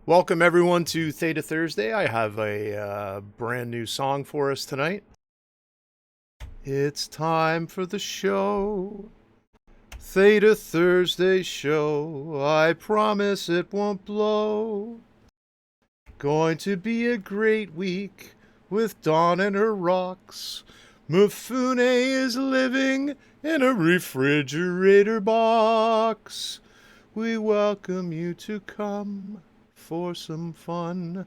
Welcome everyone to Theta Thursday. I have a brand new song for us tonight. It's time for the show. Theta Thursday show. I promise it won't blow. Going to be a great week with Dawn and her rocks. Mifune is living in a refrigerator box. We welcome you to come for some fun.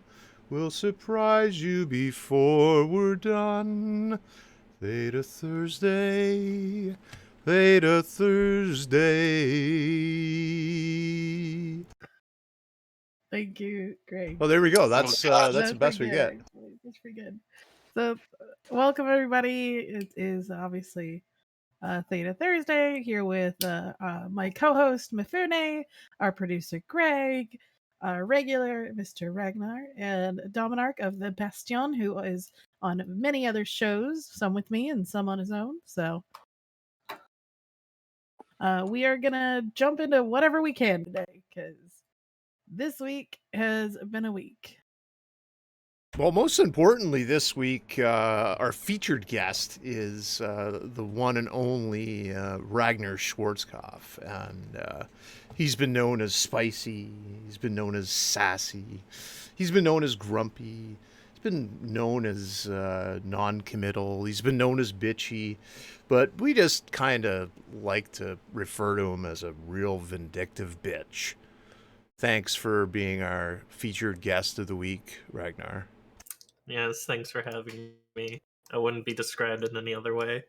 We'll surprise you before we're done. Theta Thursday, Theta Thursday. Thank you, Greg. Oh, there we go. That's the best we get. That's pretty good. So, welcome everybody. It is obviously Theta Thursday here with my co-host Mifune, our producer Greg, our regular Mr. Ragnar, and Dominarch of the Bastion, who is on many other shows, some with me and some on his own. So, we are gonna jump into whatever we can today because this week has been a week. Well, most importantly, this week, our featured guest is the one and only Ragnar Schwarzkopf. And he's been known as spicy, he's been known as sassy, he's been known as grumpy, he's been known as non-committal, he's been known as bitchy. But we just kind of like to refer to him as a real vindictive bitch. Thanks for being our featured guest of the week, Ragnar. Yes, thanks for having me. I wouldn't be described in any other way.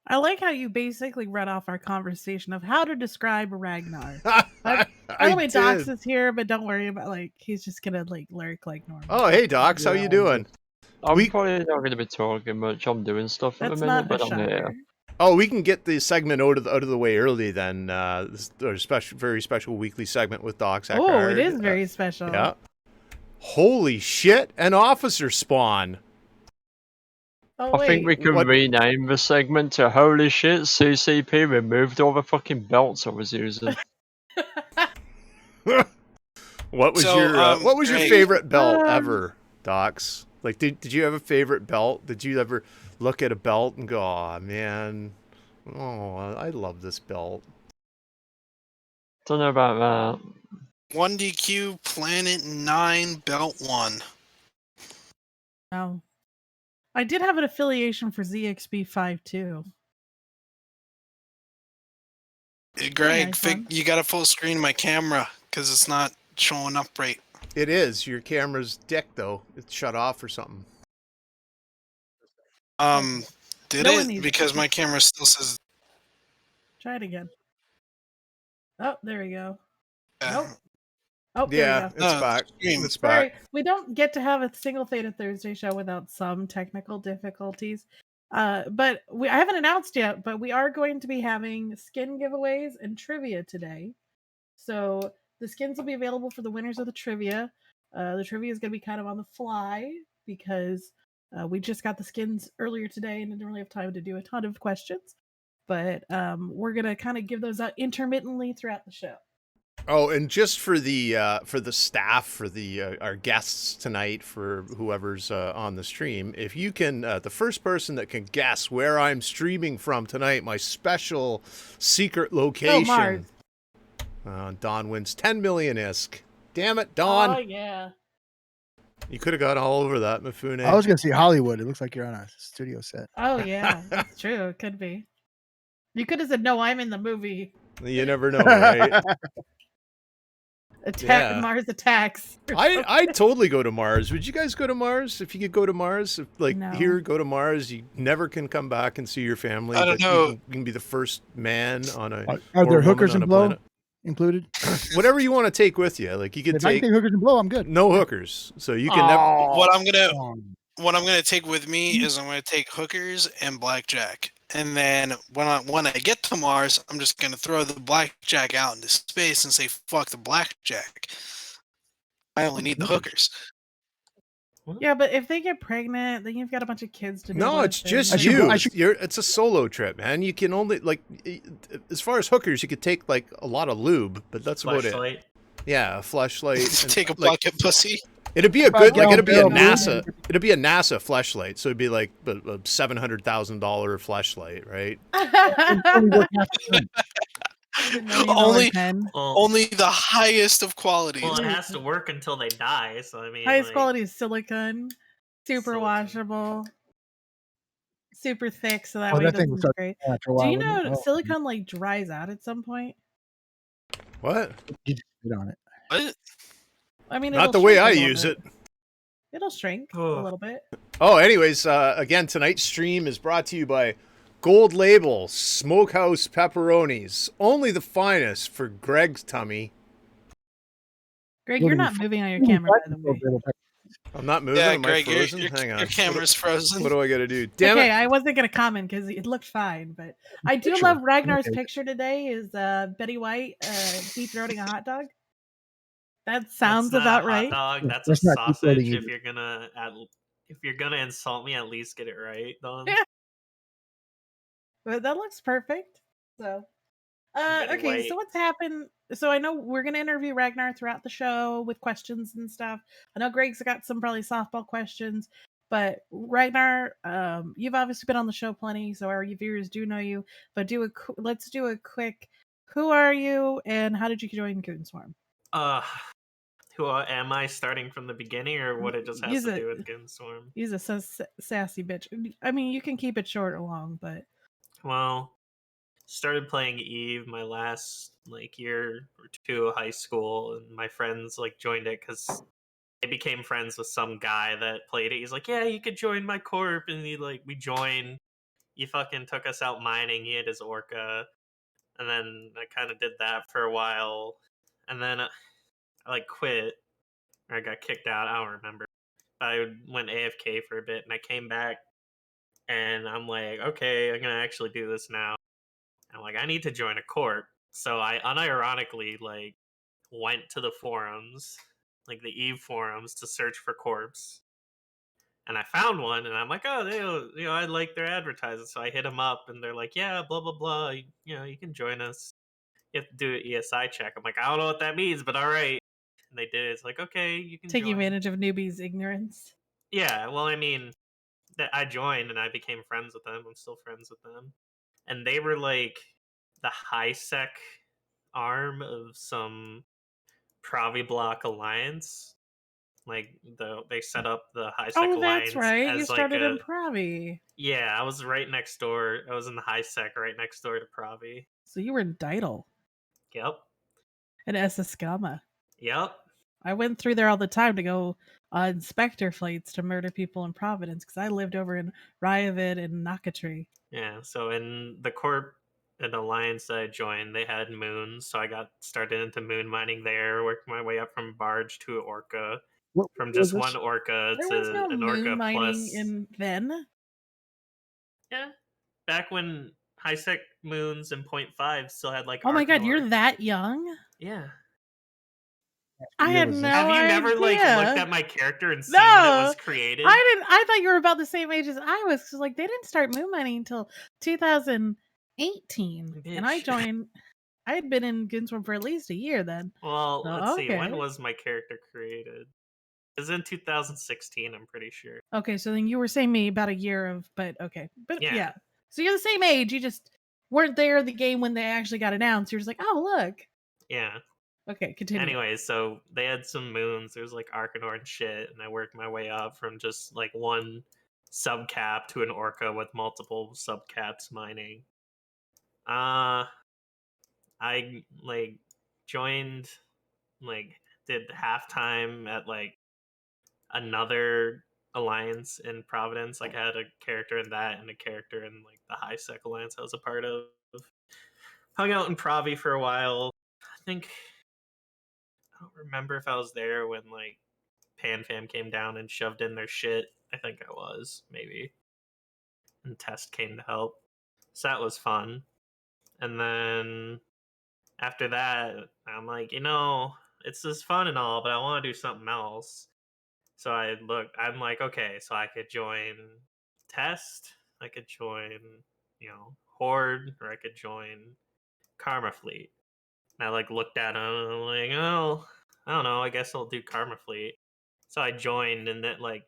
I like how you basically read off our conversation of how to describe Ragnar. By the way, Docs is here, but don't worry about he's just gonna lurk like normal. Oh, hey Docs, how you doing? I'm probably not going to be talking much. I'm doing stuff at the minute, but I'm here. Oh, we can get the segment out of the way early then. This is a very special weekly segment with Docs. Oh, it is very special. Yeah. Holy shit! An officer spawn. Oh, I think we can rename the segment to "Holy shit! CCP removed all the fucking belts I was using." What was your favorite belt ever, Docs? Like, did you have a favorite belt? Did you ever look at a belt and go, "Oh man, I love this belt"? Don't know about that. 1DQ Planet 9 Belt 1. Oh. I did have an affiliation for ZXB5 too. Greg, you got to full screen my camera because it's not showing up right. It is. Your camera's dick though. It's shut off or something. Because my camera still says. Try it again. Oh, there we go. Nope. Oh, yeah, it's back. It's back. Sorry, we don't get to have a single Theta Thursday show without some technical difficulties. But I haven't announced yet, but we are going to be having skin giveaways and trivia today. So the skins will be available for the winners of the trivia. The trivia is going to be kind of on the fly because we just got the skins earlier today and didn't really have time to do a ton of questions. But we're going to kind of give those out intermittently throughout the show. Oh, and just for the staff, for our guests tonight, for whoever's on the stream, if you can, the first person that can guess where I'm streaming from tonight, my special secret location, Dawn wins 10 million ISK. Damn it, Dawn! Oh yeah. You could have got all over that, Mifune. I was gonna see Hollywood. It looks like you're on a studio set. Oh yeah, that's true. It could be. You could have said, "No, I'm in the movie." You never know, right? Mars attacks. I'd totally go to Mars. Would you guys go to Mars? If you could go to Mars, here, go to Mars. You never can come back and see your family. I don't know. You can be the first man on a. Are there hookers and blow included? Whatever you want to take with you. Like you could if I take hookers and blow, I'm good. No hookers, so you can never. What I'm gonna take with me is I'm gonna take hookers and blackjack. And then when I get to Mars, I'm just going to throw the blackjack out into space and say, fuck the blackjack. I only need the hookers. Yeah, but if they get pregnant, then you've got a bunch of kids to deal No, with. it's just and- you. I should- It's a solo trip, man. You can only as far as hookers, you could take like a lot of lube, but that's about it. Fleshlight. Yeah, a fleshlight. Take a like, bucket pussy. it'd be a About good like it'd be a gallon barrel NASA. lube. It'd be a NASA fleshlight, so it'd be like a $700,000 fleshlight, right? Only work half the time. $1 million Only- pen. Well, Only the highest of qualities. well, it has to work until they die. So I mean, Highest like, quality silicone, super Silicone. washable, super thick, so that Oh, way that it thing doesn't will start spray. after a Do while. you wouldn't it? know Oh, silicone like dries out at some point? What? you just sit on it. What? I mean, Not it'll the way shrink a I little use bit. it. It'll shrink a Oh. little bit. Oh, anyways, again, tonight's stream is brought to you by Gold Label Smokehouse Pepperonis. Only the finest for Greg's tummy. Greg, What you're are not you- moving on your Ooh, camera, by the that's way. a little bit. I'm not moving. Yeah, Am I Greg, frozen? your Hang on. camera's frozen. What do I got to do? Damn Okay, it! I wasn't gonna comment because it looked fine, but I do Picture. love Ragnar's Okay. picture today. Is Betty White deep throating a hot dog? That sounds that's not about a right. hot dog. Yeah, That's a that's not deep throating sausage. If either. you're gonna insult me, at least get it right, Don. Yeah. But that looks perfect. So, Betty okay. White. So what's happened? So I know we're gonna interview Ragnar throughout the show with questions and stuff. I know Greg's got some probably softball questions, but Ragnar, you've obviously been on the show plenty, so our viewers do know you. But let's do a quick. Who are you, and how did you join Goonswarm? Who am I, starting from the beginning, or what it just has Use to it. do with Goonswarm? He's a sassy bitch. I mean, you can keep it short or long, but Well, started playing Eve my last year or two of high school, and my friends joined it because they became friends with some guy that played it. He's like, "Yeah, you could join my corp," and we joined. He fucking took us out mining. He had his orca, and then I kind of did that for a while, and then I quit, or I got kicked out. I don't remember. I went AFK for a bit, and I came back, and I'm like, okay, I'm gonna actually do this now. I'm like, I need to join a corp. So I unironically went to the forums, the Eve forums, to search for corps, and I found one, and I'm like, oh, I like their advertising. So I hit them up, and they're like, yeah, blah blah blah, you can join us. You have to do an ESI check. I'm like, I don't know what that means, but all right. And they did. It's like, okay, you can taking join. advantage of newbies' ignorance. Yeah, well, I mean, that I joined and I became friends with them. I'm still friends with them, and they were the high sec arm of some Pravi Block alliance. They set up the high sec Oh, alliance that's right. as You started in Pravi, yeah. I was right next door. I was in the high sec right next door to Pravi. so you were in Deitel Yep. and Esskama. Yep. I went through there all the time to go inspector flights to murder people in Providence because I lived over in Ryavid and Nakatree. Yeah, so in the corp and alliance that I joined, they had moons, so I got started into moon mining there, worked my way up from barge to orca, What from was just this? one orca There to was no an orca moon mining plus. in then. Yeah, back when high sec moons and 0.5 still had Oh my god, you're Arcanor. that young? Yeah. I year had was no this? Have you never idea. looked at my character and seen when it was created? I didn't. I thought you were about the same age as I was. Cause they didn't start moon mining until 2018, and I Bitch. joined. I had been in Goonswarm for at least a year then. Well, So, let's see. When okay. was my character created? It was in 2016, I'm pretty sure. Okay, so then you were saying me about a year of, but okay, but Yeah. yeah. So you're the same age. You just weren't there in the game when they actually got announced. You're just like, oh look. Yeah. Okay, continue. Anyway, so they had some moons. There was Arcanor and shit, and I worked my way up from just one subcap to an orca with multiple subcaps mining. I joined, did halftime at another alliance in Providence. I had a character in that and a character in the high sec alliance I was a part of. Hung out in Pravi for a while. I think I don't remember if I was there when PanFam came down and shoved in their shit. I think I was, maybe. And Test came to help. So that was fun. And then after that, I'm like, it's just fun and all, but I want to do something else. So I looked. I'm like, okay, so I could join Test. I could join, Horde, or I could join Karma Fleet. And I like looked at them and I'm like, oh, I don't know. I guess I'll do Karma Fleet. So I joined, and then like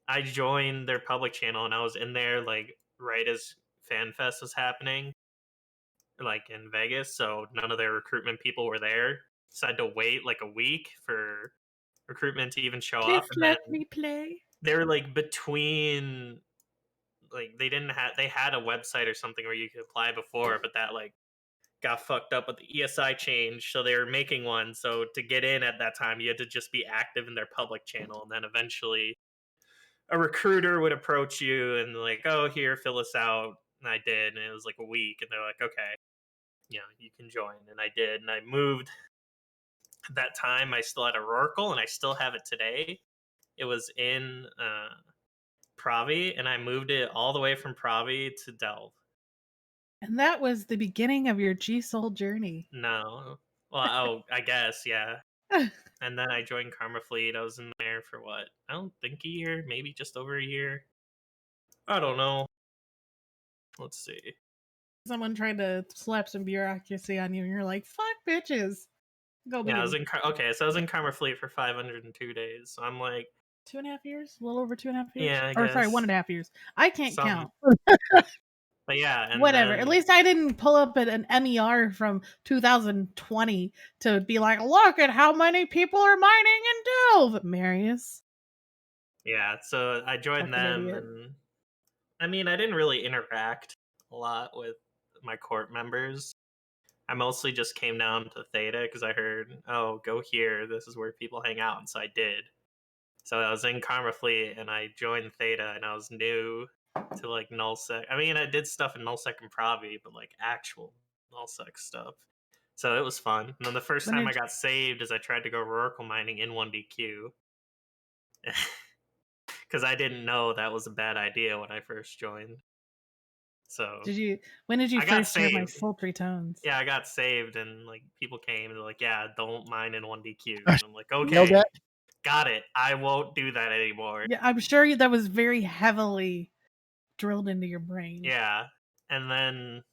I joined their public channel, and I was in there like right as FanFest was happening, like in Vegas. So none of their recruitment people were there. So I had to wait like a week for recruitment to even show up, Just and let then me play. they were like between, like they had a website or something where you could apply before, but that like got fucked up with the ESI change, so they were making one. So to get in at that time, you had to just be active in their public channel, and then eventually a recruiter would approach you and like, oh, here, fill us out. And I did, and it was like a week, and they're like, okay, you can join, and I did, and I moved. At that time, I still had a Rorqual, and I still have it today. It was in Pravi, and I moved it all the way from Pravi to Delve. And that was the beginning of your G Soul journey. No, well, oh, I guess, yeah. And then I joined Karma Fleet. I was in there for what? I don't think a year, maybe just over a year. I don't know. Let's see. Someone tried to slap some bureaucracy on you, and you're like, "Fuck bitches, go Yeah, I be." was in okay, so I was in Karma Fleet for 502 days. So I'm like, 2.5 years, a little over 2.5 years. yeah, I Or sorry, guess 1.5 years. I can't something. count. But yeah, and Whatever. At then least I didn't pull up an MER from 2020 to be like, look at how many people are mining in Delve, Marius. yeah, so I joined Fucking them, idiot. and I mean, I didn't really interact a lot with my court members. I mostly just came down to Theta because I heard, oh, go here. This is where people hang out. And so I did. So I was in Karma Fleet, and I joined Theta, and I was new to like nullsec. I mean, I did stuff in nullsec and Pravi, but like actual nullsec stuff. So it was fun. And then the first When time I did got saved is I tried to go Rorqual mining in 1DQ. Because I didn't know that was a bad idea when I first joined. So when did you I got first hear my saved. sultry tones? Yeah, I got saved, and like people came and they're like, "Yeah, don't mine in 1DQ." And I'm like, You know "Okay, that? got it. I won't do that anymore." Yeah, I'm sure that was very heavily drilled into your brain. Yeah, and then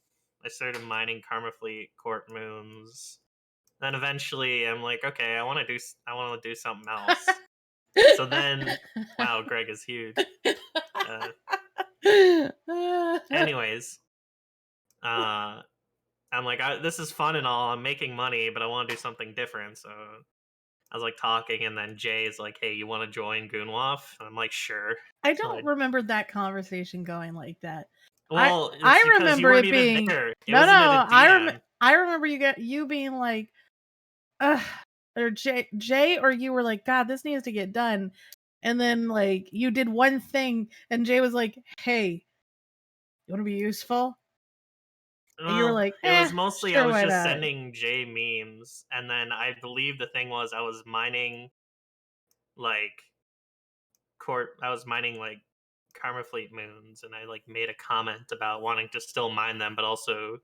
I started mining Karma Fleet, Court Moons. Then eventually, I'm like, "Okay, I want to do something else." So then, wow, Greg is huge. Anyways, I'm like, this is fun and all. I'm making money, but I want to do something different. So I was like talking, and then Jay is like, "Hey, you want to join Goonwaff?" And I'm like, "Sure." I So don't remember that conversation going like that. well, it's I because you remember weren't it even being there. It no, wasn't in a I DM. remember you being like, or Jay or you were like, God, this needs to get done, and then like you did one thing, and Jay was like, Hey, you want to be useful? And you were Well, like, it was mostly I sure, was why just not? sending Jay memes, and then I believe the thing was I was mining like I was mining like Karma Fleet moons, and I like made a comment about wanting to still mine them, but also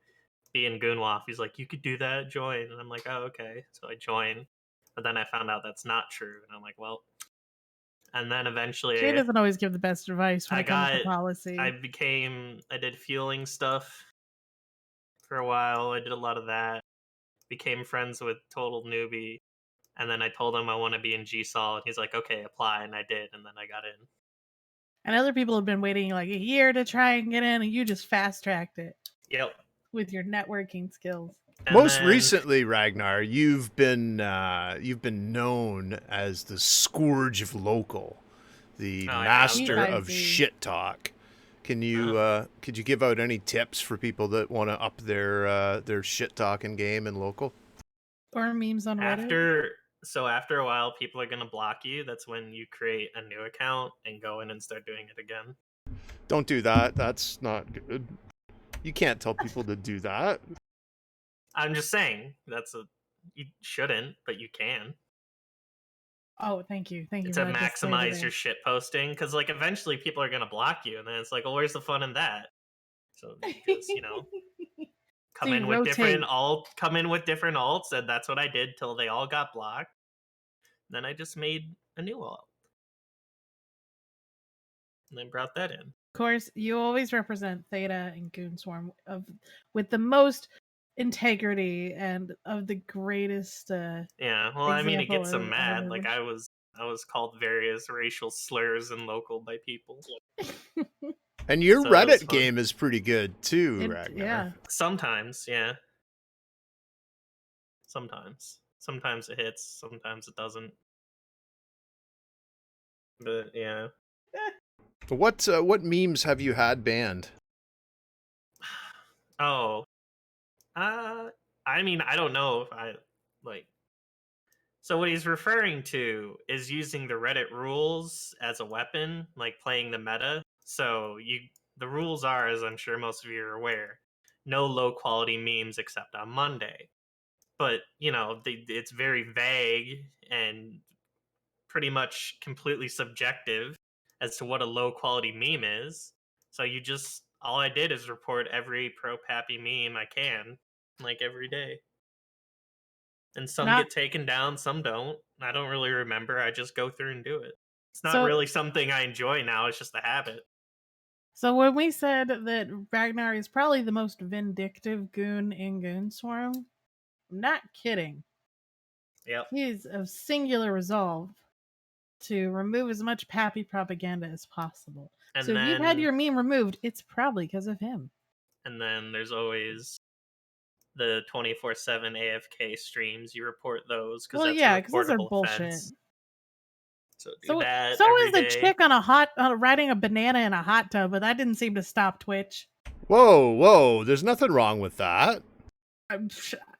be in Goonwaff. He's like, "You could do that, join," and I'm like, "Oh, okay." So I joined, but then I found out that's not true, and I'm like, "Well." And then Jay eventually, doesn't always give the best advice when I it comes to got, policy. I did fueling stuff for a while. I did a lot of that. Became friends with Total Newbie, and then I told him I want to be in GSOL, and he's like, "Okay, apply," and I did, and then I got in. And other people have been waiting like a year to try and get in, and you just fast tracked it Yep. with your networking skills. And Most then, recently, Ragnar, you've been known as the Scourge of Local, the Oh, yeah, master I of see. shit talk. Can you could you give out any tips for people that want to up their shit talking game in local? Or memes on Reddit. after a while, people are gonna block you. That's when you create a new account and go in and start doing it again. Don't do that. That's not good. You can't tell people to do that. I'm just saying you shouldn't, but you can. Oh, thank you for To that disclaimer maximize there. your shit posting, because like eventually people are gonna block you, and then it's like, well, where's the fun in that? So you just So you rotate. come in with different alts, and that's what I did till they all got blocked. Then I just made a new alt. And they brought that in. Of course, you always represent Theta and Goonswarm with the most integrity and of the greatest. Yeah, well, I mean, it Example gets them of mad. Like everyone. I was called various racial slurs in local by people. And your So that was Reddit fun. game is pretty good too, It, Ragnar. yeah. Sometimes, yeah. Sometimes it hits, sometimes it doesn't. But yeah. What memes have you had banned? Oh. I mean, I don't know if I like. So what he's referring to is using the Reddit rules as a weapon, like playing the meta. So the rules are, as I'm sure most of you are aware, no low quality memes except on Monday. But it's very vague and pretty much completely subjective as to what a low quality meme is. So all I did is report every pro pappy meme I can, like every day. And some Not get taken down, some don't. I don't really remember. I just go through and do it. It's not so. really something I enjoy now. It's just a habit. So when we said that Ragnar is probably the most vindictive goon in Goonswarm, I'm not kidding. Yep. He's of singular resolve to remove as much pappy propaganda as possible. And so if you've had then- your meme removed, it's probably because of him. And then there's always the 24/7 AFK streams. You report those because Well, that's yeah, a because those are reportable bullshit. offense. So do that so every is the day. chick on riding a banana in a hot tub, but that didn't seem to stop Twitch. Whoa, there's nothing wrong with that.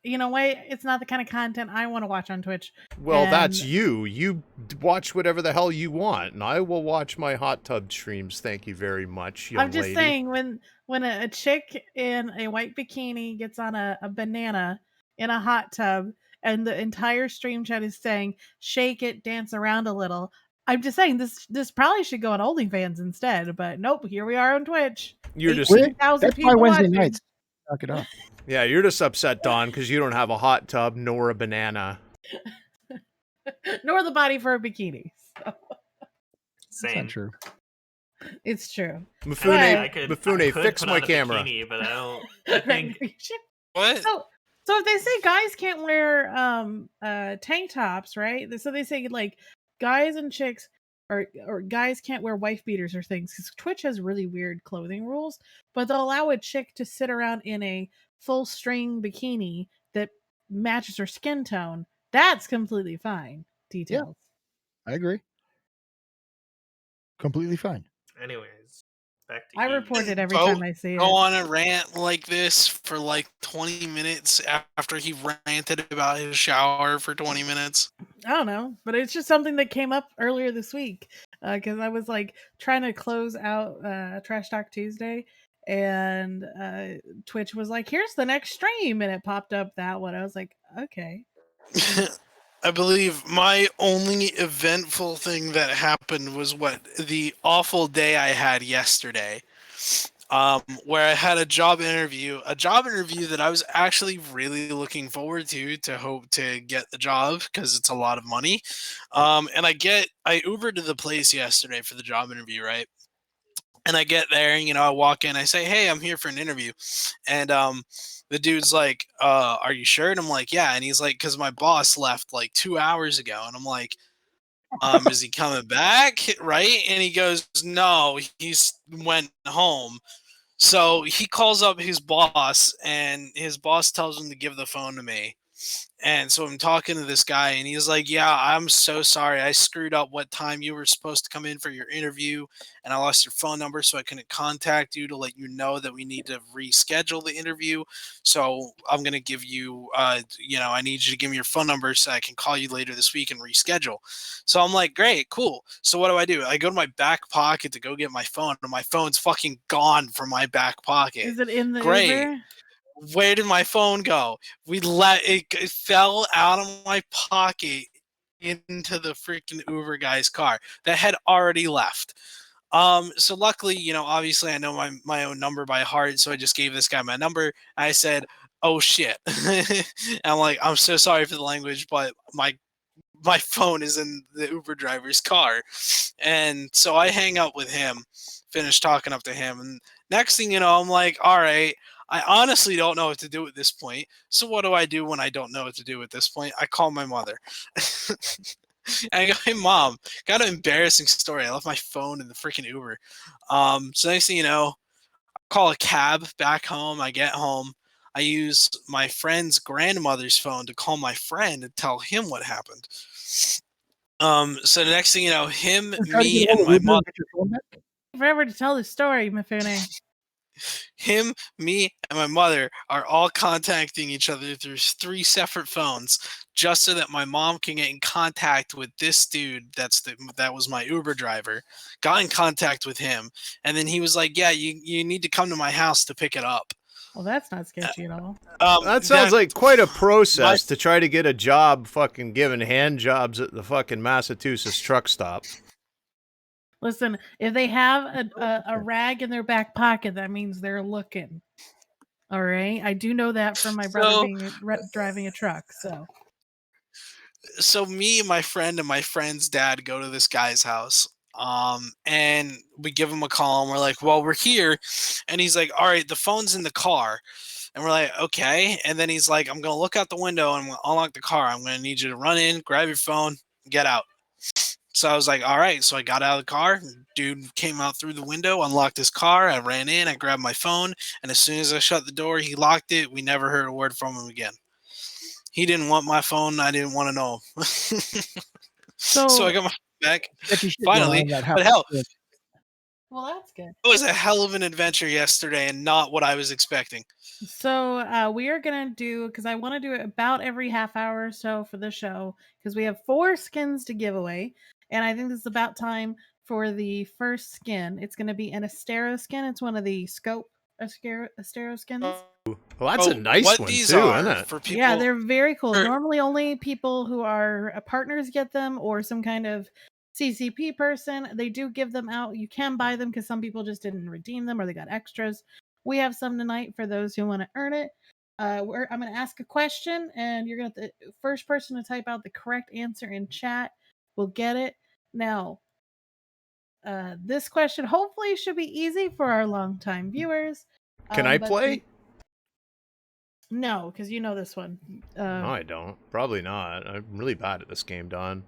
Wait, it's not the kind of content I want to watch on Twitch. Well, that's you. You watch whatever the hell you want, and I will watch my hot tub streams. Thank you very much, young I'm just lady. saying, when a chick in a white bikini gets on a banana in a hot tub, and the entire stream chat is saying, shake it, dance around a little. I'm just saying, this probably should go on OnlyFans instead, but nope, here we are on Twitch. You're just 18,000 That's people my Wednesday watching. nights. Knock it up. Yeah, you're just upset, Don, because you don't have a hot tub nor a banana. Nor the body for a bikini. So. That's Same. not true. It's true. Mifune, fix put my on a camera. Bikini, but I don't. I think What? So if they say guys can't wear tank tops, right? So they say like guys and chicks or guys can't wear wife beaters or things because Twitch has really weird clothing rules, but they'll allow a chick to sit around in a full string bikini that matches her skin tone. That's completely fine. Details. I agree. Completely fine. Anyways, back to I Eve. report it every time I see it. Go on a rant like this for like 20 minutes after he ranted about his shower for 20 minutes. I don't know, but it's just something that came up earlier this week because I was like trying to close out Trash Talk Tuesday, and Twitch was like, "Here's the next stream," and it popped up that one. I was like, "Okay." I believe my only eventful thing that happened was the awful day I had yesterday, where I had a job interview that I was actually really looking forward to hope to get the job because it's a lot of money. And I Ubered to the place yesterday for the job interview, right? And I get there, and I walk in, I say, "Hey, I'm here for an interview," and the dude's like, "Are you sure?" And I'm like, "Yeah," and he's like, "Because my boss left like 2 hours ago," and I'm like, "Is he coming back?" Right? And he goes, "No, he's went home." So he calls up his boss, and his boss tells him to give the phone to me. And so I'm talking to this guy, and he's like, "Yeah, I'm so sorry. I screwed up what time you were supposed to come in for your interview, and I lost your phone number, so I couldn't contact you to let you know that we need to reschedule the interview. So I'm gonna give you, I need you to give me your phone number so I can call you later this week and reschedule." So I'm like, "Great, cool." So what do? I go to my back pocket to go get my phone, and my phone's fucking gone from my back pocket. Is it in the Great. Uber? Where did my phone go? It fell out of my pocket into the freaking Uber guy's car that had already left. So luckily, obviously I know my own number by heart, so I just gave this guy my number. I said, "Oh shit." And I'm like, "I'm so sorry for the language, but my my phone is in the Uber driver's car. And so I hang up with him, finish talking up to him, and next thing you know, I'm like, all right, I honestly don't know what to do at this point. So what do I do when I don't know what to do at this point? I call my mother. And I go, hey mom, got an embarrassing story. I left my phone in the freaking Uber. So next thing you know, I call a cab back home. I get home. I use my friend's grandmother's phone to call my friend and tell him what happened. So the next thing you know, him, Try to get me, a hold and of my Uber and mother, get your phone back. Forever to tell the story, Mifune. him, me, and my mother are all contacting each other through 3 separate phones, just so that my mom can get in contact with this dude. That was my Uber driver. Got in contact with him, and then he was like, "Yeah, you need to come to my house to pick it up." Well, that's not sketchy at all. That sounds like quite a process my- to try to get a job fucking giving hand jobs at the fucking Massachusetts truck stop. Listen, if they have a rag in their back pocket, that means they're looking. All right, I do know that from my brother being driving a truck. So me and my friend and my friend's dad go to this guy's house. And we give him a call and we're like, well, we're here. And he's like, all right, the phone's in the car. And we're like, okay. And then he's like, I'm going to look out the window and I'm going to unlock the car. I'm going to need you to run in, grab your phone, get out. So I was like, all right. So I got out of the car. Dude came out through the window, unlocked his car. I ran in, I grabbed my phone. And as soon as I shut the door, he locked it. We never heard a word from him again. He didn't want my phone. I didn't want to know. So I got my phone back Sketchy shit going on finally. in that But house. hell, well, that's good. it was a hell of an adventure yesterday and not what I was expecting. So we are gonna do, because I want to do it about every half hour or so for the show, because we have 4 skins to give away, and I think this is about time for the first skin. It's gonna be an Estero skin. It's one of the scope Estero skins. Well, that's a nice what one these too, are isn't it? for people. Yeah, they're very cool. Sure. Normally, only people who are partners get them, or some kind of CCP person. They do give them out. You can buy them because some people just didn't redeem them or they got extras. We have some tonight for those who want to earn it. I'm going to ask a question, and you're going to the first person to type out the correct answer in chat will get it. Now, this question hopefully should be easy for our longtime viewers. Can I play? No, because you know this one. No, I don't. Probably not. I'm really bad at this game, Don.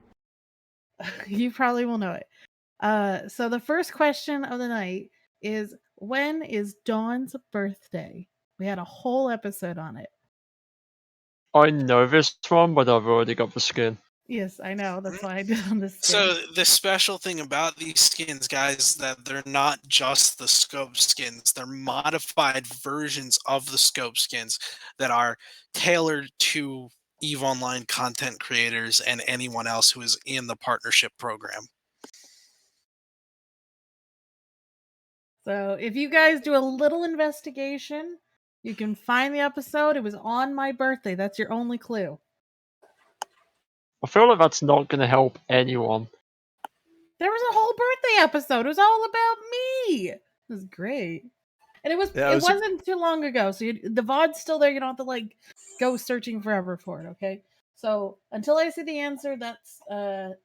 You probably will know it. So the first question of the night is, when is Dawn's birthday? We had a whole episode on it. I know this one, but I've already got the skin. Yes, I know. That's why I did on this. So the special thing about these skins, guys, is that they're not just the scope skins. They're modified versions of the scope skins that are tailored to EVE Online content creators and anyone else who is in the partnership program. So if you guys do a little investigation, you can find the episode. It was on my birthday. That's your only clue. I feel like that's not going to help anyone. There was a whole birthday episode. It was all about me. It was great. And it wasn't too long ago. So the VOD's still there. You don't have to like go searching forever for it, okay? So until I see the answer, that's Feb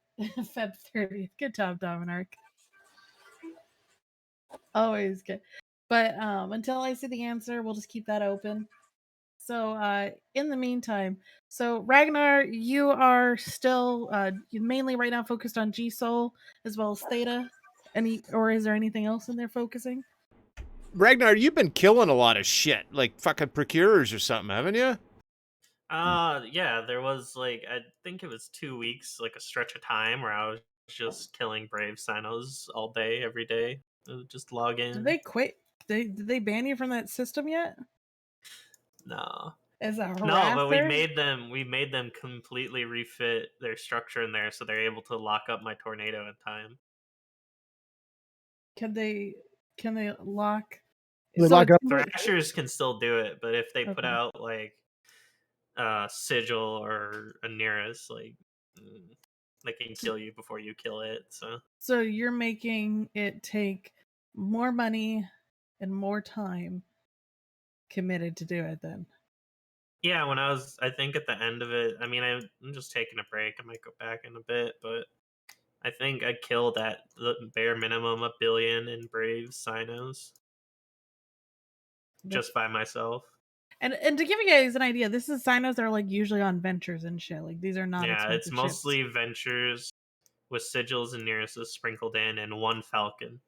30th. Good job, Dominic. Always good. But until I see the answer, we'll just keep that open. So in the meantime, so Ragnar, you are still mainly right now focused on G Soul as well as Theta. Or is there anything else in there focusing? Ragnar, you've been killing a lot of shit, like fucking procurers or something, haven't you? Yeah, there was like, I think it was 2 weeks, like a stretch of time where I was just killing Brave Sinos all day, every day. I would just log in. Did they quit? Did they ban you from that system yet? No. As a harasser? No, but we made them completely refit their structure in there so they're able to lock up my tornado in time. Can they lock? They lock up. Thrashers can still do it, but if they put Okay. out like Sigil or a Nearest, like they can kill you before you kill it. So you're making it take more money and more time committed to do it then. Yeah, when I think at the end of it, I mean, I'm just taking a break. I might go back in a bit, but I think I killed at the bare minimum 1 billion in Brave Sinos just by myself. And to give you guys an idea, this is Sinos that are like usually on ventures and shit. Like these are not Yeah, expensive it's ships. mostly ventures with sigils and nearuses sprinkled in, and 1 falcon.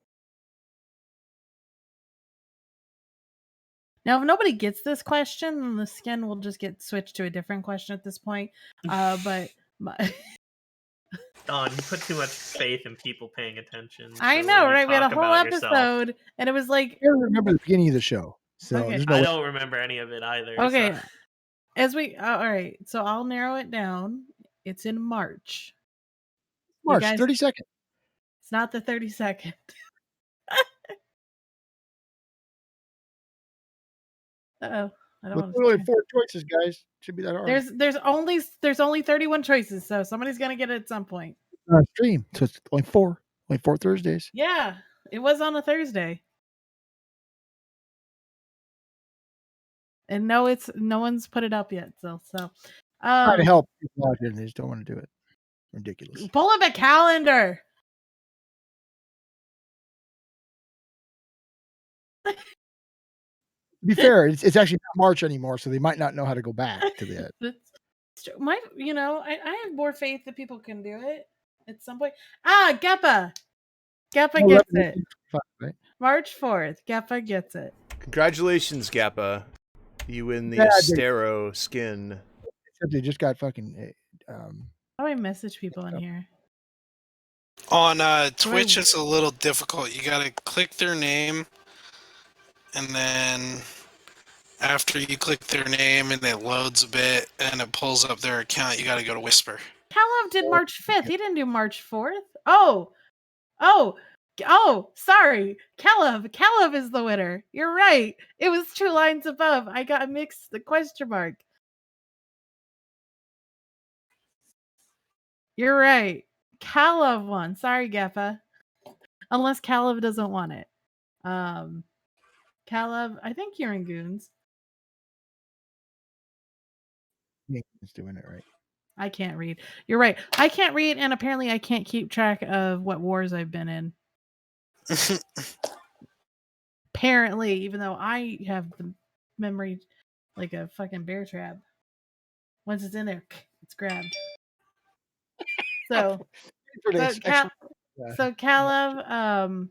Now, if nobody gets this question, then the skin will just get switched to a different question at this point. But Don, you put too much faith in people paying attention. I for know, when you right? We had a talk whole about yourself. episode, and it was like, I don't remember the beginning of the show, so Okay. there's no I way. don't remember any of it either. okay, So. as we, all right, so I'll narrow it down. It's in March. You March guys- 32nd. It's not the 32nd. Uh-oh. I don't With want only to. 4 choices, guys. Should be that hard. There's only 31 choices, so somebody's gonna get it at some point. Stream, so it's only 4 Thursdays. Yeah, it was on a Thursday. And no one's put it up yet. So Trying to help people out here, and they just don't want to do it. Ridiculous. pull up a calendar. To be fair, it's actually not March anymore, so they might not know how to go back to that. I have more faith that people can do it at some point. Geppa gets 11, it. 5, right? March 4th. Geppa gets it. Congratulations, Gappa. You win the Yeah, Estero Skin. Except they just got fucking. How do I message people in here? On Twitch, it's a little difficult. You gotta click their name, and then after you click their name and it loads a bit and it pulls up their account, you gotta go to Whisper. Caleb did March 5th. He didn't do March 4th. Sorry. Caleb is the winner. You're right. It was 2 lines above. I got mixed the question mark. You're right. Caleb won. Sorry, Geppa. Unless Caleb doesn't want it. Caleb, I think you're in Goons. It's doing it right. I can't read. You're right. I can't read, and apparently I can't keep track of what wars I've been in. Apparently, even though I have the memory like a fucking bear trap. Once it's in there, it's grabbed. So, Caleb,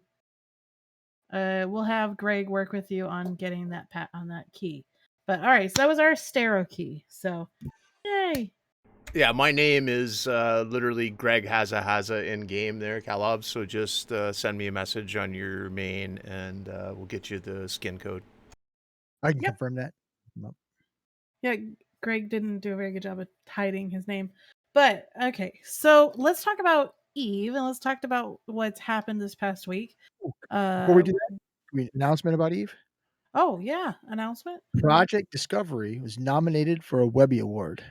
we'll have Greg work with you on getting that on that key. But all right, so that was our Estero key. So, yay! Yeah, my name is literally Greg Haza in game there, Caleb. So just send me a message on your main, and we'll get you the skin code. I can confirm that. Yeah, Greg didn't do a very good job of hiding his name. But okay, so let's talk about Eve, and let's talk about what's happened this past week. Before we do that, announcement about Eve. Oh yeah, announcement. Project Discovery was nominated for a Webby Award,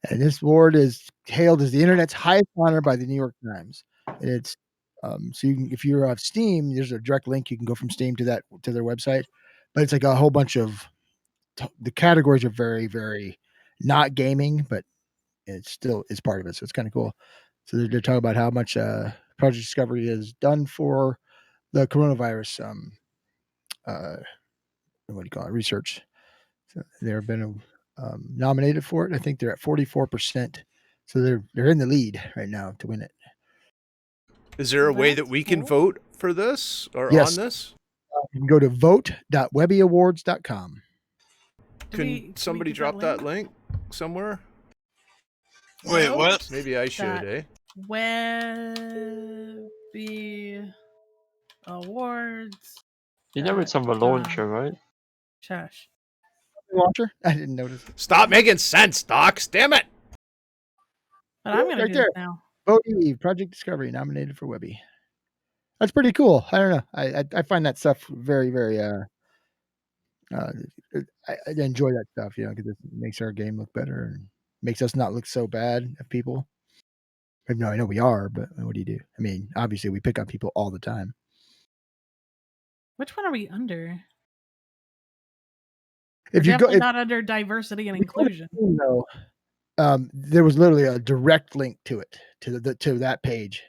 and this award is hailed as the internet's highest honor by the New York Times. And it's so you can, if you're off Steam, there's a direct link. You can go from Steam to their website, but it's like a whole bunch of the categories are very, very not gaming, but it's part of it. So it's kind of cool. So they're talking about how much Project Discovery has done for the coronavirus. What do you call it? Research. So they've been nominated for it. I think they're at 44%. So they're in the lead right now to win it. Is there a way that we can vote for this or on this? You can go to vote.webbyawards.com. Can somebody drop that link somewhere? Wait, what? Maybe I should, eh? Webby Awards. You know it's on the launcher, right? Shush. Launcher? I didn't notice. Stop making sense, Docs. Damn it. But I'm going to do it now. Vote Eve, Project Discovery, nominated for Webby. That's pretty cool. I don't know. I find that stuff very, very I enjoy that stuff, because it makes our game look better and makes us not look so bad at people. No, I know we are, but what do you do? I mean, obviously we pick on people all the time. Which one are we under? We're If you go, definitely not under diversity and inclusion. no, there was literally a direct link to it, to that page.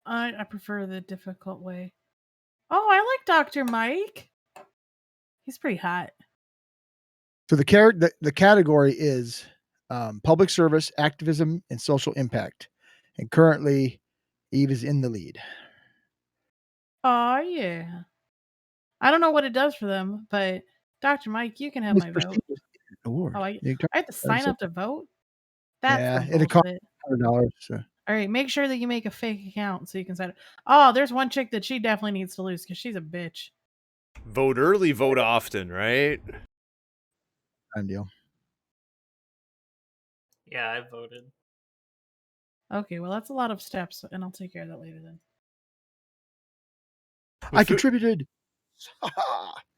I prefer the difficult way. Oh, I like Dr. Mike. He's pretty hot. So the category is public service, activism, and social impact. And currently, Eve is in the lead. Oh yeah. I don't know what it does for them, but Dr. Mike, you can have This my vote. prestigious award. Oh, I have to sign up to vote? That's Yeah, some and it costs bullshit. $100. So. All right, make sure that you make a fake account so you can sign up. Oh, there's one chick that she definitely needs to lose because she's a bitch. Vote early, vote often, right? Fine deal. Yeah, I voted. Okay, well that's a lot of steps, and I'll take care of that later then. I contributed.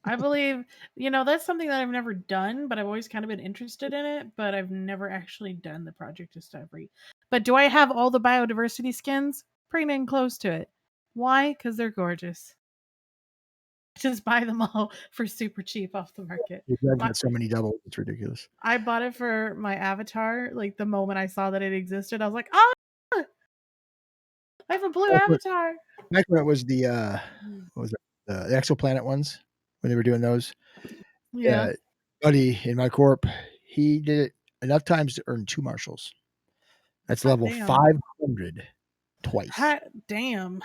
I believe, that's something that I've never done, but I've always kind of been interested in it, but I've never actually done the Project Discovery. But do I have all the biodiversity skins? Pretty dang close to it. Why? Because they're gorgeous. Just buy them all for super cheap off the market. I've got so many doubles. It's ridiculous. I bought it for my avatar. Like the moment I saw that it existed, I was like, "Oh, I have a blue avatar." Back when it was the what was it? The exoplanet ones when they were doing those. Yeah. Buddy in my corp, he did it enough times to earn 2 marshals. That's Hot level damn. 500 twice. Hot damn.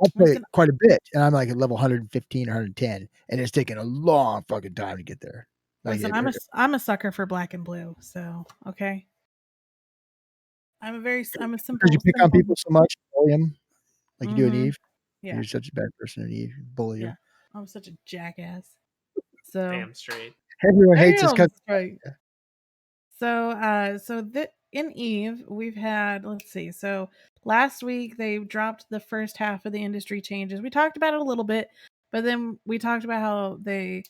I play it quite a bit, and I'm like at level 115 or 110, and it's taken a long fucking time to get there. Like Listen, I'm a sucker for black and blue, so okay. I'm a simple. because you pick on people so much, bully them like you do in Eve. Yeah. You're such a bad person in Eve. You bully you. Yeah. I'm such a jackass. So Damn straight. Everyone hates us damn because straight. So in Eve we've had, let's see. So last week they dropped the first half of the industry changes. We talked about it a little bit, but then we talked about how they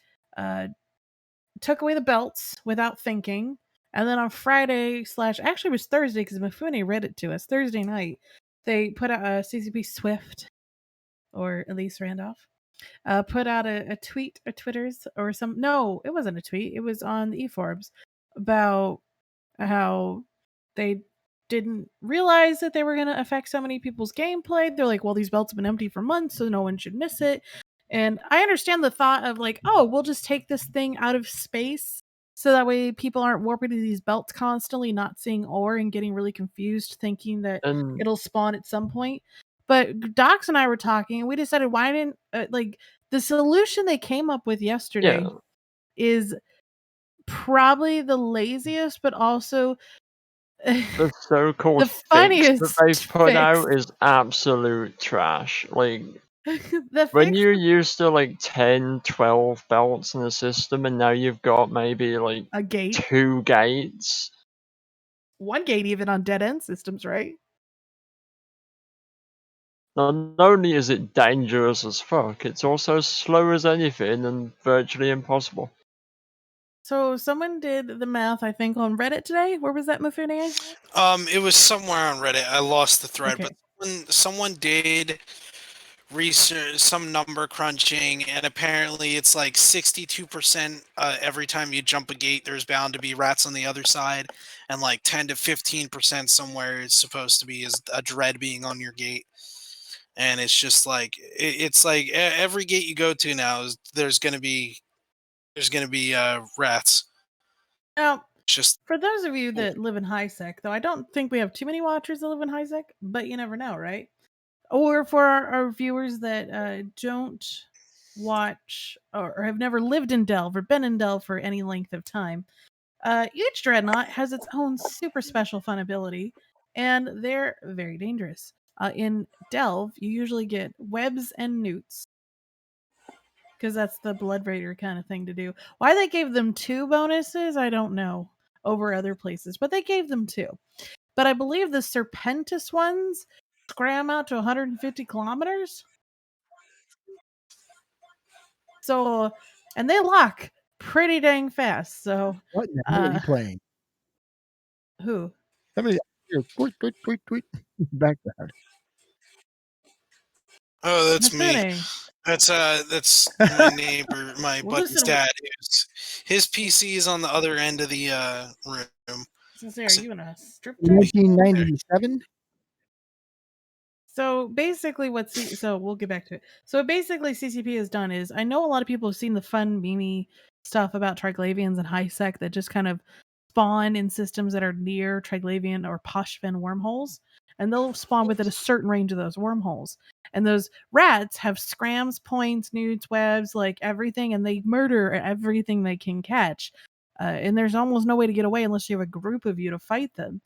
took away the belts without thinking. And then on Friday / actually it was Thursday because Mifune read it to us. Thursday night, they put out a CCP Swift, or Elise Randolph, put out a tweet, or Twitter's, or some. No, it wasn't a tweet. It was on the eForbes about how they didn't realize that they were going to affect so many people's gameplay. They're like, well, these belts have been empty for months, so no one should miss it. And I understand the thought of like, oh, we'll just take this thing out of space so that way people aren't warping to these belts constantly, not seeing ore and getting really confused, thinking that it'll spawn at some point. But Docs and I were talking, and we decided why didn't like the solution they came up with yesterday is probably the laziest, but also the so-called the funniest fix that they've put fix. out is absolute trash. Like the when fix, you're used to like 10, 12 belts in the system, and now you've got maybe like a gate, 2 gates. 1 gate even on dead end systems, right? Not only is it dangerous as fuck, it's also slow as anything and virtually impossible. So someone did the math, I think, on Reddit today. Where was that, Mifune? It was somewhere on Reddit. I lost the thread, Okay. but someone did research some number crunching, and apparently it's like 62% every time you jump a gate there's bound to be rats on the other side, and like 10 to 15% somewhere it's supposed to be is a dread being on your gate. And it's just like it's like every gate you go to now there's gonna be rats. Now, Just for those of you that live in high sec, though I don't think we have too many watchers that live in high sec, but you never know, right? Or for our viewers that don't watch or have never lived in Delve or been in Delve for any length of time, each dreadnought has its own super special fun ability, and they're very dangerous. In Delve, you usually get webs and newts, because that's the Blood Raider kind of thing to do. Why they gave them 2 bonuses, I don't know, over other places, but they gave them 2. But I believe the Serpentis ones scram out to 150 kilometers. So, and they lock pretty dang fast. So, what in the hell are you playing? Who? Somebody here, tweet. Background. Oh, that's me. Mifune. That's my neighbor, my Well, buddy's listen, dad. His PC is on the other end of the room. I was gonna say, are you in a strip joint? 1997. So basically, so we'll get back to it. So what basically CCP has done is, I know a lot of people have seen the fun meme stuff about Triglavians and HiSec that just kind of spawn in systems that are near Triglavian or Poshven wormholes, and they'll spawn within a certain range of those wormholes. And those rats have scrams, points, newts, webs, like everything, and they murder everything they can catch. And there's almost no way to get away unless you have a group of you to fight them.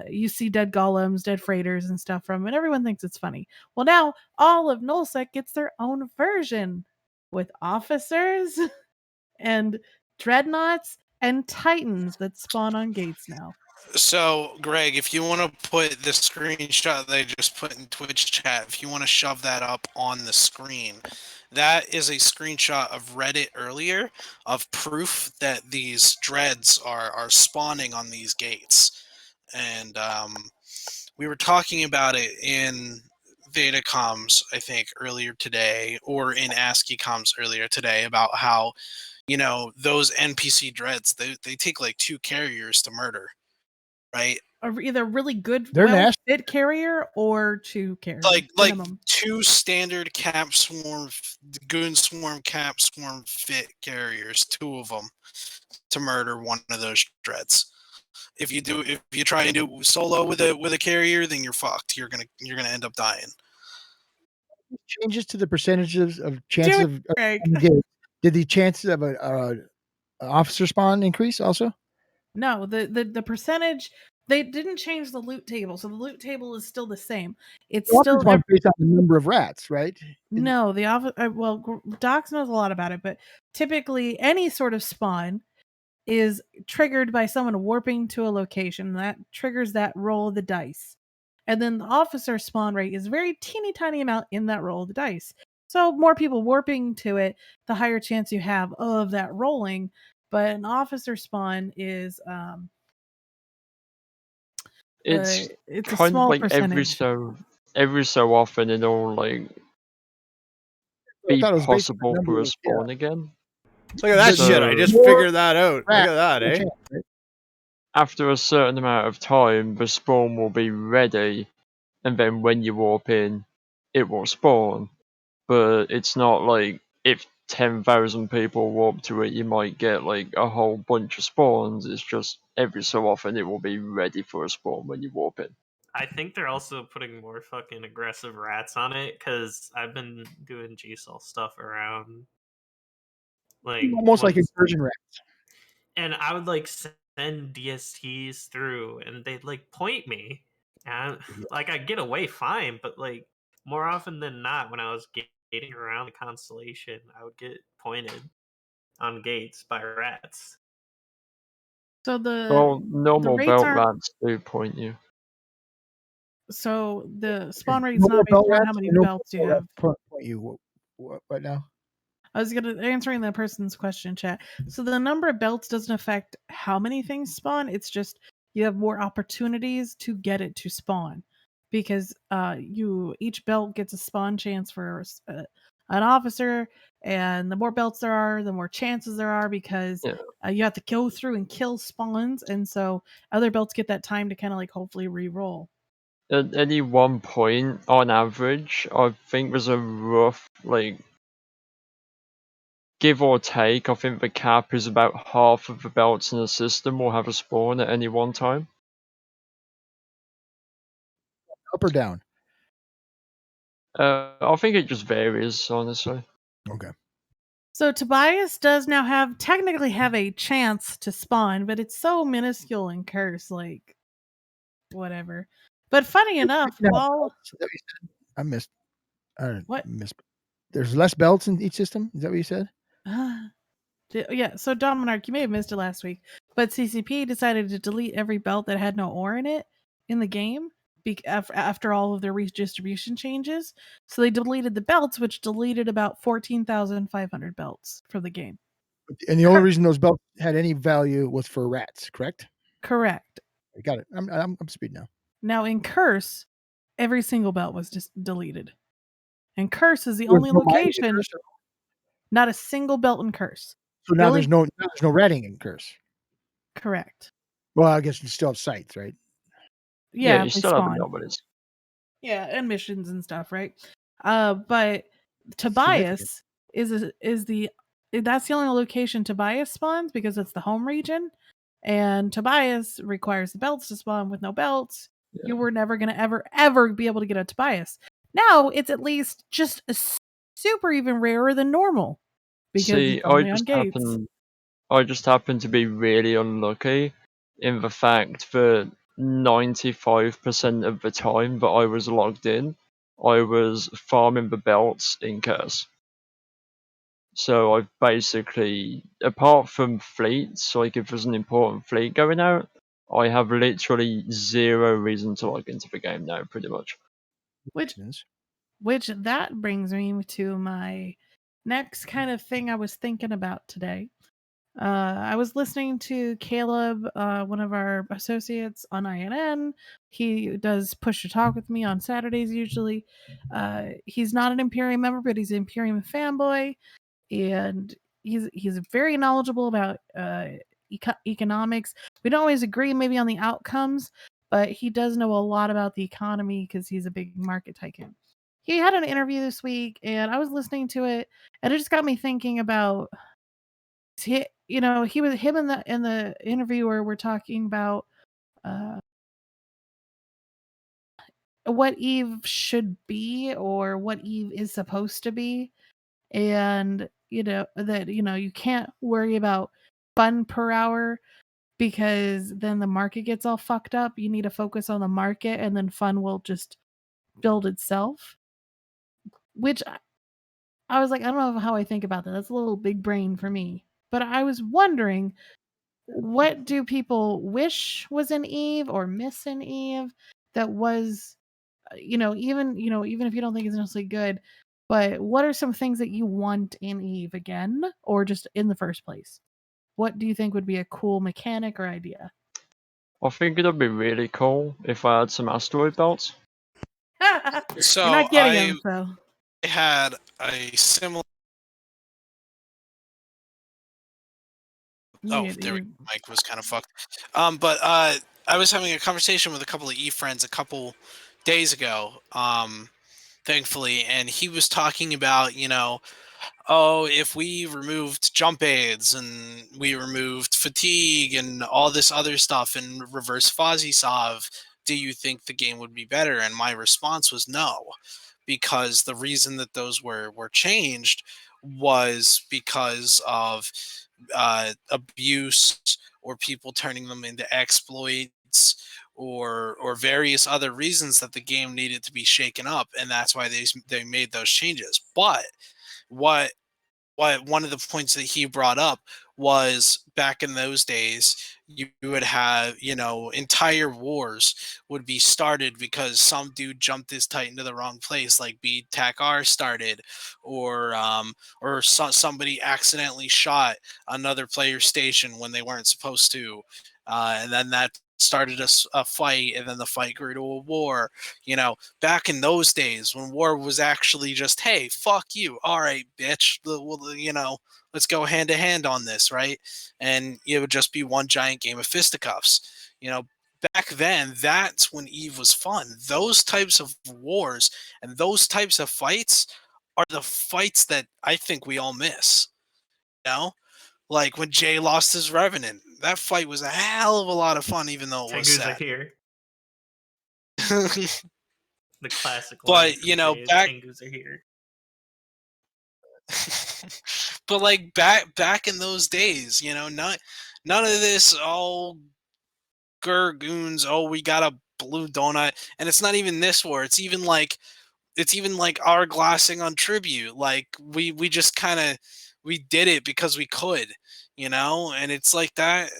You see dead golems, dead freighters, and stuff from, and everyone thinks it's funny. Well, now all of Nullsec gets their own version with officers and dreadnoughts and titans that spawn on gates now. So, Greg, if you want to put the screenshot that I just put in Twitch chat, if you want to shove that up on the screen, that is a screenshot of Reddit earlier of proof that these dreads are spawning on these gates. And we were talking about it in Theta comms, I think, earlier today, or in ASCII comms earlier today, about how, those NPC dreads, they take like 2 carriers to murder. Right, Or either really good, They're well fit carrier or 2 carriers. like minimum. 2 standard cap swarm, goon swarm, cap swarm fit carriers, 2 of them to murder one of those dreads. If you try and do solo with a carrier, then you're fucked. You're gonna end up dying. Changes to the percentages of chances of Greg. did the chances of a officer spawn increase also? No, the percentage, they didn't change the loot table, so the loot table is still the same. It's The still officer spawn based on the number of rats, right? no, the office. Well, Docs knows a lot about it, but typically any sort of spawn is triggered by someone warping to a location that triggers that roll of the dice, and then the officer spawn rate is very teeny tiny amount in that roll of the dice. So more people warping to it, the higher chance you have of that rolling. But an officer spawn is It's it's a kind of small like percentage. every so often it'll like I be thought it was based on the possible number for a of spawn again. Look at that So- shit. I just More figured that out. Look rats, at that, more eh? chance, right? After a certain amount of time, the spawn will be ready, and then when you warp in, it will spawn. But it's not like if 10,000 people warp to it, you might get like a whole bunch of spawns. It's just every so often it will be ready for a spawn when you warp in. I think they're also putting more fucking aggressive rats on it because I've been doing GSOL stuff around like Almost like once, incursion rats. and I would like send DSTs through, and they'd like point me, and like I'd get away fine, but like more often than not, when I was gating around the constellation, I would get pointed on gates by rats. So Well, the normal rates belt aren't. rats do point you. So the spawn rate's No not more based belt around rats how many and no belts you more have. rats point you. What now? I was answering that person's question, chat. So the number of belts doesn't affect how many things spawn. It's just you have more opportunities to get it to spawn, because each belt gets a spawn chance for an officer, and the more belts there are, the more chances there are, because Yeah. you have to go through and kill spawns, and so other belts get that time to kind of like hopefully re-roll. At any one point, on average, I think there's a rough, like, give or take, I think the cap is about half of the belts in the system will have a spawn at any one time. Up or down? I think it just varies, honestly. Okay. So Tobias does now technically have a chance to spawn, but it's so minuscule and curse, like whatever. But funny enough, Now, while belts, is that what you said? I missed. what? There's less belts in each system. Is that what you said? Yeah, so Dominarch, you may have missed it last week, but CCP decided to delete every belt that had no ore in it in the game after all of their redistribution changes. So they deleted the belts, which deleted about 14,500 belts from the game. And the only reason those belts had any value was for rats, correct? Correct. I got it. I'm speed now. Now in Curse, every single belt was just deleted. And Curse is the There's only no mining in location, Curse. not a single belt in Curse. So The now only- there's no redding in Curse. Correct. Well, I guess you still have sites, right? Yeah, you they still have spawn. anomalies. Yeah, and missions and stuff, right? But Significant. Tobias that's the only location Tobias spawns because it's the home region, and Tobias requires the belts to spawn. With no belts, Yeah. you were never gonna ever be able to get a Tobias. Now it's at least just super even rarer than normal because See, it's only on gates. I just happened to be really unlucky in the fact that 95% of the time that I was logged in, I was farming the belts in Curse. So I've basically, apart from fleets, like if there's an important fleet going out, I have literally zero reason to log into the game now, pretty much. Which that brings me to my next kind of thing I was thinking about today. I was listening to Caleb, one of our associates on INN. He does push to talk with me on Saturdays usually. He's not an Imperium member, but he's an Imperium fanboy, and he's very knowledgeable about economics. We don't always agree maybe on the outcomes, but he does know a lot about the economy because he's a big market tycoon. He had an interview this week, and I was listening to it, and it just got me thinking about he was him in the interviewer were talking about uh what Eve should be or what Eve is supposed to be, and that you can't worry about fun per hour because then the market gets all fucked up. You need to focus on the market and then fun will just build itself, which I was like, I don't know how I think about that. That's a little big brain for me, but I was wondering, what do people wish was in Eve or miss in Eve that was, even if you don't think it's necessarily good, but what are some things that you want in Eve again or just in the first place? What do you think would be a cool mechanic or idea? I think it'd be really cool if I had some asteroid belts. So You're not getting them, so. I had a similar. Oh, there we go. Mike was kind of fucked. But I was having a conversation with a couple of friends a couple days ago. Thankfully, and he was talking about, oh, if we removed jump aids and we removed fatigue and all this other stuff and reverse Fozzie Sov, do you think the game would be better? And my response was no, because the reason that those were changed was because of abuse or people turning them into exploits or various other reasons that the game needed to be shaken up, and that's why they made those changes. But what one of the points that he brought up was back in those days you would have, entire wars would be started because some dude jumped his titan to the wrong place, like B Takar started, or somebody accidentally shot another player's station when they weren't supposed to, and then that started a fight, and then the fight grew to a war. Back in those days when war was actually just, hey, fuck you, all right, bitch, let's go hand to hand on this, right? And it would just be one giant game of fisticuffs. Back then, that's when Eve was fun. Those types of wars and those types of fights are the fights that I think we all miss. Like when Jay lost his Revenant, that fight was a hell of a lot of fun, even though it was Tengus are sad. here. The classic line But from Jay is, back Tengus are here. but like back in those days, none of this, oh, Gurgoons, oh, we got a blue donut. And it's not even this war, it's even like our glassing on tribute. Like we just kind of, we did it because we could, and it's like that.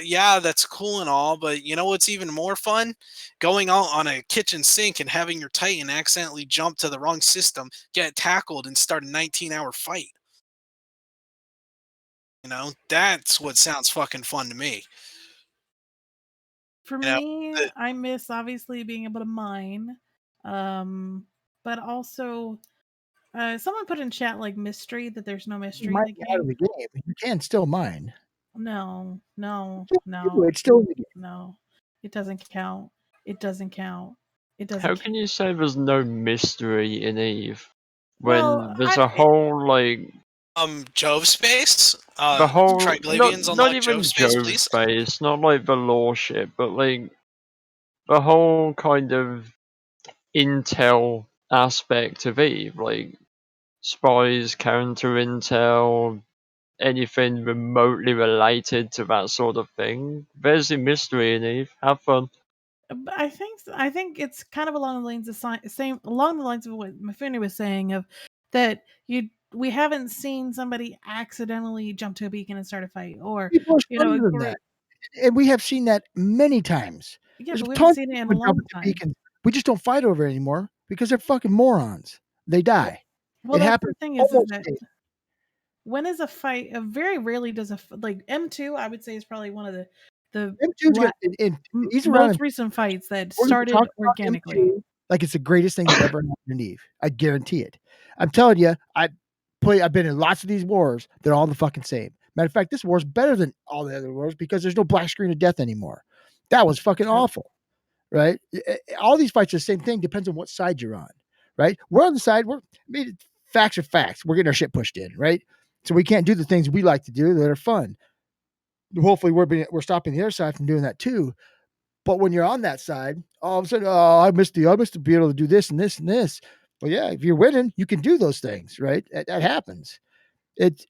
Yeah, that's cool and all, but what's even more fun? Going out on a kitchen sink and having your Titan accidentally jump to the wrong system, get tackled, and start a 19-hour fight. That's what sounds fucking fun to me. For You know, me, the- I miss obviously being able to mine, but also Someone put in chat like mystery that there's no You mystery in might the be out of game. the game. You can still mine. No, no, You no, it's still in the game. no. It doesn't count. It doesn't count. It doesn't How count. can you say there's no mystery in Eve Well, when there's a whole like Jove space. the whole Triglavians not unlock Jove even space, Jove please. space, not like the lore shit, but like the whole kind of intel aspect of Eve, like spies, counter intel, anything remotely related to that sort of thing. There's a mystery in Eve. Have fun. But I think it's kind of along the lines of same along the lines of what Mafuni was saying of that we haven't seen somebody accidentally jump to a beacon and start a fight, or People are a smarter than that. great And we have seen that many times. yeah, There's but we haven't tons seen of it in a people long jumping to time. beacons. We just don't fight over it anymore because they're fucking morons. They die. Well, It that's happens the thing is almost that daily. when is a fight? Very rarely does like M2. I would say is probably one of the M2's la- gonna and he's around most and recent fights that we're gonna started talk about organically. M2 like it's the greatest thing that ever happened in Eve. I guarantee it. I'm telling you, I've been in lots of these wars. They're all the fucking same. Matter of fact, this war is better than all the other wars because there's no black screen of death anymore. That was fucking True. awful. Right? All these fights are the same thing. Depends on what side you're on. Right? We're on the side. Facts are facts. We're getting our shit pushed in. Right? So we can't do the things we like to do that are fun. Hopefully, we're stopping the other side from doing that too. But when you're on that side, all of a sudden, oh, I missed to be able to do this and this and this. Well, yeah, if you're winning, you can do those things. Right? That happens. It's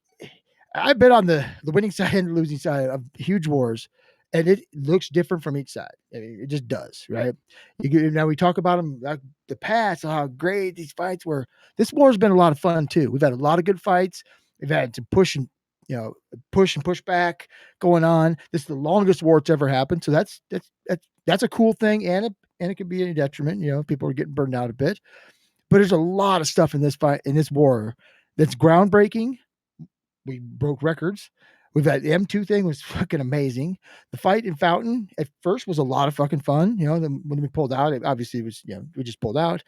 I've been on the winning side and the losing side of huge wars, and it looks different from each side. I mean, it just does, right? Now we talk about them like the past, how great these fights were. This war has been a lot of fun too. We've had a lot of good fights. We've had to push and push back going on. This is the longest war it's ever happened. So that's a cool thing, and it could be a detriment. People are getting burned out a bit, but there's a lot of stuff in this war that's groundbreaking. We broke records. We've had the M2 thing was fucking amazing. The fight in Fountain at first was a lot of fucking fun. Then when we pulled out, it obviously was, we just pulled out.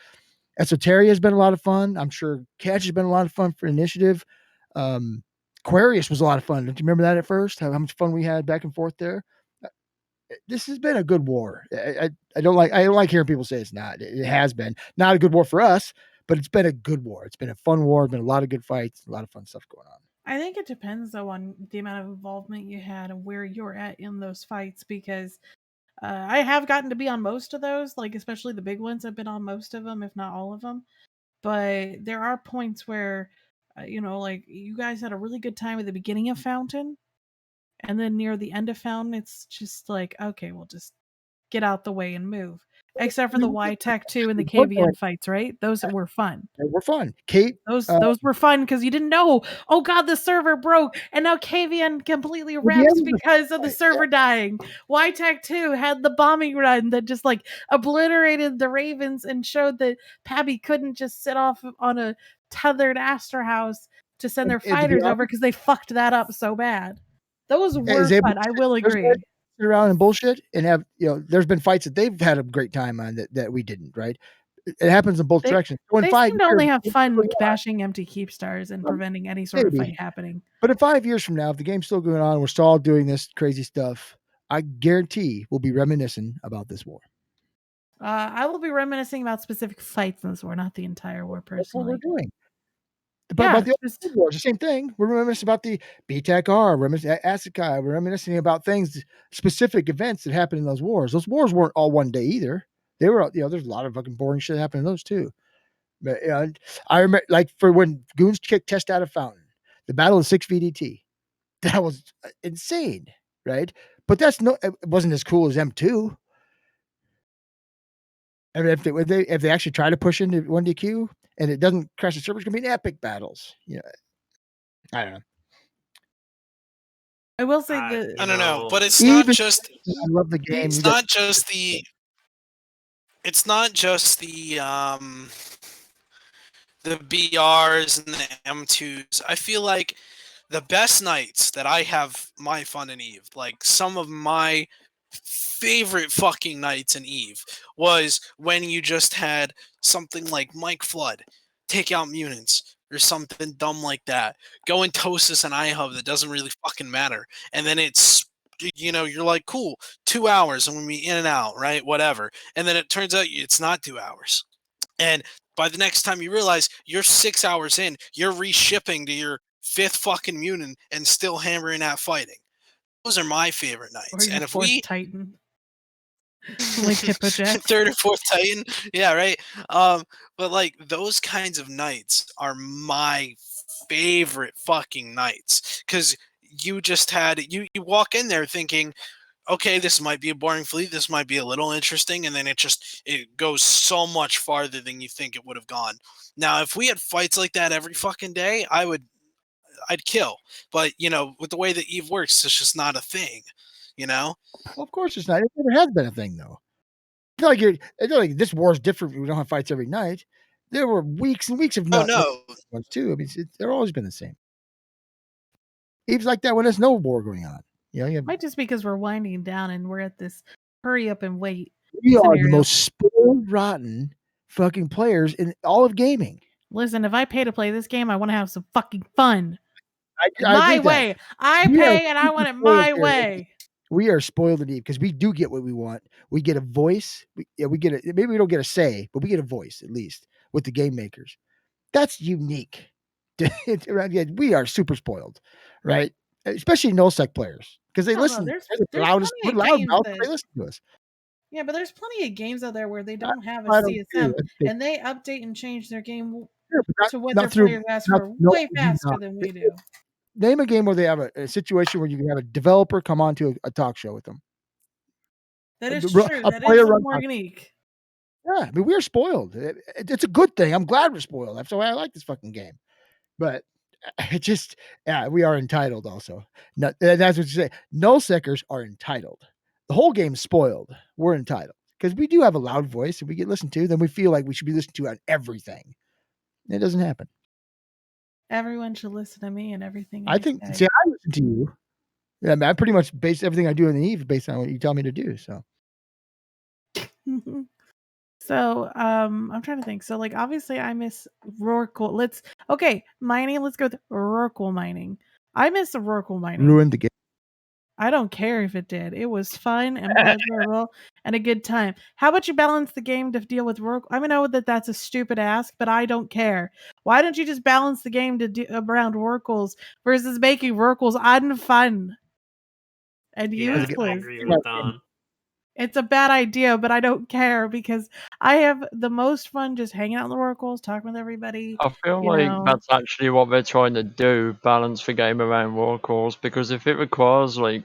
Esoteria has been a lot of fun. I'm sure Catch has been a lot of fun for Initiative. Aquarius was a lot of fun. Don't you remember that at first? How much fun we had back and forth there? This has been a good war. I don't like hearing people say it's not. It has been not a good war for us, but it's been a good war. It's been a fun war. It's been a lot of good fights, a lot of fun stuff going on. I think it depends though on the amount of involvement you had and where you're at in those fights because I have gotten to be on most of those, like especially the big ones. I've been on most of them, if not all of them. But there are points where, like you guys had a really good time at the beginning of Fountain, and then near the end of Fountain, it's just like, okay, we'll just get out the way and move. Except for the Y Tech 2 and the KVN fights, right? Those were fun. They were fun. Kate, those were fun because you didn't know. Oh God, the server broke, and now KVN completely reps because of the server dying. Y Tech 2 had the bombing run that just like obliterated the Ravens and showed that Pabby couldn't just sit off on a tethered Astor house to send their fighters over because they fucked that up so bad. Those were fun. I will agree. Sit around and bullshit and have there's been fights that they've had a great time on that we didn't, right? It happens in both directions. So they seem to only have fun bashing empty keep stars and preventing any sort of fight happening. But in 5 years from now, if the game's still going on, we're still all doing this crazy stuff, I guarantee we'll be reminiscing about this war. I will be reminiscing about specific fights in this war, not the entire war personally. That's what we're doing. About the other wars, the same thing. We're reminiscing about the BTAC-R, reminiscing Asukai. We're reminiscing about things, specific events that happened in those wars. Those wars weren't all one day either. They were, there's a lot of fucking boring shit happening in those too. But I remember, like, for when Goons kicked Test out of Fountain, the Battle of 6 VDT, that was insane, right? But it wasn't as cool as M2. I mean, if they actually try to push into 1DQ and it doesn't crash the server, it's gonna be an epic battles. I don't know. I will say I don't know, but it's not just. I love the game. It's not just the. It's not just the BRs and the M2s. I feel like the best nights that I have my fun in Eve, like some of my favorite fucking nights in Eve, was when you just had something like Mike Flood take out mutants or something dumb like that. Go in Tosis and iHub that doesn't really fucking matter. And then it's, you're like, cool, 2 hours and we'll be in and out, right? Whatever. And then it turns out it's not 2 hours. And by the next time you realize you're 6 hours in, you're reshipping to your 5th fucking mutant and still hammering at fighting. Those are my favorite Or nights. your And if fourth we Titan. Like Hippo Jack. 3rd or 4th Titan, yeah, right. But like those kinds of nights are my favorite fucking nights because you just had you walk in there thinking, okay, this might be a boring fleet, this might be a little interesting, and then it goes so much farther than you think it would have gone. Now, if we had fights like that every fucking day, I'd kill. But with the way that Eve works, it's just not a thing. Well, of course it's not. It never has been a thing, though. It's not like this war is different. We don't have fights every night. There were weeks and weeks of Oh not no, ones too. I mean, they're always been the same. Eve's like that when there's no war going on. You Might just because we're winding down and we're at this hurry up and wait. we are the scenario. most spoiled, rotten fucking players in all of gaming. Listen, if I pay to play this game, I want to have some fucking fun. I My agree with that. way. I We are pay and I want it super my spoiled here. way. We are spoiled indeed because we do get what we want. We get a voice. We get maybe we don't get a say, but we get a voice at least with the game makers. That's unique. We are super spoiled, right? Especially nullsec players because they No, listen. there's They're the plenty loudest. of We're loud games mouth. that- They listen to us. Yeah, but there's plenty of games out there where they don't have a I don't CSM care. and they update and change their game Sure, but to what not their through. players ask Not, for no, way do faster not. than we do. Name a game where they have a situation where you can have a developer come on to a talk show with them. That is A true. That player is run more talk. unique. Yeah, I mean we're spoiled. It's a good thing. I'm glad we're spoiled. That's why I like this fucking game. But it just, yeah, we are entitled also. No, that's what you say. Nullsecers are entitled. The whole game's spoiled. We're entitled because we do have a loud voice and we get listened to. Then we feel like we should be listened to on everything. It doesn't happen. Everyone should listen to me and everything I think. say. See, I listen to you. Yeah, I mean, I pretty much base everything I do in the Eve based on what you tell me to do. So So, I'm trying to think. So, like, obviously, I miss Rorqual. Mining. Let's go with Rorqual mining. I miss Rorqual mining. ruined the game. I don't care if it did. It was fun and pleasurable and a good time. How about you balance the game to deal with Rorqual? I know that that's a stupid ask, but I don't care. Why don't you just balance the game to around Rorquals versus making Rorquals unfun and Yeah, useless? I agree with Don. It's a bad idea, but I don't care because I have the most fun just hanging out in the Rorquals, talking with everybody. I feel You like know. that's actually what they're trying to do, balance the game around war calls, because if it requires like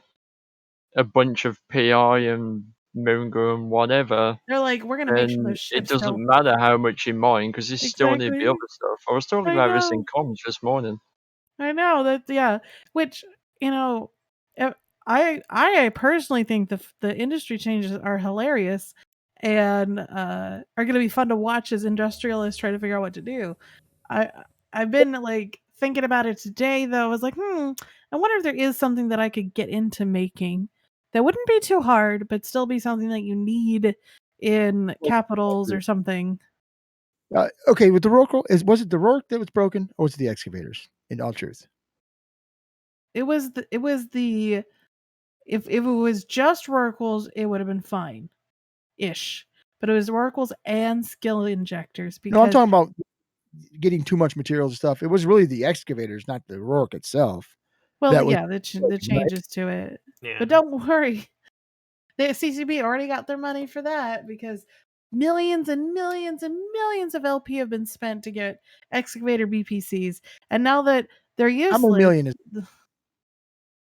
a bunch of PI and Moongo and whatever, They're like, we're gonna make sure then those it ships doesn't don't. matter how much you mine, because you still need the Exactly. other stuff. I was talking I about this in know. comms this morning. I know that, yeah. Which I personally think the industry changes are hilarious and are going to be fun to watch as industrialists try to figure out what to do. I've been like thinking about it today though. I was like, I wonder if there is something that I could get into making that wouldn't be too hard, but still be something that you need in capitals or something. Okay, with the Rorqual, was it the Rourke that was broken, or was it the excavators? In all truth, It was the if it was just Rorquals, it would have been fine ish. But it was Rorquals and skill injectors because no, I'm talking about getting too much materials and stuff. It was really the excavators, not the Rourke itself. well, that was yeah, the broken, right? changes to it. Yeah. But don't worry. The CCB already got their money for that because millions and millions and millions of LP have been spent to get excavator BPCs. And now that they're How useless. many million is?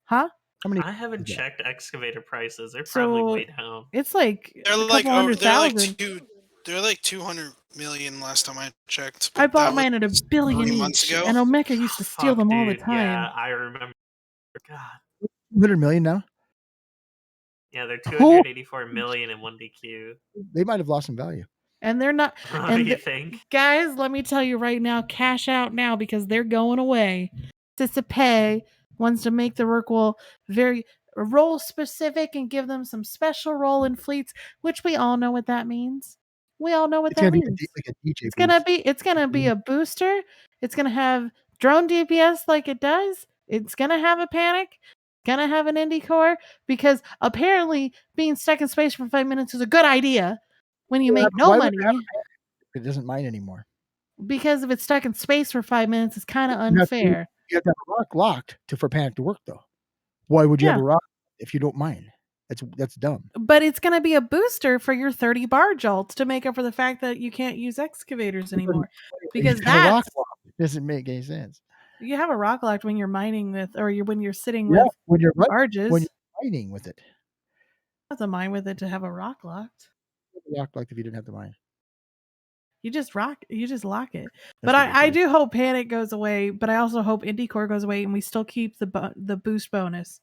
Huh? How many? I haven't is that? checked excavator prices. They're probably So way down. it's like they're a like couple hundred thousand. they're like 200 million last time I checked. I But bought that mine at was $1 billion 3 months each, ago. and Omega used to steal Fuck, them all the dude, time. Yeah, I remember. God. 200 million now. Yeah, they're 284 million in 1DQ. They might have lost some value. And they're not. What And do you think? guys, let me tell you right now, cash out now because they're going away. Pay wants to make the Rorqual very role specific and give them some special role in fleets, which we all know what that means. We all know what It's that gonna be means. like a DJ It's gonna booth. be a booster. It's gonna have drone DPS like it does. It's gonna have a panic. Gonna have an indie core because apparently being stuck in space for 5 minutes is a good idea when you make no Why would it have money. It doesn't mine anymore. Because if it's stuck in space for 5 minutes, it's kind of You have to unfair. have a rock locked for panic to work, though. Why would you have Yeah. a rock if you don't mine? That's dumb. But it's going to be a booster for your 30 bar jolts to make up for the fact that you can't use excavators anymore. Because You have a rock that's lock. It doesn't make any sense. you have a rock locked when you're mining with, or when you're sitting Yeah, with when you're barges. when you're mining with it, That's a mine with it to have a rock locked. rock locked if you didn't have to mine. You just lock it. That's But I ridiculous. do hope panic goes away. But I also hope indie core goes away and we still keep the boost bonus.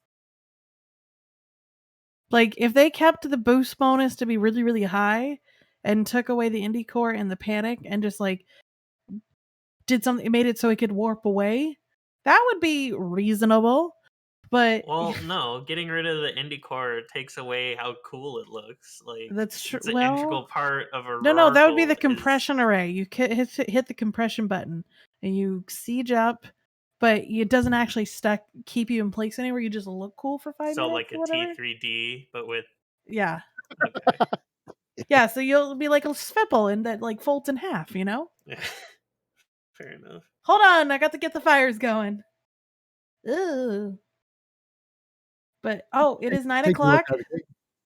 Like if they kept the boost bonus to be really really high, and took away the indie core and the panic and just like did something, made it so it could warp away, that would be reasonable. But Well, no, getting rid of the indie core takes away how cool it looks. Like that's true. it's an Well, integral part of a no, that would be the rorqual is- compression array. You hit the compression button and you siege up, but it doesn't actually keep you in place anywhere. You just look cool for 5 So minutes like or a whatever. T3D, but with Yeah, okay. yeah. So you'll be like a Svipple and that like folds in half. You know. Fair enough. Hold on, I got to get the fires going. Ooh. But it is 9 Take the look o'clock. out of the gate.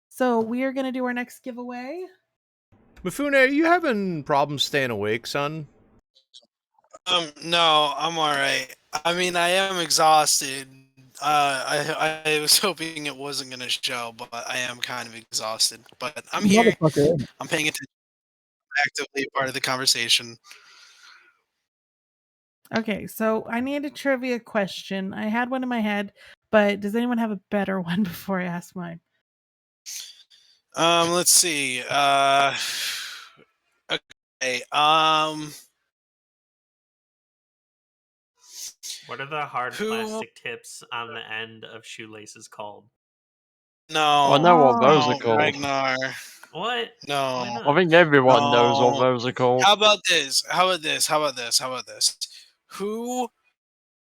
So we are gonna do our next giveaway. Mifune, are you having problems staying awake, son? No, I'm all right. I mean, I am exhausted. I was hoping it wasn't gonna show, but I am kind of exhausted. But I'm here. Motherfucker. I'm paying attention, actively part of the conversation. Okay, so I need a trivia question. I had one in my head, but does anyone have a better one before I ask mine? Let's see. Okay. What are the hard Who- plastic tips on the end of shoelaces called? No. I know what those are no, called. Ragnar. What? No. Why not? I think everyone knows what No. those are called. How about this? How about this? How about this? How about this? Who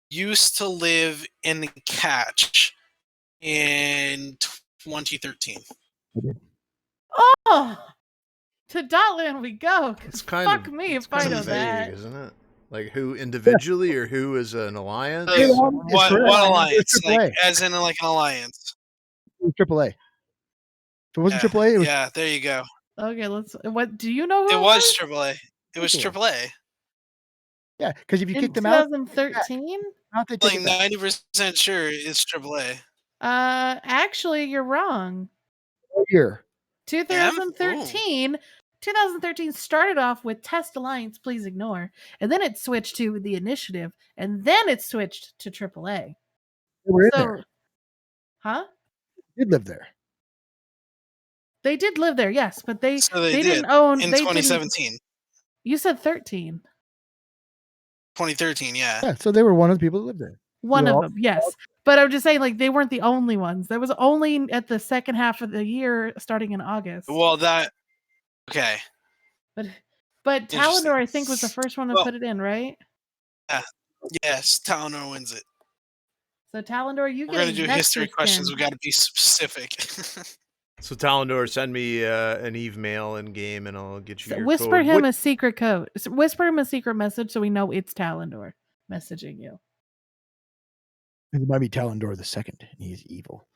used to live in the catch in 2013? Oh, to Dotland we go. 'Cause It's kind fuck of me it's if I kind know of vague, that. isn't it? Like who individually or who as an alliance? Hey, What, Mom, it's correct. what alliance? It's Like, AAA. as in like an alliance? It was AAA. If it wasn't Yeah, AAA, it was yeah, there you go. Okay, what do you know who It was AAA. It was AAA. AAA. yeah. Because if you in kick them out, 2013? they take Like it back. 90% sure it's AAA. Actually you're wrong. What year? 2013 started off with Test Alliance, please ignore, and then it switched to the Initiative, and then it switched to AAA. They were in So, there. huh? They did live there. They did live there, yes, but they So they did didn't own. in They didn't. 2017. You said 13. 2013, yeah. Yeah. So they were one of the people that lived there. One They're of all- them, yes. But I'm just saying, like, they weren't the only ones. That was only at the second half of the year, starting in August. Well, that okay. But Interesting. Talendor, I think, was the first one to Well- put it in, right? Yes, Talonor wins it. So Talendor, you We're gonna get do history questions. We got to be specific. So Talendor, send me an Eve mail in game, and I'll get you your Whisper code. him What- a secret code. Whisper him a secret message so we know it's Talendor messaging you. It might be Talendor the Second, and he's evil.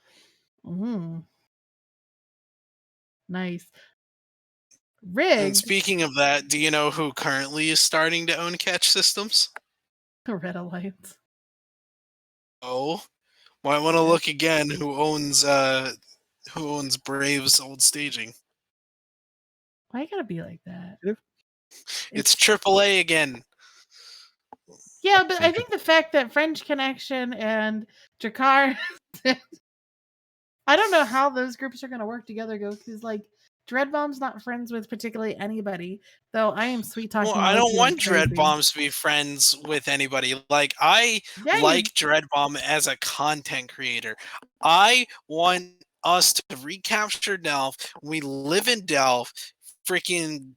Nice. And Rigged. speaking of that, do you know who currently is starting to own catch systems? Red Alliance. Oh, might want to look again. Who owns Brave's old staging? Why you gotta be like that? It's AAA again. Yeah, but I think the fact that French Connection and Jakar, I don't know how those groups are going to work together, because like Dreadbomb's not friends with particularly anybody, though I am sweet talking. Well, I don't Loki want like crazy. Dread Bombs to be friends with anybody. Like, I Yeah, like Dread Bomb as a content creator. I want us to recapture Delph. We live in Delph. Freaking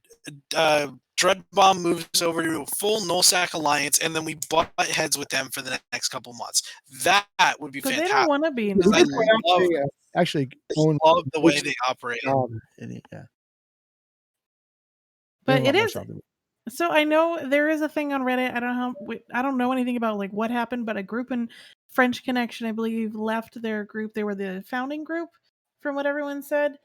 Dread Bomb moves over to a full Nullsack alliance, and then we butt heads with them for the next couple months. That would be But they fantastic. don't want to be in Because I the love, actually I own love the way they operate. job in it, yeah. But They have a lot it more is. job than we- So I know there is a thing on Reddit. I don't know anything about like what happened, but a group in French Connection, I believe, left their group. They were the founding group, from what everyone said.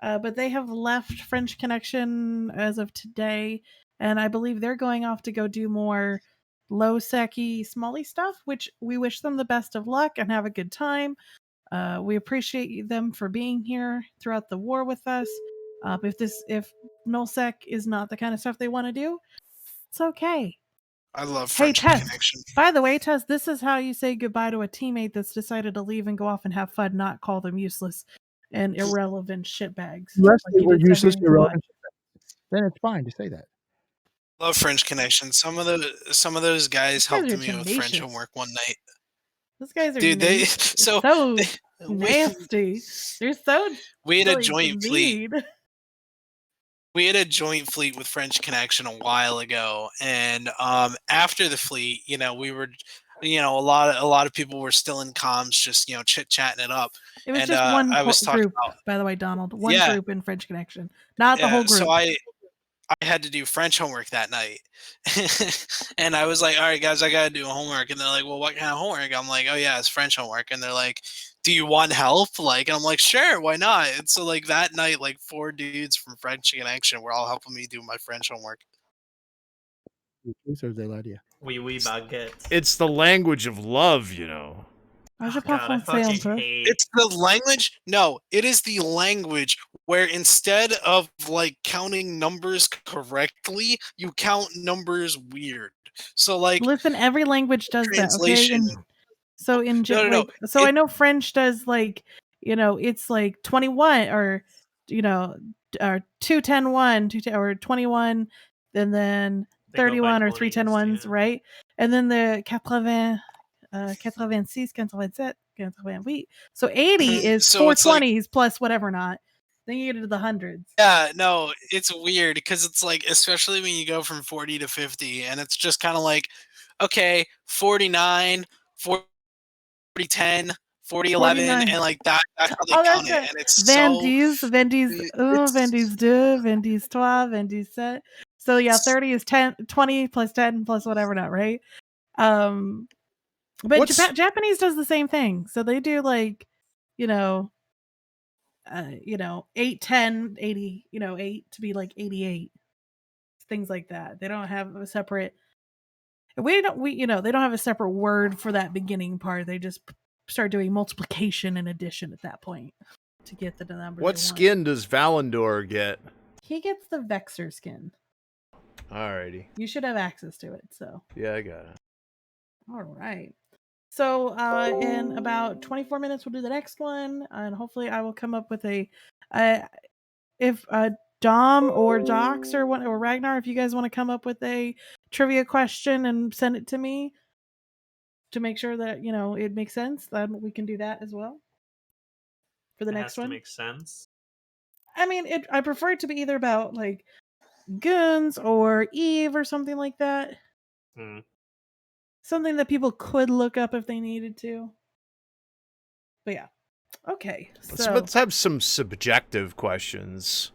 But they have left French Connection as of today, and I believe they're going off to go do more low secky, smally stuff. Which we wish them the best of luck and have a good time. We appreciate them for being here throughout the war with us. If nullsec is not the kind of stuff they want to do, it's okay. I love Hey, French Tess. Connection. By the way, Tess, this is how you say goodbye to a teammate that's decided to leave and go off and have fun, not call them useless and irrelevant shitbags. Unless Like they you were did 7 useless, games irrelevant, ago. then it's fine to say that. Love French Connection. Some of those guys These guys helped are me with French tenacious. homework one night. Those guys are Dude, they so we, nasty. They're so we had a like, joint fleet. mean. We had a joint fleet with French Connection a while ago, and after the fleet, we were, a lot of people were still in comms, just chit chatting it up. It was And just one I was talking group, about, by the way, Donald. One Yeah. group in French Connection, not the whole group. So I had to do French homework that night, and I was like, "All right, guys, I gotta do homework." And they're like, "Well, what kind of homework?" I'm like, "Oh yeah, it's French homework." And they're like, "Do you want help?" And I'm like, "Sure, why not?" And so that night, 4 dudes from French Connection were all helping me do my French homework. Or they lied to you? Oui, baguette. It's the language of love, you know. Je Oh, parle God, I français un fucking peu. hate. It's the language. No, it is the language where instead of counting numbers correctly, you count numbers weird. So Listen, every language does that, okay? translation. So in No. so I know French does it's like 21 or or 210 1, or 21 and then They go by 31 or 20s, 310 ones, yeah. right? And then the 80 86 87 88. So 80 is So four it's like- 20s plus whatever not. Then you get to the hundreds. Yeah, no, it's weird because it's especially when you go from 40 to 50, and it's just kind of okay, 49, 40, 10, 40, 11, 49. and that's how they Oh, count that's it, right. and it's Vendis, so. Vendis it's- 22, Vendis 3, Vendis 7. So yeah, 30 is 10, 20 plus 10 plus whatever not, right? But What's- Japanese does the same thing. So they do 8, 10, 80, 8 to be 88. Things like that. They don't have a separate they don't have a separate word for that beginning part. They just start doing multiplication and addition at that point to get the number. What skin does Valandor get? He gets the Vexor skin. Alrighty. You should have access to it, so. Yeah, I got it. All right. So in about 24 minutes, we'll do the next one, and hopefully I will come up with if Dom or Docs or Ragnar, if you guys want to come up with a trivia question and send it to me to make sure that it makes sense, then we can do that as well for the It next has to one. make sense. I mean, I prefer it to be either about Goons or Eve or something like that. Something that people could look up if they needed to. But yeah. Okay. So let's have some subjective questions.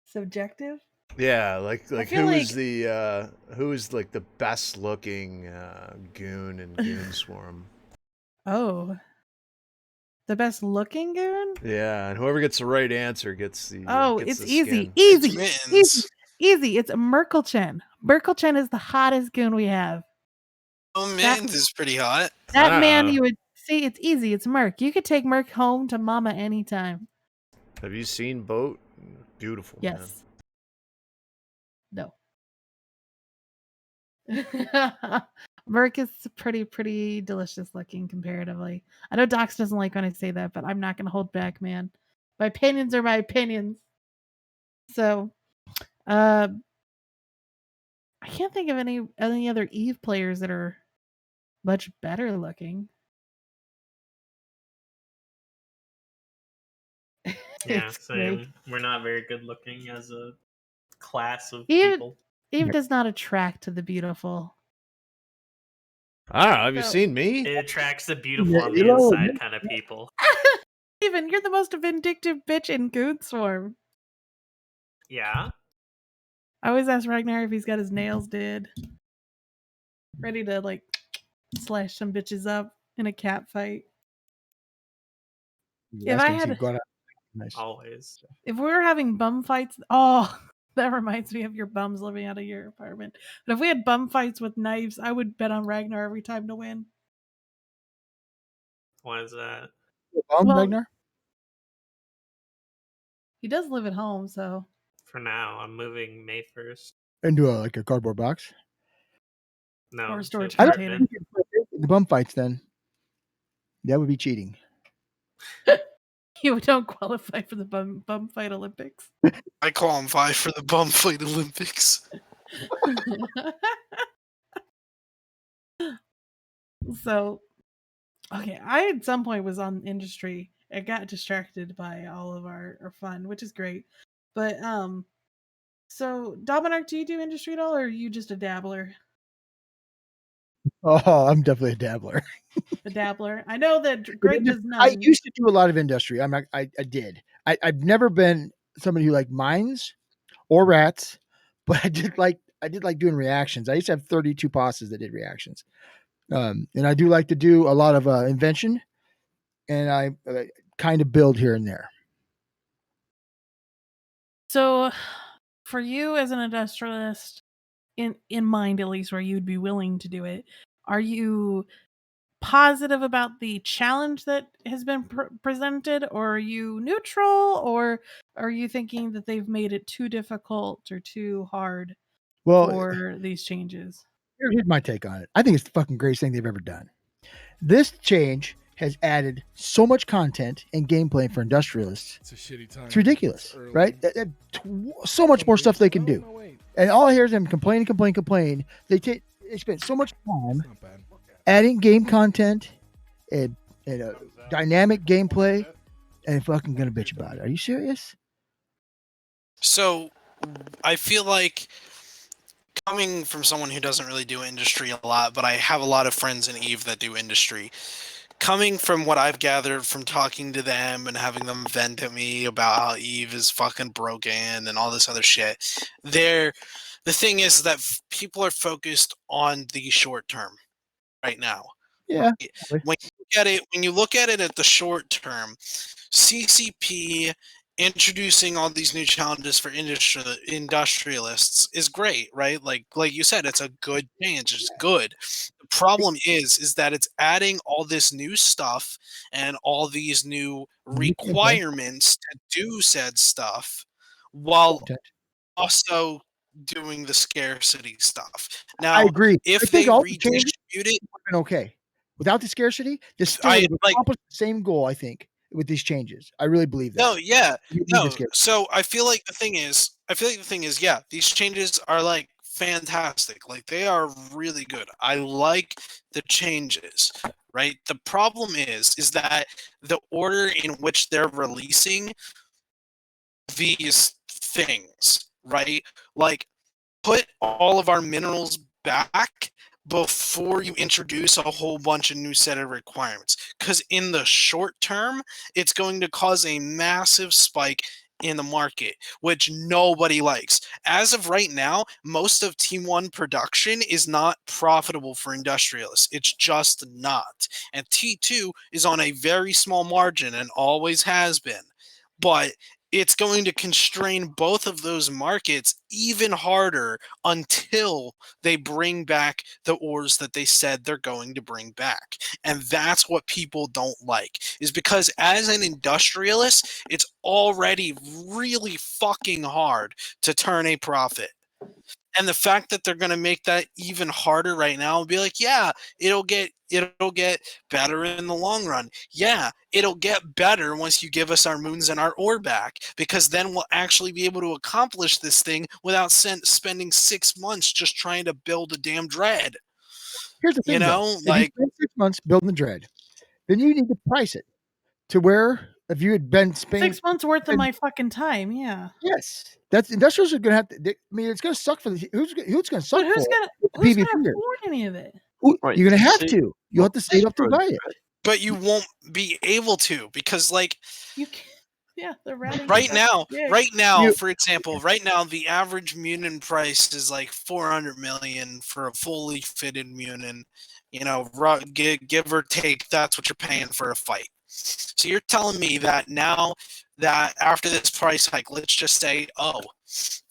Subjective? Yeah, feel who is the best looking goon in Goon Swarm? Oh. The best looking goon? Yeah, and whoever gets the right answer gets the it's the easy. skin. Easy. Mittens. Easy. Easy. It's Merkelchen. Merkelchen is the hottest goon we have. Oh, Mittens is pretty hot. That man you would see, it's easy. It's Merc. You could take Merc home to mama anytime. Have you seen Boat? Beautiful. Yes. Man. No. Merc is pretty delicious looking comparatively. I know Docs doesn't like when I say that, but I'm not going to hold back, man. My opinions are my opinions. So, I can't think of any other Eve players that are much better looking. Yeah, It's same. We're not very good looking as a class of Eve, people. Eve does not attract the beautiful. I don't know. Have you So- seen me? It attracts the beautiful Yeah, on you the know, inside kind of people. Even you're the most vindictive bitch in Goon Swarm. Yeah. I always ask Ragnar if he's got his nails did. Ready to like slash some bitches up in a cat fight. If I had, nice. Always. if we were having bum fights, oh, that reminds me of your bums living out of your apartment. But if we had bum fights with knives, I would bet on Ragnar every time to win. Why is that? Well- Ragnar? He does live at home, so For now, I'm moving May 1st. Into a cardboard box? No, Or a it's storage an I don't container. apartment. think the bum fights then. That would be cheating. you don't qualify for the bum fight Olympics. I qualify for the bum fight Olympics. So, okay, I at some point was on industry. I got distracted by all of our fun, which is great. But so Dominic, do you do industry at all, or are you just a dabbler? Oh, I'm definitely a dabbler. A dabbler. I know that Greg does none. I used to do a lot of industry. I did. I've never been somebody who like mines or rats, but I did like doing reactions. I used to have 32 bosses that did reactions. And I do like to do a lot of invention, and I kind of build here and there. So, for you as an industrialist, in mind at least, where you'd be willing to do it, are you positive about the challenge that has been presented, or are you neutral, or are you thinking that they've made it too difficult or too hard for these changes? Here's my take on it. I think it's the fucking greatest thing they've ever done. This change has added so much content and gameplay for industrialists. It's a shitty time. It's ridiculous, right? So much more stuff they can do. And all I hear is them complain. They spent so much time adding game content and dynamic gameplay, and fucking gonna bitch about it. Are you serious? So, I feel like coming from someone who doesn't really do industry a lot, but I have a lot of friends in EVE that do industry. Coming from what I've gathered from talking to them and having them vent at me about how EVE is fucking broken and all this other shit, the thing is that people are focused on the short term right now. Yeah. When you look at it at the short term, CCP introducing all these new challenges for industrialists is great, right? Like you said, it's a good change. It's good. The problem is that it's adding all this new stuff and all these new requirements to do said stuff, while also doing the scarcity stuff. Now, I agree. if I think they all redistribute it, been okay. Without the scarcity, this still would have accomplished the same goal, I think, with these changes. I really believe that. No. So I feel like the thing is, yeah, these changes are like fantastic. Like they are really good. I like the changes, right? The problem is that the order in which they're releasing these things, right? Like put all of our minerals back before you introduce a whole bunch of new set of requirements, because in the short term it's going to cause a massive spike in the market, which nobody likes. As of right now, most of Team 1 production is not profitable for industrialists. It's just not. And T2 is on a very small margin and always has been. But it's going to constrain both of those markets even harder until they bring back the ores that they said they're going to bring back. And that's what people don't like, is because as an industrialist, it's already really fucking hard to turn a profit. And the fact that they're going to make that even harder right now and be like, yeah, it'll get better in the long run. Yeah, it'll get better once you give us our moons and our ore back, because then we'll actually be able to accomplish this thing without spending 6 months just trying to build a damn dread. Here's the thing, you know, if you spend 6 months building the dread, then you need to price it to where if you had been spending 6 months worth of and- my fucking time. Yeah. yes, that's industrials are gonna have to. I mean, it's gonna suck for the who's gonna suck But who's for gonna the who's gonna PvPers. afford any of it? Wait, You're gonna have see, to. You'll have to save up to Good. buy it. But you won't be able to because, like, You can't. Yeah, the ratting. right now, You- for example, right now the average Munin price is like 400 million for a fully fitted Munin. You know, give or take, that's what you're paying for a fight. So you're telling me that now that after this price hike, let's just say, oh,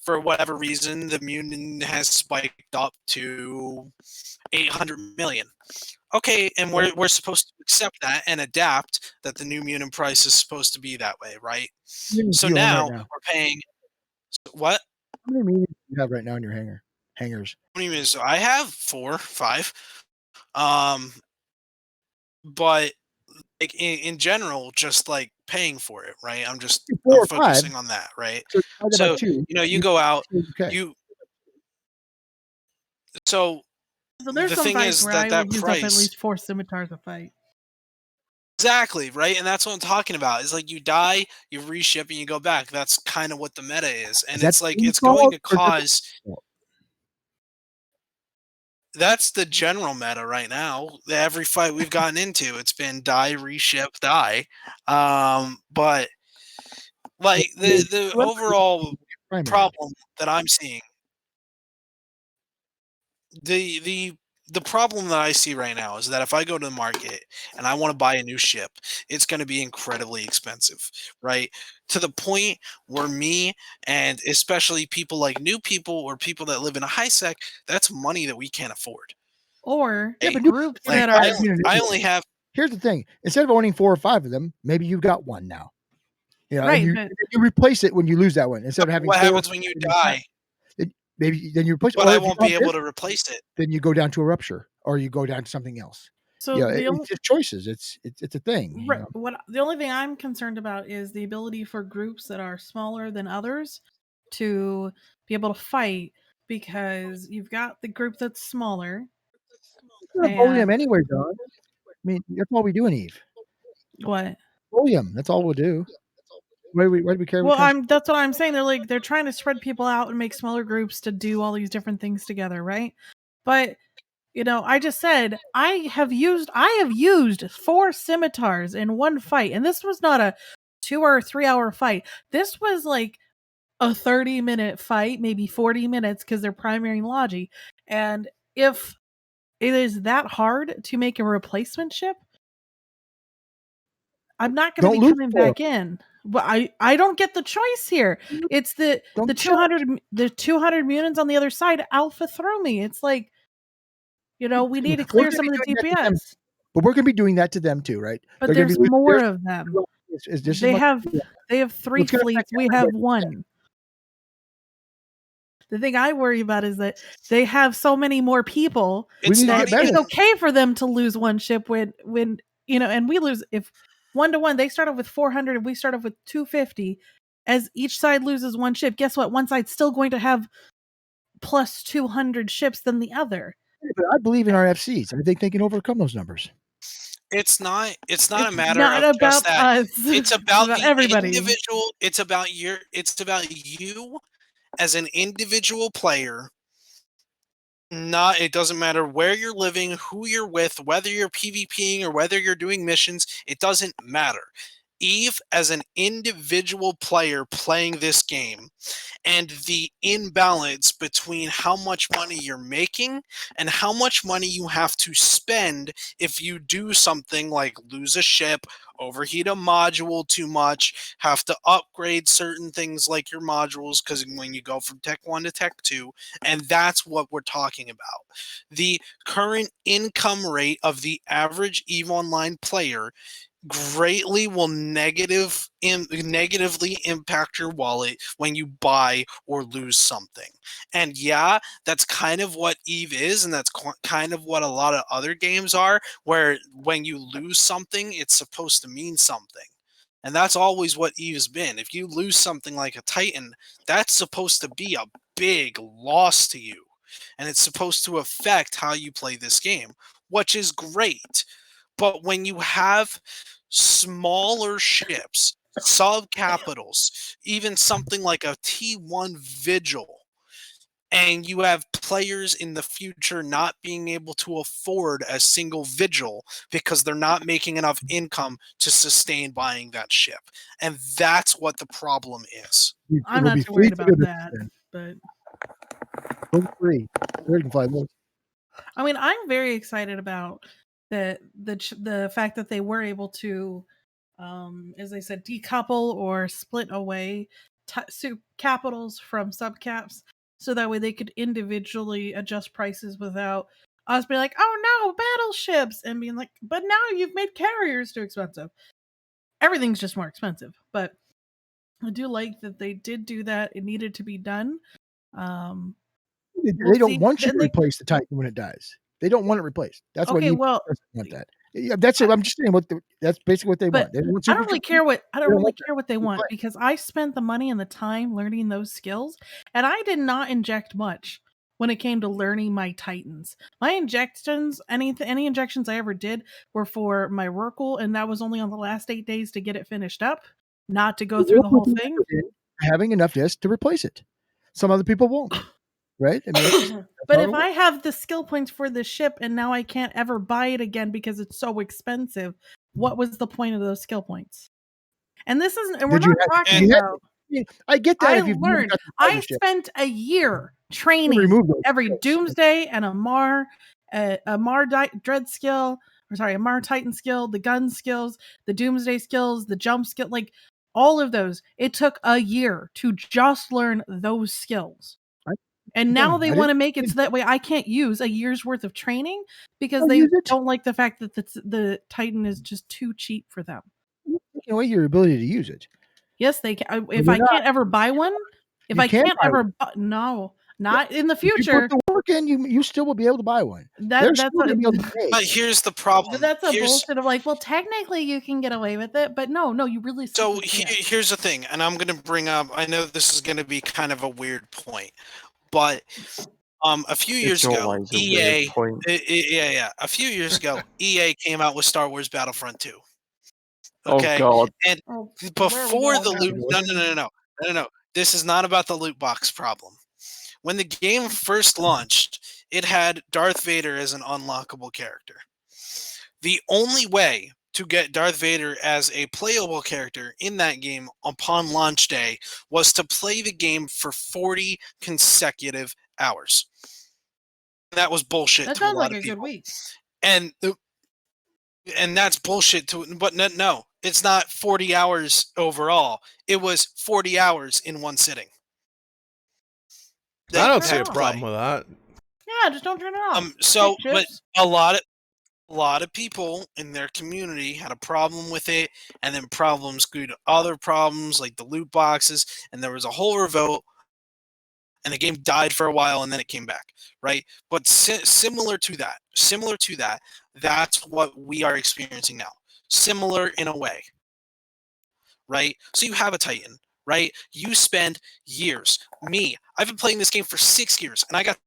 for whatever reason, the Munin has spiked up to 800 million. Okay, and we're supposed to accept that and adapt that the new Munin price is supposed to be that way, right? So you own now right now. we're paying what? How many mediums do you have right now in your hangers? What do you mean? So I have 4, 5, but like in general, just like paying for it, right? I'm 4 or 5. focusing on that, right? So divide that by So 2. you go out, Okay. so So there's the some thing fights is where that I would use up at price least 4 scimitars a fight. exactly, right? And that's what I'm talking about. It's like you die, you reship, and you go back. That's kind of what the meta is, and that it's like the it's going to fault or cause. That's the general meta right now. Every fight we've gotten into, it's been die, reship, die. But like the overall primary. problem that I'm seeing, the problem that I see right now is that if I go to the market and I want to buy a new ship, it's going to be incredibly expensive, right? To the point where me and especially people like new people or people that live in a high sec, that's money that we can't afford. Or Yeah, but groups Like that are I only have Here's the thing: instead of owning 4 or 5 of them, maybe you've got one now. You know, Right, and but- you replace it when you lose that one. Instead of having what 4, happens when you die, maybe then you replace. but Or I if you won't don't be have able this, to replace it. then you go down to a rupture, or you go down to something else. so Yeah, the only it's just choices. It's a thing. You know? the only thing I'm concerned about is the ability for groups that are smaller than others to be able to fight, because you've got the group that's smaller. You're gonna bully them And anyway, John. I mean, that's all we do in Eve. what? Bully them. That's all we'll do. Why do we care? Well, that's what I'm saying. They're trying to spread people out and make smaller groups to do all these different things together, right? But you know, I just said I have used 4 scimitars in one fight, and this was not a 2 or 3 hour fight. This was like a 30-minute fight, maybe 40 minutes, because they're primary logi. And if it is that hard to make a replacement ship, I'm not going to be coming back in. But I don't get the choice here. It's the 200 mutants on the other side alpha throw me. It's like, you know, we need to clear some of the DPS. But we're going to be doing that to them too, right? But there's more of them. They have 3 fleets. We have 1. The thing I worry about is that they have so many more people. It's okay for them to lose one ship when you know, and we lose if 1-to-1. They start off with 400 and we start off with 250. As each side loses one ship, guess what? One side's still going to have plus 200 ships than the other. But I believe in our FCs. I think they can overcome those numbers. It's not a matter not of about just that. us. It's about the everybody. individual. It's about you as an individual player. It doesn't matter where you're living, who you're with, whether you're PvPing or whether you're doing missions, it doesn't matter. Eve as an individual player playing this game, and the imbalance between how much money you're making and how much money you have to spend if you do something like lose a ship, overheat a module too much, have to upgrade certain things like your modules because when you go from Tech 1 to Tech 2, and that's what we're talking about. The current income rate of the average EVE Online player greatly will negatively impact your wallet when you buy or lose something. And yeah, that's kind of what Eve is, and that's kind of what a lot of other games are, where when you lose something, it's supposed to mean something. And that's always what Eve's been. If you lose something like a Titan, that's supposed to be a big loss to you. And it's supposed to affect how you play this game, which is great. But when you have smaller ships, sub-capitals, even something like a T1 Vigil, and you have players in the future not being able to afford a single Vigil because they're not making enough income to sustain buying that ship. And that's what the problem is. It I'm will not be too free worried to about do this that, then. but It'll be free. There you can fly those. I mean, I'm very excited about the fact that they were able to, as I said, decouple or split away capitals from subcaps, so that way they could individually adjust prices without us being like, "Oh no, battleships," and being like, "But now you've made carriers too expensive." Everything's just more expensive, but I do like that they did do that. It needed to be done. Um, we'll They don't see. want you And to they, replace the Titan when it dies. They don't want it replaced. That's what okay, EA well, doesn't want that. Yeah, that's it. I'm just saying that's basically what they but want. They want I super don't really capability. care what I They don't don't really want that care what they want, replaced. because I spent the money and the time learning those skills, and I did not inject much when it came to learning my Titans. My injections, any injections I ever did, were for my Rurkle, and that was only on the last 8 days to get it finished up, not to go through the whole thing. Having enough discs to replace it. Some other people won't. Right? I mean, that's just But how if it I works. have the skill points for the ship and now I can't ever buy it again because it's so expensive, what was the point of those skill points? And this isn't, and we're Did you not have? talking And- You had about. I get that I if you've never learned. got the I partnership. spent a year training remove those every skills. Doomsday and a Mar Dread skill, or sorry, a Mar Titan skill, the gun skills, the Doomsday skills, the jump skill, like all of those. It took a year to just learn those skills. And now Again, they I want to didn't- make it so that way I can't use a year's worth of training because Well, they use it. don't like the fact that the Titan is just too cheap for them. You're taking away your ability to use it. Yes, they can. If you're I not. can't ever buy one, if You I can can't buy ever no, not in the If you future. put the work in, you still will be able to buy one. They're That's still going to be able to pay. But here's the problem. that's a Here's bullshit of like, well, technically you can get away with it, but no, you really so can't. here's the thing, and I'm going to bring up. I know this is going to be kind of a weird point, but a few years It's ago, always a EA, weird point. yeah, a few years ago, EA came out with Star Wars Battlefront 2. Oh Okay, god. and Oh, where are we before going the now? loot, no. This is not about the loot box problem. When the game first launched, it had Darth Vader as an unlockable character. The only way to get Darth Vader as a playable character in that game upon launch day was to play the game for 40 consecutive hours. That was bullshit That to a sounds lot like of a good people. week. And that's bullshit but no, it's not 40 hours overall. It was 40 hours in one sitting. I don't Turn see it a off. problem with that. Yeah, just don't turn it off. So Stick but shifts. a lot of people in their community had a problem with it, and then problems grew to other problems like the loot boxes, and there was a whole revolt, and the game died for a while, and then it came back, right? But similar to that, that's what we are experiencing now. Similar in a way, right? So you have a Titan, right? You spend years. I've been playing this game for 6 years, and I got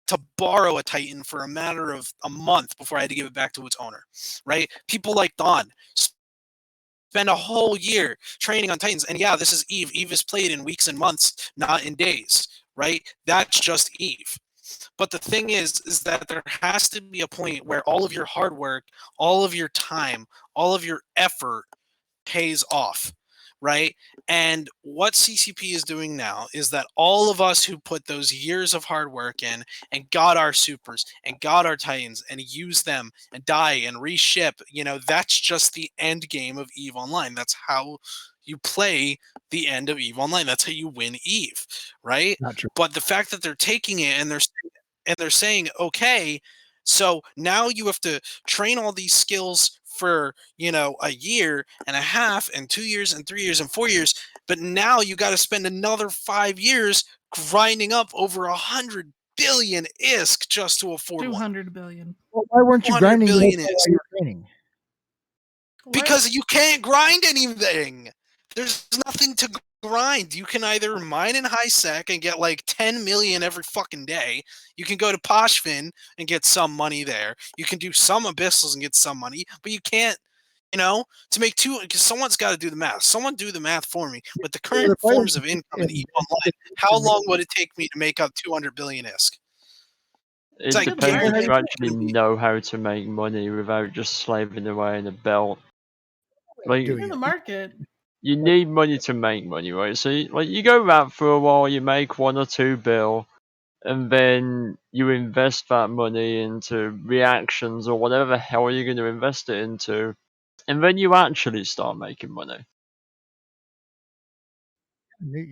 to borrow a Titan for a matter of a month before I had to give it back to its owner, right? People like Don spend a whole year training on Titans, and yeah, this is Eve. Eve is played in weeks and months, not in days, right? That's just Eve. But the thing is that there has to be a point where all of your hard work, all of your time, all of your effort pays off, right? And what CCP is doing now is that all of us who put those years of hard work in and got our supers and got our Titans and use them and die and reship, that's just the end game of EVE Online. That's how you play the end of EVE Online. That's how you win EVE, right? Not true. But the fact that they're taking it and they're saying, okay, so now you have to train all these skills for a year and a half and 2 years and 3 years and 4 years, but now you got to spend another 5 years grinding up over 100 billion ISK just to afford one. 200 billion. Well, why weren't you 100 grinding billion while is you were training? because you can't grind anything. There's nothing to grind. You can either mine in high sec and get like 10 million every fucking day. You can go to Poshfin and get some money there. You can do some abyssals and get some money, but you can't To make two, because someone's got to do the math. Someone do the math for me. With the The current players forms of income in EVE Online, how long would it take me to make up 200 billion ISK? It like, depends if you guaranteed actually it'll be- know how to make money without just slaving away in a belt. Like, doing In the it. market. you need money to make money, right? So, you go out for a while, you make 1 or 2 bill, and then you invest that money into reactions or whatever the hell you're going to invest it into, and then you actually start making money.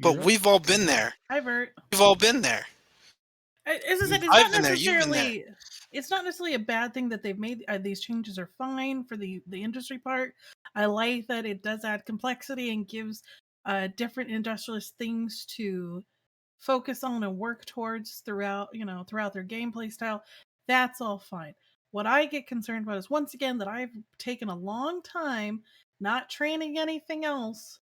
But we've all been there. Hi, Bert. We've all been there. As I said, I've been there, you've been there. It's not necessarily a bad thing that they've made these changes are fine for the industry part. I like that it does add complexity and gives different industrialist things to focus on and work towards throughout their gameplay style. That's all fine. What I get concerned about is, once again, that I've taken a long time not training anything else,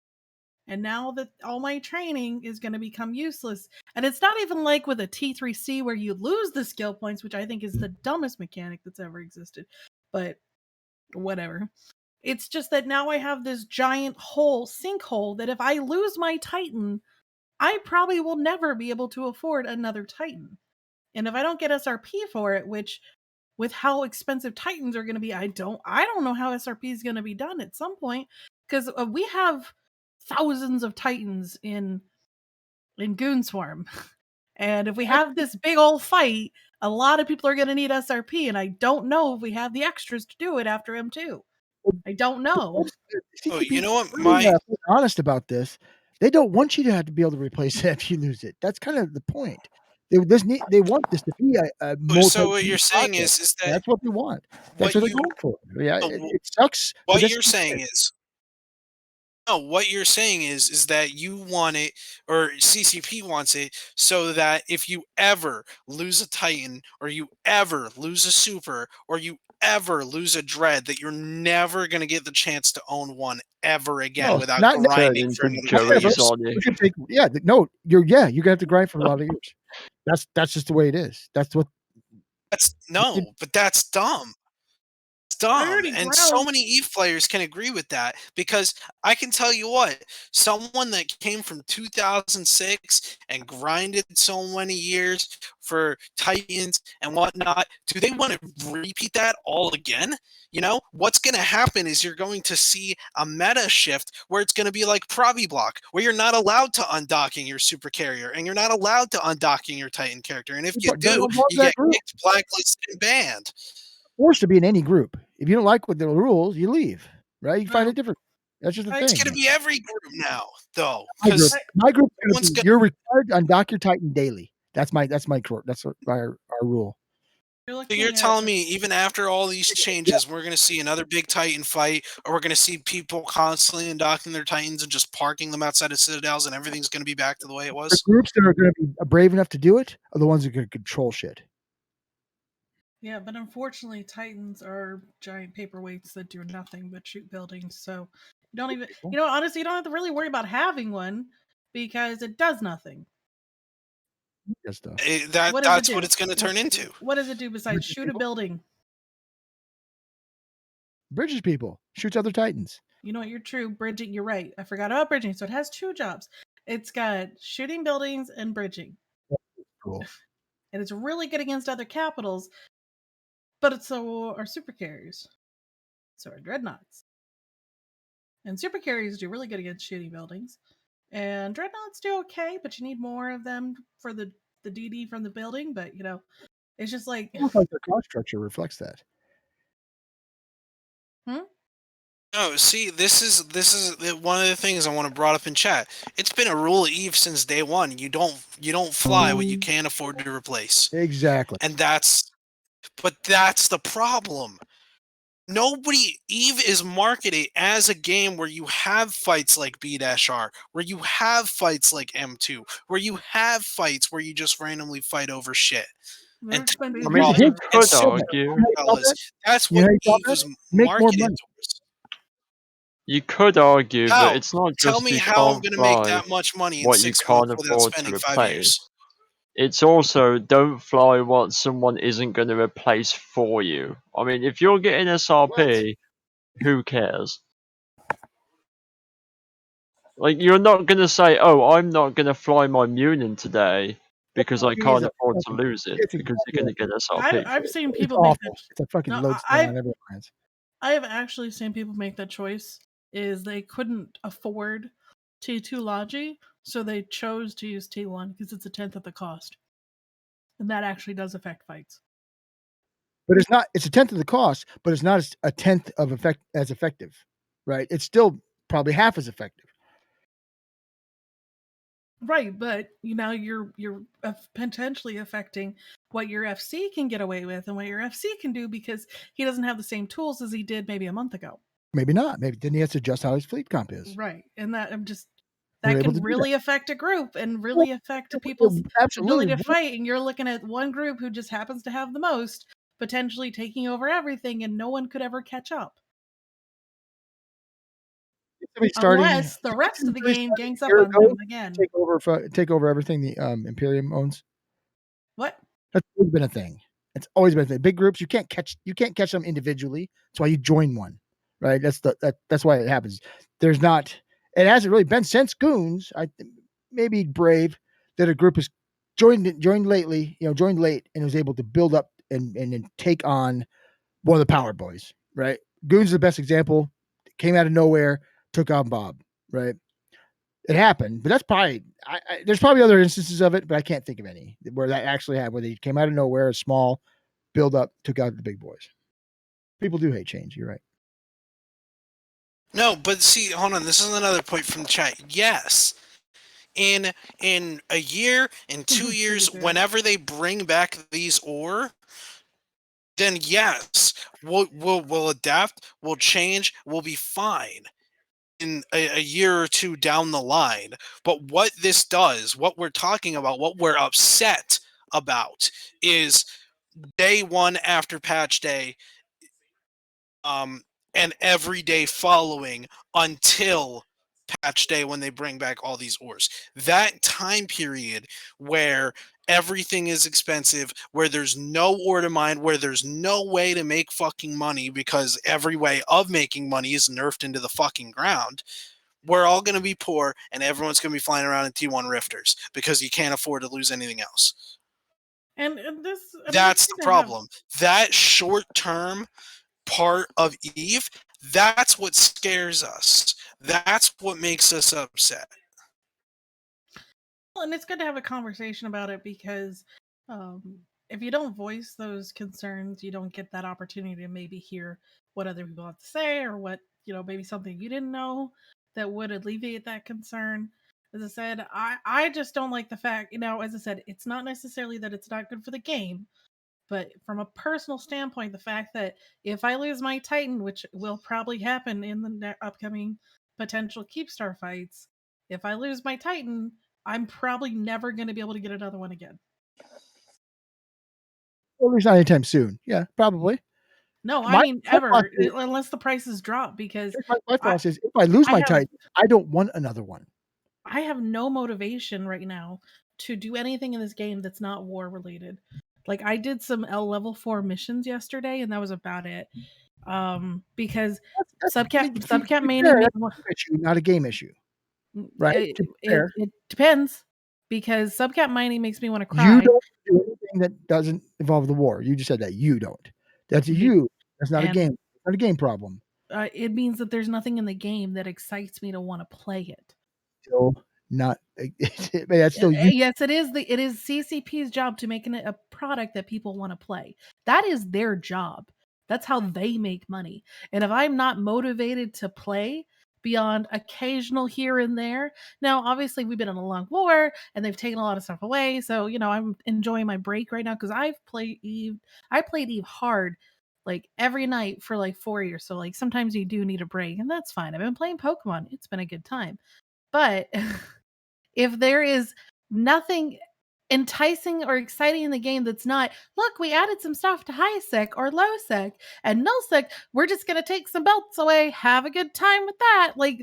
and now that all my training is going to become useless. And it's not even like with a T3C where you lose the skill points, which I think is the dumbest mechanic that's ever existed. But whatever. It's just that now I have this giant sinkhole, that if I lose my Titan, I probably will never be able to afford another Titan. And if I don't get SRP for it, which with how expensive Titans are going to be, I don't know how SRP is going to be done at some point, because we have thousands of Titans in Goonswarm. And if we have this big old fight, a lot of people are going to need SRP, and I don't know if we have the extras to do it after M2. I don't know. Oh, you know what? Honest about this, they don't want you to have to be able to replace it if you lose it. That's kind of the point. They want this to be a So what you're saying is that that's what they want. That's what they're going for. Yeah, it sucks. What you're saying is, no, what you're saying is that you want it, or CCP wants it, so that if you ever lose a Titan, or you ever lose a Super, or you ever lose a Dread, that you're never going to get the chance to own one ever again without grinding for another 2 years. You're gonna have to grind for a lot of years. That's just the way it is. That's dumb. It's dumb. And so many EVE players can agree with that, because I can tell you what, someone that came from 2006 and grinded so many years for Titans and whatnot, do they want to repeat that all again? What's going to happen is you're going to see a meta shift where it's going to be like Provi Block, where you're not allowed to undocking your super carrier, and you're not allowed to undocking your Titan character. And if you do, you get kicked, blacklisted, and banned. Forced to be in any group. If you don't like what the rules, you leave. Right? You find a different. That's just the thing. It's going to be every group now, though. My group you're required to undock your Titan daily. That's our rule. So you're telling me even after all these changes, we're going to see another big Titan fight, or we're going to see people constantly undocking their Titans and just parking them outside of citadels, and everything's going to be back to the way it was? The groups that are going to be brave enough to do it are the ones that are going to control shit. Yeah, but unfortunately, Titans are giant paperweights that do nothing but shoot buildings. So you don't even, honestly, you don't have to really worry about having one, because it does nothing. That's what it's going to turn into. What does it do besides shoot a building? Bridges people. Shoots other Titans. You know what? You're true. Bridging, you're right. I forgot about bridging. So it has 2 jobs. It's got shooting buildings and bridging. Cool. And it's really good against other capitals. But so are super carriers. So are dreadnoughts. And super carriers do really good against shooting buildings. And dreadnoughts do okay, but you need more of them for the DD from the building. But, it's just like... Almost like their cost structure reflects that. No, see, this is one of the things I want to brought up in chat. It's been a rule of EVE since day one. You don't fly what you can't afford to replace. Exactly. And that's the problem. EVE is marketed as a game where you have fights like B-R, where you have fights like M2, where you have fights where you just randomly fight over shit. That's what EVE is marketed towards. You could argue, but it's not Tell just me you how I'm can't going to make fly that much money in what you 6 can't months without afford to spending 5 replace. years. It's also don't fly what someone isn't going to replace for you. I mean, if you're getting SRP, who cares? Like, you're not gonna say, "Oh, I'm not gonna fly my Munin today because I can't afford to lose it," It's because you're exactly gonna get I've, SRP. I've seen it's people make that. awful. It's a fucking No, lodestone on every appliance. I have actually seen people make that choice. Is they couldn't afford T2 Logi, so they chose to use T1 because it's a tenth of the cost, and that actually does affect fights. But it's not. It's a tenth of the cost, but it's not a tenth of as effective, right? It's still probably half as effective. Right, but you're potentially affecting what your FC can get away with and what your FC can do because he doesn't have the same tools as he did maybe a month ago. Maybe not. Maybe then he has to adjust how his fleet comp is. Right, and that I'm just We're that able to can do really affect a group and really affect people's absolutely. ability to fight. And you're looking at one group who just happens to have the most, potentially taking over everything, and no one could ever catch up unless the rest of the game gangs up on them again. Take over everything the Imperium owns. What? That's always been a thing. It's always been a thing. Big groups, you can't catch them individually. That's why you join one, right? That's why it happens. There's not. It hasn't really been since Goons. Maybe Brave that a group has joined lately. Joined late and was able to build up and take on one of the Power Boys, right? Goons is the best example. Came out of nowhere, took on Bob, right? It happened, but that's probably there's probably other instances of it, but I can't think of any where that actually happened. Where they came out of nowhere, a small build up, took out the big boys. People do hate change. You're right. No, but see, hold on. This is another point from the chat. Yes, in a year, in 2 years, whenever they bring back these ore, then yes, we'll adapt, we'll change, we'll be fine in a year or two down the line. But what this does, what we're talking about, what we're upset about, is day one after patch day, and every day following until patch day when they bring back all these ores. That time period where everything is expensive, where there's no ore to mine, where there's no way to make fucking money because every way of making money is nerfed into the fucking ground. We're all going to be poor and everyone's going to be flying around in T1 Rifters because you can't afford to lose anything else. And that's the problem. That short-term part of Eve, that's what scares us. That's what makes us upset. Well, and it's good to have a conversation about it because if you don't voice those concerns, you don't get that opportunity to maybe hear what other people have to say or what, maybe something you didn't know that would alleviate that concern. As I said, I just don't like the fact, as I said, it's not necessarily that it's not good for the game, but from a personal standpoint, the fact that if I lose my Titan, which will probably happen in the upcoming potential Keepstar fights, if I lose my Titan, I'm probably never going to be able to get another one again. Well, at least not anytime soon. Yeah, probably. No, I mean ever, unless the prices drop. Because my thought is, if I lose my Titan, I don't want another one. I have no motivation right now to do anything in this game that's not war related. Like, I did some L level 4 missions yesterday, and that was about it. Because subcap maining that's an issue, not a game issue, right? It depends, because subcap mining makes me want to cry. You don't do anything that doesn't involve the war. You just said that you don't. That's you. That's not a game. It's not a game problem. It means that there's nothing in the game that excites me to want to play it. Still not. That's still you. Yes, it is. It is CCP's job to make a product that people want to play. That is their job. That's how they make money. And if I'm not motivated to play beyond occasional here and there, now obviously we've been in a long war and they've taken a lot of stuff away. So I'm enjoying my break right now because I've played Eve. I played Eve hard, like every night for like 4 years. So like sometimes you do need a break, and that's fine. I've been playing Pokemon. It's been a good time, but if there is nothing enticing or exciting in the game that's not, look, we added some stuff to high sec or low sec and null sec, we're just going to take some belts away, have a good time with that. Like,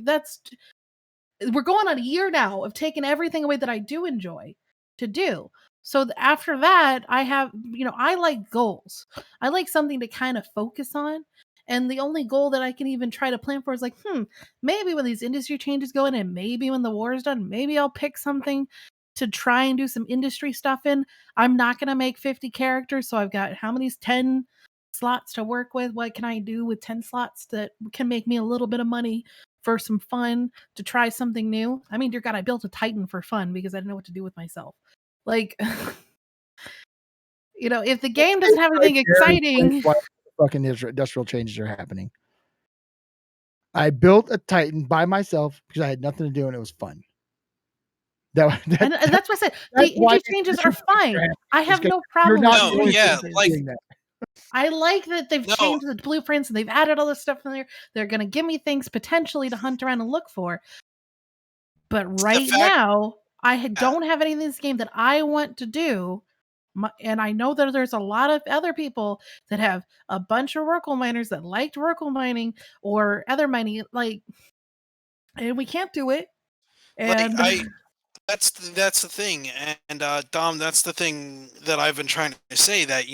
we're going on a year now of taking everything away that I do enjoy to do. So after that, I have, I like goals. I like something to kind of focus on. And the only goal that I can even try to plan for is like, maybe when these industry changes go in and maybe when the war is done, maybe I'll pick something to try and do some industry stuff in. I'm not going to make 50 characters. So I've got how many? 10 slots to work with. What can I do with 10 slots that can make me a little bit of money for some fun to try something new? I mean, dear God, I built a Titan for fun because I didn't know what to do with myself. Like, if the game doesn't have anything exciting. Why the fucking industrial changes are happening. I built a Titan by myself because I had nothing to do and it was fun. And that's what I said. The industry changes are fine. I have no problem with the industry changes. I like that they've changed the blueprints and they've added all this stuff in there. They're going to give me things potentially to hunt around and look for. But right now, I don't have anything in this game that I want to do. And I know that there's a lot of other people that have a bunch of Rorqual miners that liked Rorqual mining or other mining, and we can't do it. And that's the thing, and Dom, that's the thing that I've been trying to say, that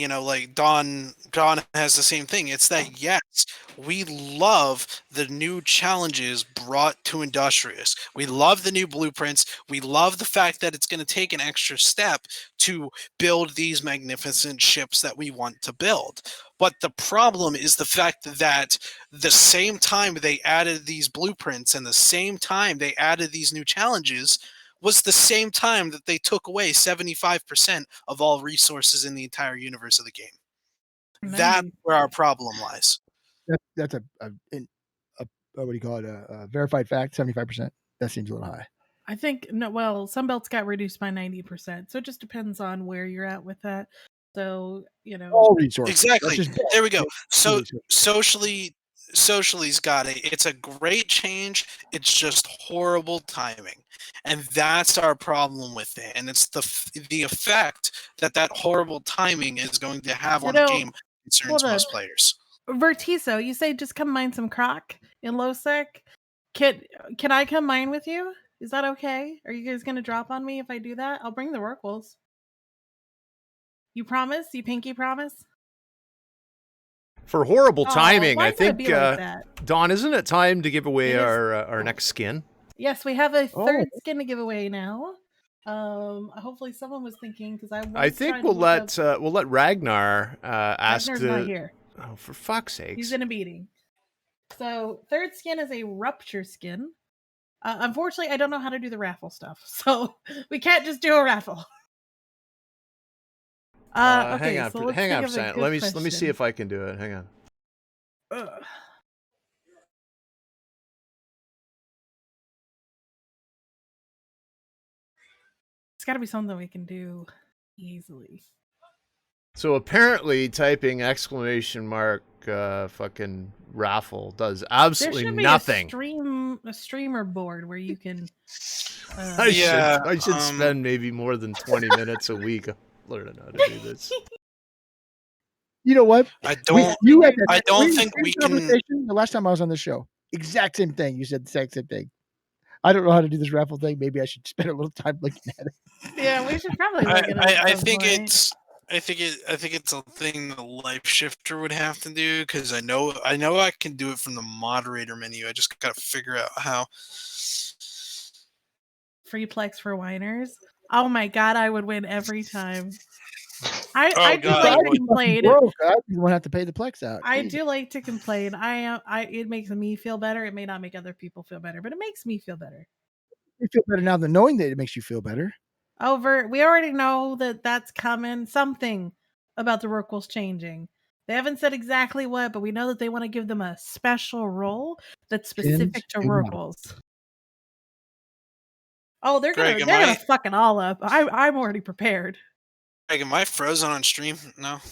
Don has the same thing. It's that yes, we love the new challenges brought to Industrious. We love the new blueprints. We love the fact that it's going to take an extra step to build these magnificent ships that we want to build. But the problem is the fact that the same time they added these blueprints and the same time they added these new challenges was the same time that they took away 75% of all resources in the entire universe of the game. That's where our problem lies. That's a what do you call it? A verified fact. 75%. That seems a little high. I think some belts got reduced by 90%, so it just depends on where you're at with that. So all resources. Exactly. There we go. So Socially's got it. It's a great change. It's just horrible timing, and that's our problem with it. And it's the effect that horrible timing is going to have on the game concerns most players. Vertiso, you say just come mine some croc in low sec. Can I come mine with you? Is that okay? Are you guys gonna drop on me if I do that? I'll bring the Rorquals. You promise? You pinky promise? For horrible timing, I think, Dawn, isn't it time to give away our next skin? Yes, we have a third skin to give away now. Hopefully someone was thinking, because I think we'll let Ragnar ask. Ragnar's not here. Oh, for fuck's sake! He's in a meeting. So third skin is a rupture skin. Unfortunately, I don't know how to do the raffle stuff, so we can't just do a raffle. Okay, hang on, Sam. Let me see if I can do it. Hang on. It's got to be something we can do easily. So apparently, typing / fucking raffle does absolutely nothing. There should be a streamer board where you can. I should spend maybe more than 20 minutes a week learning how to do this. You know what? I don't think we can. The last time I was on the show, exact same thing. You said the exact same thing. I don't know how to do this raffle thing. Maybe I should spend a little time looking at it. Yeah, we should probably look at it. I think it's a thing the Life Shifter would have to do, because I know I can do it from the moderator menu. I just gotta figure out how. Free plex for whiners. Oh my god, I would win every time. I do like to complain. You won't have to pay the plex out. I do like to complain. It makes me feel better. It may not make other people feel better, but it makes me feel better. You feel better now than knowing that it makes you feel better. We already know that that's coming. Something about the Rorquals changing. They haven't said exactly what, but we know that they want to give them a special role that's specific to Rorquals. Oh, they're gonna fuck it all up. I'm already prepared. Greg, am I frozen on stream?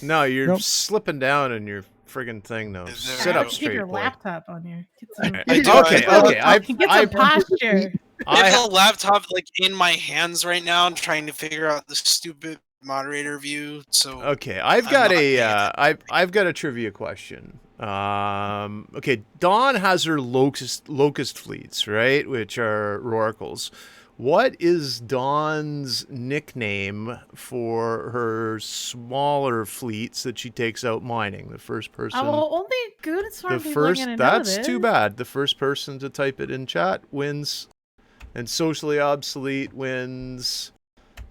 No, you're slipping down in your friggin' thing now. Sit up straight. Keep your laptop on you. Okay. Get some posture. I have a laptop in my hands right now. I'm trying to figure out the stupid moderator view. So okay, I've got a trivia question. Okay, Dawn has her locust fleets, right, which are Rorquals. What is Dawn's nickname for her smaller fleets that she takes out mining? The first person. Oh, only good smart The people are first. gonna know this. That's too bad. The first person to type it in chat wins, and socially obsolete wins.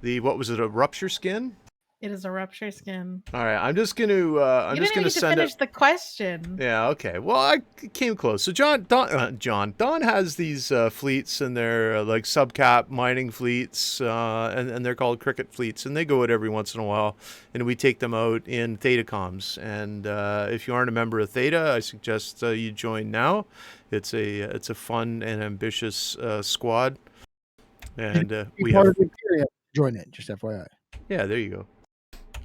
What was it? A rupture skin. It is a rupture skin. All right, I'm just gonna. I'm You just didn't even gonna get to send finish it. the question. Yeah, okay. Well, I came close. So Don has these fleets, and they're like subcap mining fleets, and they're called cricket fleets, and they go out every once in a while, and we take them out in Theta comms. And if you aren't a member of Theta, I suggest you join now. It's a fun and ambitious squad, and Be we part have. of the Imperium. Join it, just FYI. Yeah, there you go.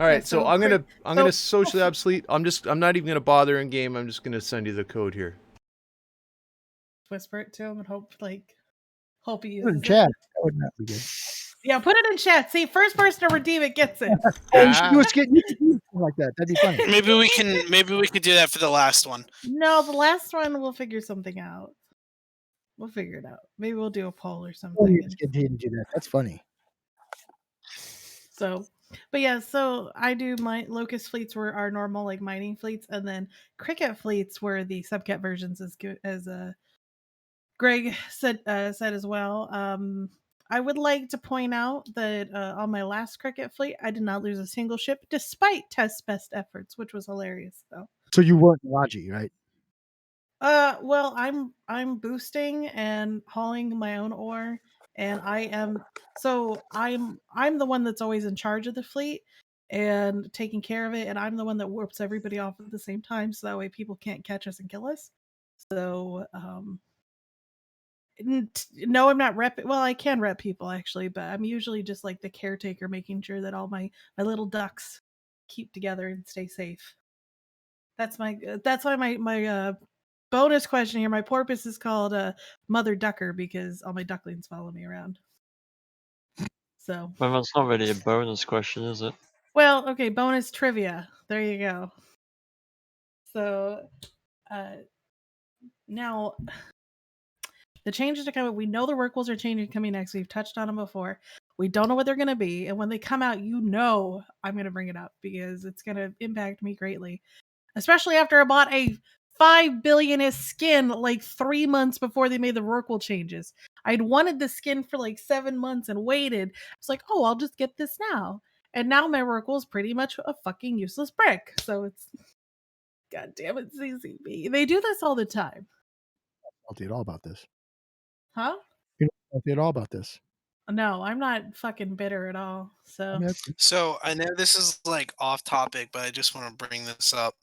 All right, so so I'm quick- gonna socially obsolete. I'm not even gonna bother in game. I'm just gonna send you the code here. Whisper it to him and hope he Put it in uses chat. it. That would not be good. Yeah, put it in chat. See, first person to redeem it gets it. Oh, you should do a skit like that. That'd be funny. Maybe we can do that for the last one. No, the last one we'll figure something out. We'll figure it out. Maybe we'll do a poll or Oh, something. you just continue to do that. That's funny. So, but yeah, so I do my locust fleets were our normal like mining fleets, and then cricket fleets were the subcat versions, as good as Greg said as well. I would like to point out that on my last cricket fleet, I did not lose a single ship despite test best efforts, which was hilarious. So you weren't Raji, right? Well, I'm boosting and hauling my own ore, and I'm the one that's always in charge of the fleet and taking care of it, and I'm the one that warps everybody off at the same time, so that way people can't catch us and kill us. So, no, I'm not rep. Well, I can rep people actually, but I'm usually just like the caretaker, making sure that all my little ducks keep together and stay safe. That's why my bonus question here. My porpoise is called Mother Ducker because all my ducklings follow me around. So, Well, that's not really a bonus question, is it? well, okay, bonus trivia. There you go. So, now the changes are coming. We know the work rules are changing coming next. We've touched on them before. We don't know what they're going to be, and when they come out, I'm going to bring it up because it's going to impact me greatly, especially after I bought a 5 billionist skin like 3 months before they made the Rorqual changes. I'd wanted the skin for like 7 months and waited. I was like, oh, I'll just get this now. And now my Rorqual is pretty much a fucking useless brick. So it's, god damn it, CCP. They do this all the time. Salty at all about this. Huh? You're not salty at all about this. No, I'm not fucking bitter at all. So I mean, that's- So I know this is like off topic, but I just want to bring this up.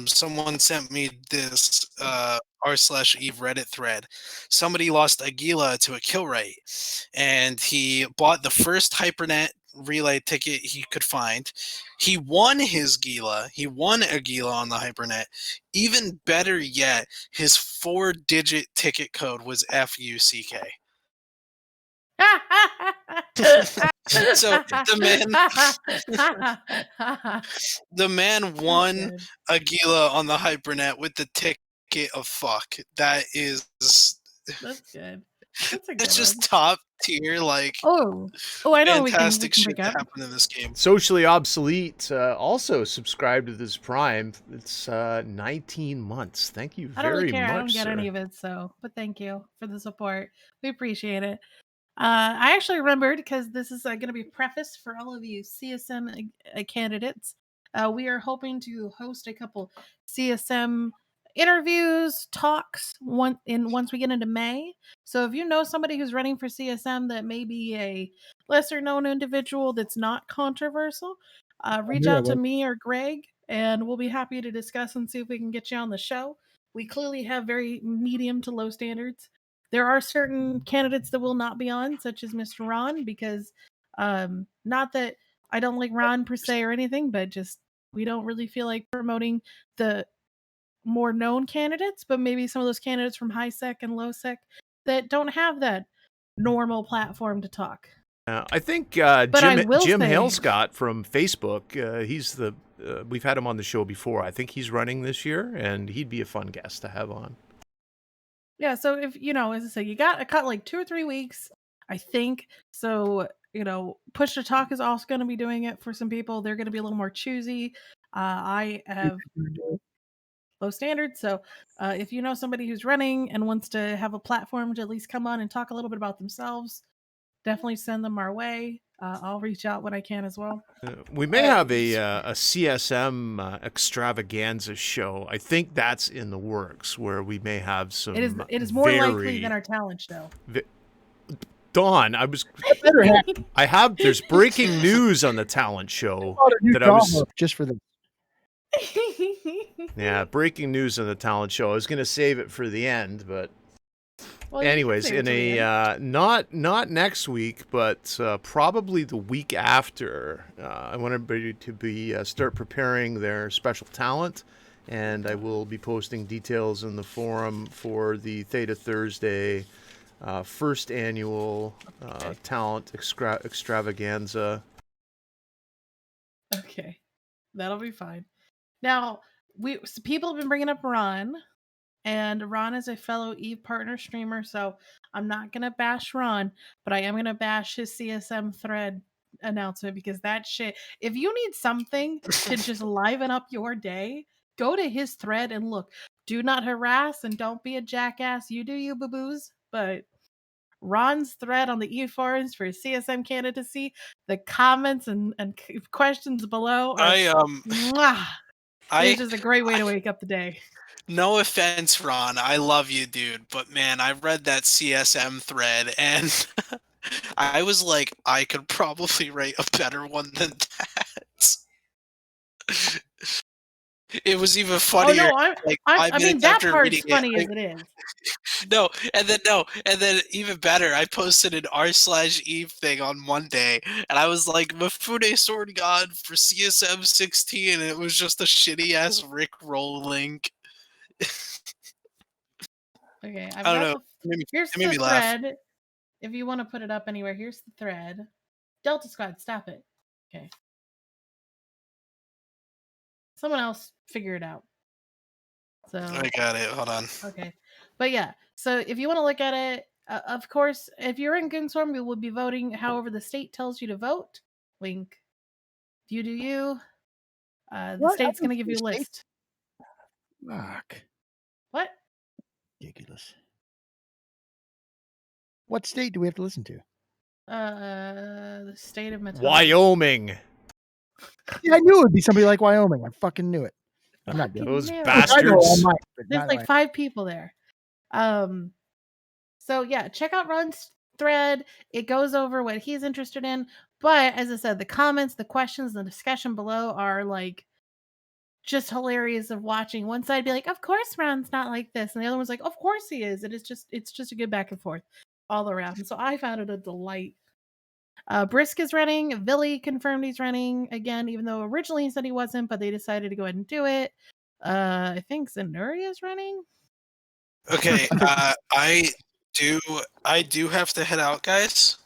Someone sent me this r/eve Reddit thread. Somebody lost a Gila to a kill rate, and he bought the first Hypernet relay ticket he could find. He won his Gila. He won a Gila on the Hypernet. Even better yet, his 4-digit ticket code was FUCK. So the man won a Gila on the Hypernet with the ticket of fuck. That is That's good. That's a good it's just one. top tier, like Oh, I know we fantastic can shit pick that up. happened in this game. Socially obsolete. Also subscribed to this Prime. It's 19 months. Thank you I don't very really care. much. I don't get sir. any of it, but thank you for the support. We appreciate it. I actually remembered because this is going to be preface for all of you CSM candidates. We are hoping to host a couple CSM interviews, talks once we get into May. So if you know somebody who's running for CSM that may be a lesser known individual that's not controversial, reach out to me or Greg, and we'll be happy to discuss and see if we can get you on the show. We clearly have very medium to low standards. There are certain candidates that will not be on, such as Mr. Ron, because not that I don't like Ron per se or anything, but just we don't really feel like promoting the more known candidates, but maybe some of those candidates from high sec and low sec that don't have that normal platform to talk. I think But I Jim will say- Halescott from Facebook. He's the we've had him on the show before. I think he's running this year, and he'd be a fun guest to have on. Yeah, so if as I said, you got like 2 or 3 weeks. I think. So, push to talk is also going to be doing it for some people. They're going to be a little more choosy. I have low standards. So, if you know somebody who's running and wants to have a platform to at least come on and talk a little bit about themselves, definitely send them our way. I'll reach out when I can as well. We may have a CSM extravaganza show. I think that's in the works, where we may have some. It is more likely than our talent show. Dawn, there's breaking news on the talent show that I was just for the. Yeah, breaking news on the talent show. I was going to save it for the end, but anyways, in a not next week, but probably the week after, I want everybody to be start preparing their special talent, and I will be posting details in the forum for the Theta Thursday first annual talent extravaganza. Okay, that'll be fine. Now, people have been bringing up Ron, and Ron is a fellow Eve partner streamer, so I'm not going to bash Ron, but I am going to bash his CSM thread announcement, because that shit, if you need something to just liven up your day, go to his thread and look. Do not harass and don't be a jackass. You do you, boo-boos, but Ron's thread on the Eve forums for CSM candidacy, the comments and questions below are it's just a great way to wake up the day. No offense, Ron. I love you, dude. But man, I read that CSM thread and I was like, I could probably write a better one than that. It was even funnier. I mean, that part's funny as it is. And then even better, I posted an r/Eve thing on Monday, and I was like, Mifune Sword God for CSM 16, and it was just a shitty ass Rick roll link. Okay, I don't know. Here's the thread. If you want to put it up anywhere, here's the thread. Delta Squad, stop it. Okay. Someone else figure it out. So I got it. Hold on. Okay. But yeah, so if you want to look at it, of course, if you're in Goonswarm, we will be voting however the state tells you to vote. Wink. You do you. The state's going to give you a list. Fuck. What? Ridiculous. What state do we have to listen to? The state of Matata. Wyoming. Yeah, I knew it would be somebody like Wyoming. I fucking knew it. I'm not doing those bastards. There's like 5 people there. So yeah, check out Ron's thread. It goes over what he's interested in. But as I said, the comments, the questions, the discussion below are like just hilarious of watching. One side be like, of course Ron's not like this, and the other one's like, of course he is. And it's just a good back and forth all around. And so I found it a delight. Brisk is running. Billy confirmed he's running again, even though originally he said he wasn't, but they decided to go ahead and do it. I think Zenuri is running. Okay, I do have to head out, guys.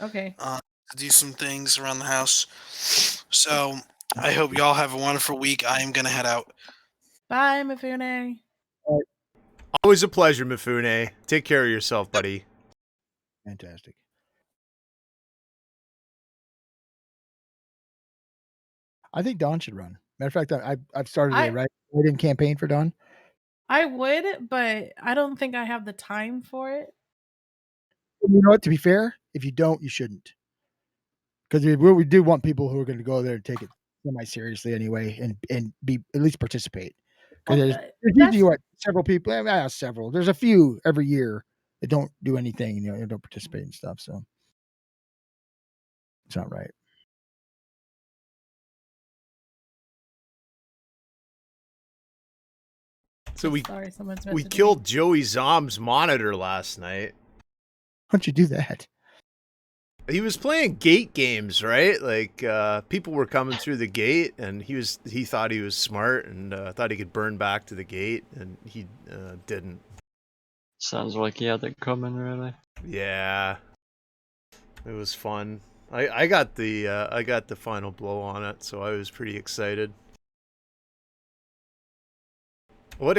Okay. To do some things around the house. So I hope y'all have a wonderful week. I am gonna head out. Bye, Mifune. Always a pleasure, Mifune. Take care of yourself, buddy. Fantastic. I think Dawn should run. Matter of fact, I've started a write-in campaign for Dawn. I would, but I don't think I have the time for it. You know what? To be fair, if you don't, you shouldn't. Because we do want people who are going to go there and take it semi-seriously anyway, and be at least participate. Because there's usually several people. Several. There's a few every year that don't do anything. Don't participate and stuff. So it's not right. So we killed Joey Zom's monitor last night. How'd you do that? He was playing gate games, right? Like people were coming through the gate, and he thought he was smart and thought he could burn back to the gate, and he didn't. Sounds like he had it coming, really. Yeah, it was fun. I got the final blow on it, so I was pretty excited. What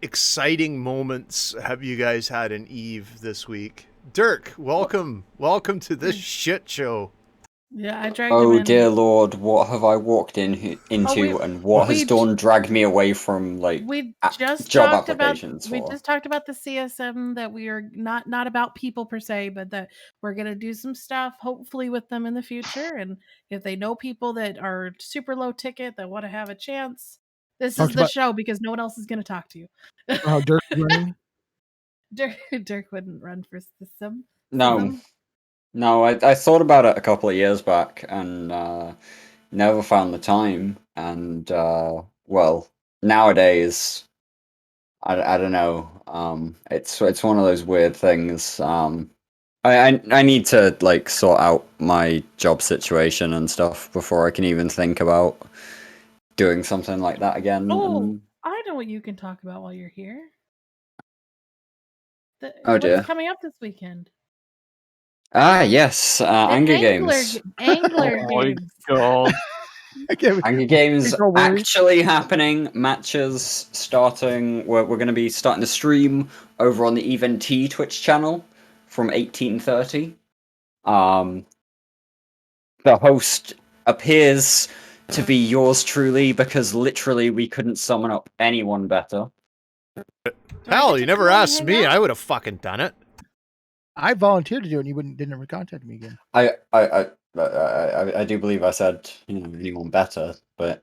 exciting moments have you guys had in Eve this week? Dirk, welcome to this shit show. Yeah, I dragged him Oh in. dear lord, what have I walked into, we- and what has we Dawn dragged me away from, like, We just job talked about applications we for? just talked about the CSM, that we are not about people per se, but that we're gonna do some stuff hopefully with them in the future. And if they know people that are super low ticket that want to have a chance, this Talked is the about- show, because no one else is gonna talk to you. How Dirk's running. Dirk wouldn't run for system. No, I thought about it a couple of years back and never found the time. And well, nowadays, I don't know. It's one of those weird things. I need to like sort out my job situation and stuff before I can even think about doing something like that again. Oh, And I know what you can talk about while you're here. oh What's dear. coming up this weekend? Ah, yes, Anger Games. Angler Oh my games. god. Okay, Anger Games He's all worried. actually happening. Matches starting. We're going to be starting to stream over on the Even T Twitch channel from 18:30. The host appears to be yours truly because literally we couldn't summon up anyone better. Do I Hell, get you to never come and asked hang me. out? I would have fucking done it. I volunteered to do it, and you didn't ever contact me again. I do believe I said anyone better, but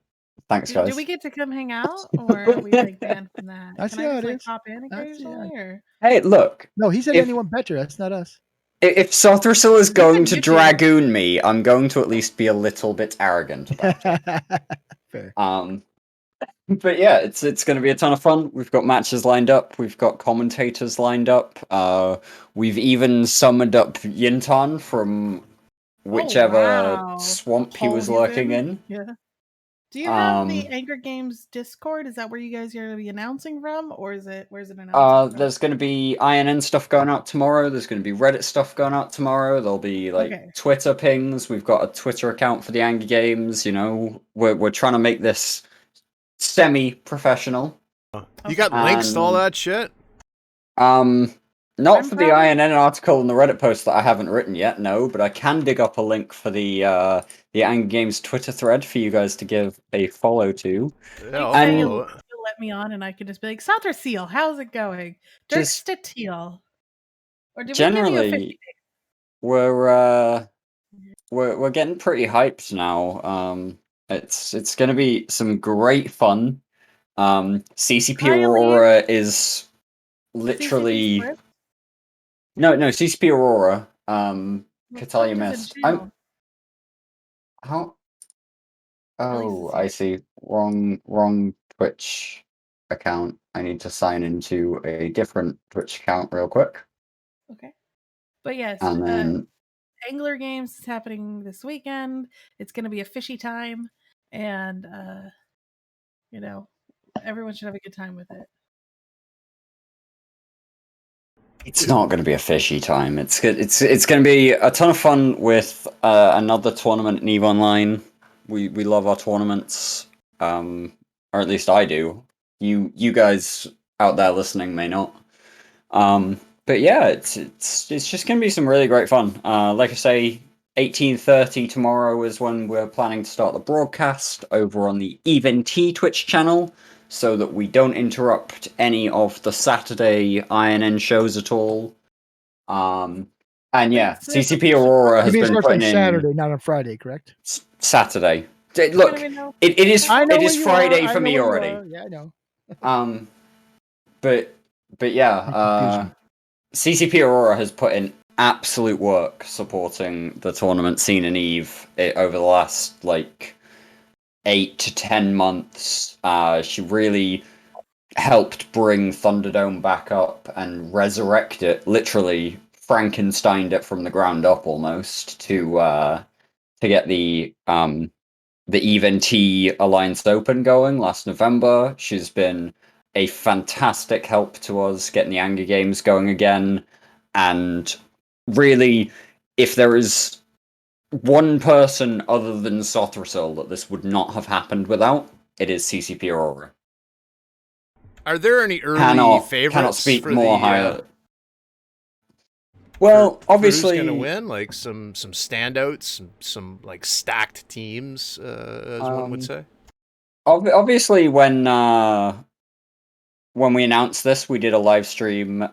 thanks, guys. Do we get to come hang out, or are we like banned from that? I Can see I how just it like is. pop in occasionally, or Hey, look. No, he said If- anyone better. That's not us. If Sothrasil is We going could to get you. dragoon me, I'm going to at least be a little bit arrogant about it. Fair. But yeah, it's going to be a ton of fun. We've got matches lined up. We've got commentators lined up. We've even summoned up Yintan from whichever wow. swamp he Hole was he's lurking in. Yeah. Do you have the Um, Anger Games Discord? Is that where you guys are going to be announcing from, or is it where's it announcing from? There's going to be INN stuff going out tomorrow. There's going to be Reddit stuff going out tomorrow. There'll be like Okay. Twitter pings. We've got a Twitter account for the Anger Games. You know, we're trying to make this semi-professional. You got links to all that shit? Not I'm for the probably- INN article and the Reddit post that I haven't written yet, no, but I can dig up a link for the Anger Games Twitter thread for you guys to give a follow to. Yeah, I'll Say follow it. you'll let me on, and I could just be like, Sandra Seal, how's it going? Dirk Just Stittiel. Or did we give you a generally, 50? we're getting pretty hyped now. It's gonna be some great fun. CCP Riley, Aurora is CCP literally Swift? no CCP Aurora. Well, Catalia Swift is in missed. jail. How? least Oh, it's I here. see. Wrong Twitch account. I need to sign into a different Twitch account real quick. Okay. But yes, And then Angler Games is happening this weekend. It's going to be a fishy time, and you know, everyone should have a good time with it. it's not going to be a fishy time. It's good. It's going to be a ton of fun with another tournament in EVE Online. We love our tournaments, or at least I do. You guys out there listening may not. But yeah, it's just going to be some really great fun. Like I say, 18:30 tomorrow is when we're planning to start the broadcast over on the Even T Twitch channel, so that we don't interrupt any of the Saturday INN shows at all. And yeah, So there's CCP Aurora You has mean it been starts on putting in Saturday, not on Friday, correct? Saturday. I Look, don't even know. it is I know it where is you Friday are. I for know me where you already. are. Yeah, I know. But yeah, CCP Aurora has put in absolute work supporting the tournament scene in EVE over the last like 8 to 10 months. She really helped bring Thunderdome back up and resurrect it, literally Frankensteined it from the ground up almost to get the Even T Alliance Open going last November. She's been a fantastic help to us getting the Anger Games going again. And really, if there is one person other than Sothrasil that this would not have happened without, it is CCP Aurora. Are there any early Cannot favorites speak for more the higher. Well, for obviously, who's going to win? Like some standouts, some like stacked teams, as one would say. obviously, when we announced this, we did a live stream.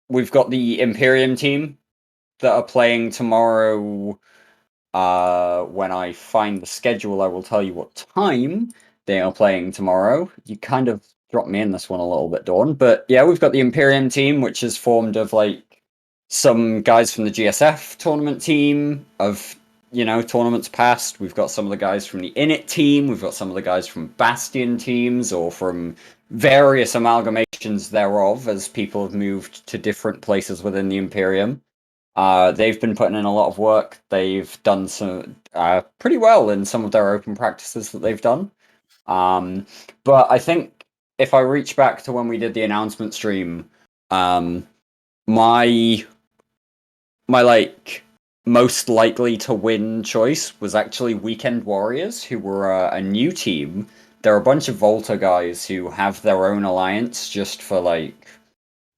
We've got the Imperium team that are playing tomorrow. When I find the schedule, I will tell you what time they are playing tomorrow. You kind of dropped me in this one a little bit, Dawn. But yeah, we've got the Imperium team, which is formed of like some guys from the GSF tournament team of tournaments past. We've got some of the guys from the Init team. We've got some of the guys from Bastion teams or from various amalgamations thereof as people have moved to different places within the Imperium. They've been putting in a lot of work. They've done some pretty well in some of their open practices that they've done. But I think if I reach back to when we did the announcement stream, my like most likely to win choice was actually Weekend Warriors, who were a new team. They're a bunch of Volta guys who have their own alliance just for like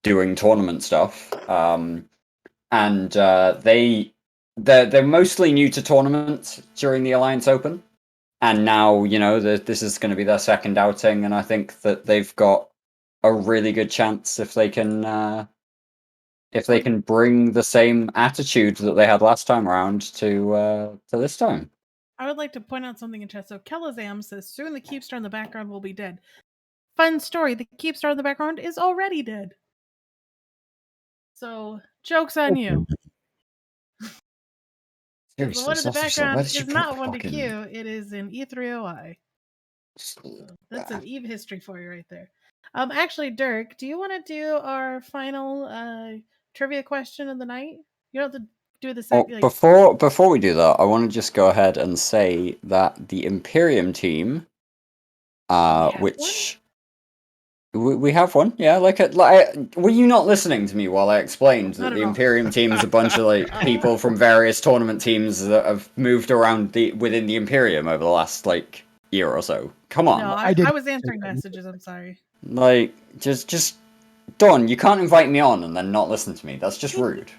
doing tournament stuff. And they're mostly new to tournaments during the Alliance Open, and now this is going to be their second outing, and I think that they've got a really good chance if they can bring the same attitude that they had last time around to this time. I would like to point out something in chat. So Kelazam says, soon the Keepstar in the background will be dead. Fun story, the Keepstar in the background is already dead. So, joke's on you. The one in the background is not one to Q, it is an E3OI. That's an Eve history for you right there. Actually, Dirk, do you want to do our final trivia question of the night? You don't have to do the second. Before we do that, I want to just go ahead and say that the Imperium team, which we have one, yeah. Were you not listening to me while I explained that the Imperium team is a bunch of like people from various tournament teams that have moved around within the Imperium over the last like year or so? Come on. No, I was answering messages. I'm sorry. Like, just Dawn, you can't invite me on and then not listen to me. That's just rude.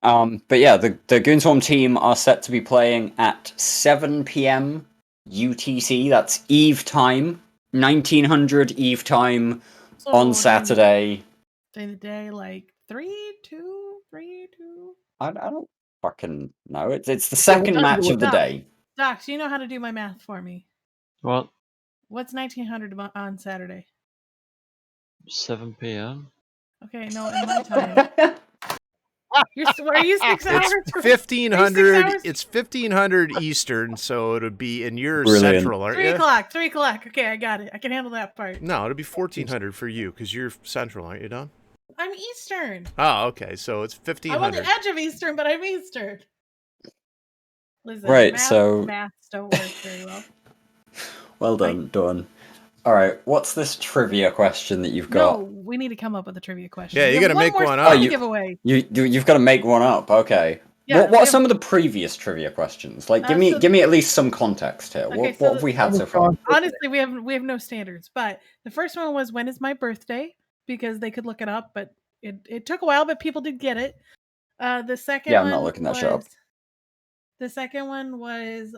But yeah, the Goonswarm team are set to be playing at 7 p.m. UTC. That's Eve time, 1900 Eve time on Saturday. During the day, like 3, 2. I don't fucking know. It's the second match of the day. Docs, you know how to do my math for me. What? What's 1900 on Saturday? 7 p.m. Okay, no, in my time. Are you 6 hours? It's 1500. It's 1500 Eastern, so it'll be in your central, aren't you? 3 o'clock. Okay, I got it. I can handle that part. No, it'll be 1400 for you because you're central, aren't you, Don? I'm Eastern. Oh, okay. So it's 1500. I'm on the edge of Eastern, but I'm Eastern. Listen, right. Maths don't work very well. Well done, Dawn. All right, what's this trivia question that you've got? No, we need to come up with a trivia question. Yeah, you got to make one up. You've got to make one up. Okay. Yeah, what are some of the previous trivia questions? Like, give me at least some context here. Okay, what have we had so far? Honestly, we have no standards. But the first one was, when is my birthday? Because they could look it up, but it took a while, but people did get it. The second one, I'm not looking that shit up. The second one was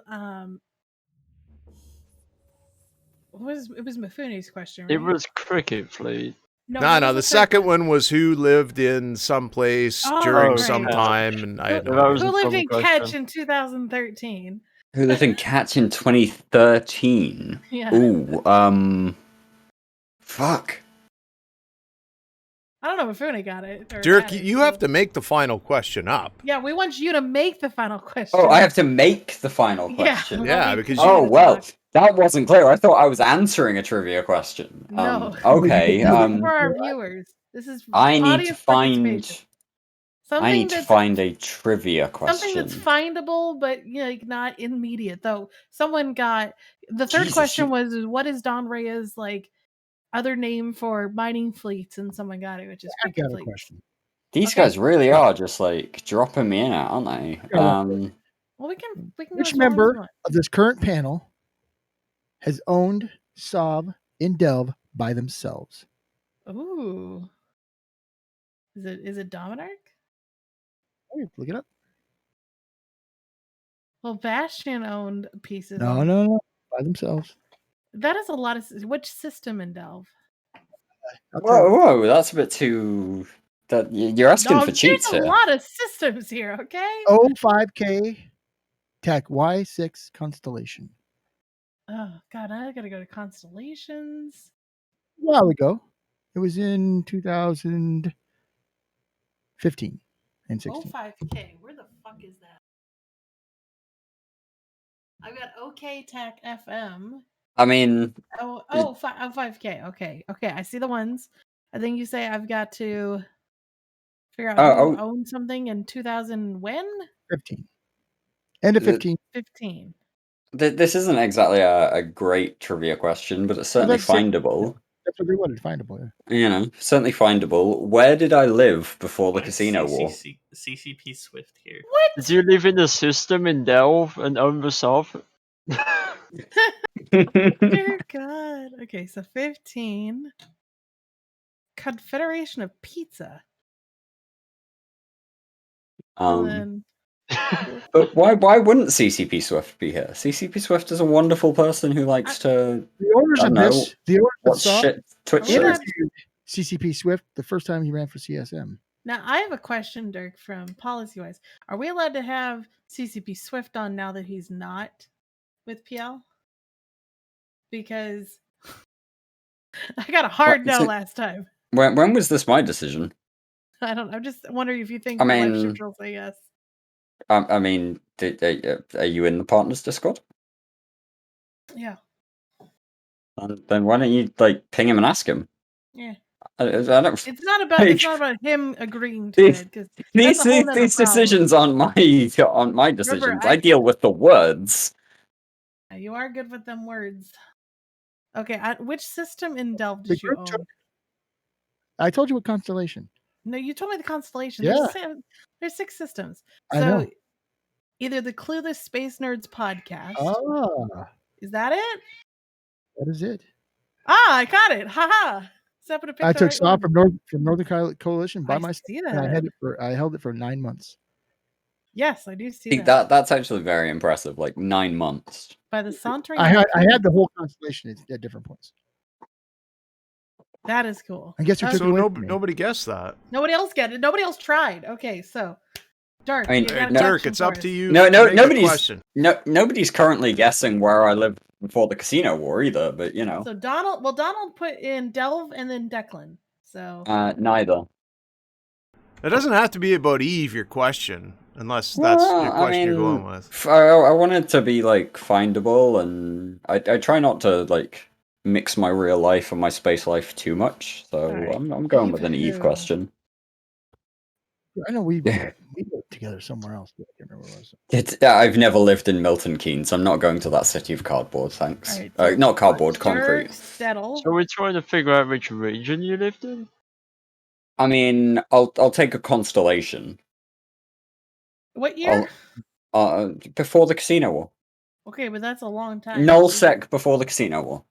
it was Mifune's question, right? It was cricket fleet. No. The second one was who lived in some place during some time, and I had no idea. Who lived in Ketch in 2013? Who lived in Ketch in 2013? Yeah. Ooh, fuck. I don't know if Mifune got it. Dirk, you have to make the final question up. Yeah, we want you to make the final question. Oh, I have to make the final question. Yeah, because that wasn't clear. I thought I was answering a trivia question. No. Okay. For our viewers, this is I need to find a trivia question. Something that's findable, but like not immediate. Though someone got the third question was, what is Don Reyes like other name for mining fleets? And someone got it, which is cricket fleet. These guys really are just like dropping me in, aren't they? Well, we can. Which member of this current panel has owned Sov in Delve by themselves? Ooh. Is it Dominar? Hey, look it up. Well, Bastion owned pieces. No, by themselves. That is a lot of. Which system in Delve? Whoa, that's a bit too. That you're asking for cheats There's a here. lot of systems here. Okay. 05K Tech Y6 Constellation. Oh God, I gotta go to Constellations. A while ago. It was in 2015 and 16. 05K. Where the fuck is that? I've got OK Tech FM. I mean, 5K. Okay. I see the ones. I think you say I've got to figure out who owned something in 2000 when? 15. End of 15. 15. This isn't exactly a great trivia question, but it's certainly findable. That's what they wanted, findable. Yeah. You know, certainly findable. Where did I live before the Casino War? CCP Swift here. What? Did you live in the system in Delve and own the soft? Dear God. Okay, so 15. Confederation of Pizza. And then But why wouldn't CCP Swift be here? CCP Swift is a wonderful person who likes to. The owners of this, the owners watch shit Twitch shows. interviewed CCP Swift the first time he ran for CSM. Now I have a question, Dirk, from policy wise. Are we allowed to have CCP Swift on now that he's not with PL? Because I got a hard no last time. When was this my decision? I don't. I'm just wondering if you think the life shifter will say yes. I mean, are you in the partners Discord? Yeah. Then why don't you ping him and ask him? Yeah. I don't. It's not about him agreeing to it because these decisions aren't my decisions. Remember, I deal with the words. You are good with them words. Okay, which system in Delve did you own? I told you what constellation. No, you told me the constellation. Yeah. There's 6 systems. I know. Either the Clueless Space Nerds podcast. Ah. Is that it? That is it. Ah, I got it. Haha. I took SOP from Northern Coalition by myself. See that. And I held it for 9 months. Yes, I do see that. That's actually very impressive. 9 months. By the sauntering. I had the whole constellation at different points. That is cool. I guess you took so nobody guessed that. Nobody else get it. Nobody else tried. Okay, so Dirk. I mean, Dirk, it's up to you. Nobody's currently guessing where I lived before the Casino War either. But you know. So Donald put in Delve and then Declan. So neither. It doesn't have to be about Eve. Your question, unless that's your question you're going with. I want it to be findable, and I try not to mix my real life and my space life too much. So right. I'm going with an Eve question. I know we lived together somewhere else. But I can't remember what it was. I've never lived in Milton Keynes. I'm not going to that city of cardboard. Thanks. Right, not cardboard, concrete. Settle. So we're trying to figure out which region you lived in. I mean, I'll take a constellation. What year? Before the Casino War. Okay, but that's a long time. Nullsec before the Casino War.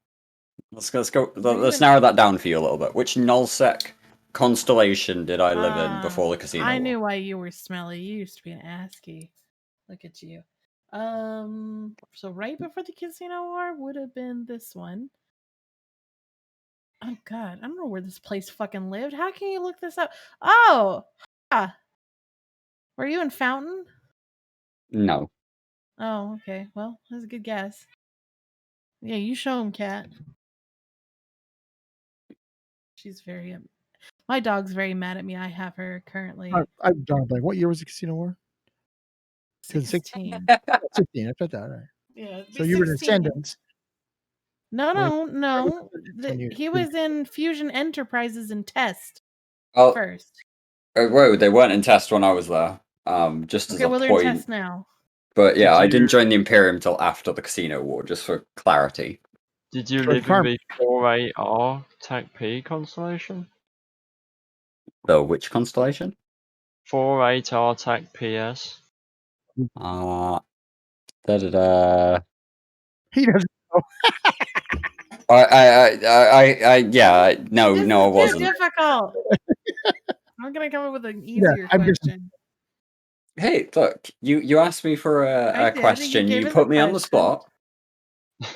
Let's go. Let's narrow that down for you a little bit. Which Nullsec constellation did I live in before the Casino War? I knew why you were smelly. You used to be an ASCII. Look at you. So right before the Casino War would have been this one. Oh God, I don't know where this place fucking lived. How can you look this up? Oh, were you in Fountain? No. Oh, okay. Well, that's a good guess. Yeah, you show him, Cat. She's very. My dog's very mad at me. I have her currently. I'm drawing a blank. What year was the Casino War? 16. 16. I put that right. Yeah. So you were in Ascendants. No. He was in Fusion Enterprises and Test first. Whoa, they weren't in Test when I was there. Just as a they're point. in Test now. But yeah, I didn't join the Imperium till after the Casino War, just for clarity. Did you live in the 4AR Tech P constellation? The which constellation? 48R Tech PS. He doesn't know. I wasn't. Too difficult. I'm gonna come up with an easier I'm just- question. Hey, look, you asked me for I a did, question. you You gave us put a me on the question. spot.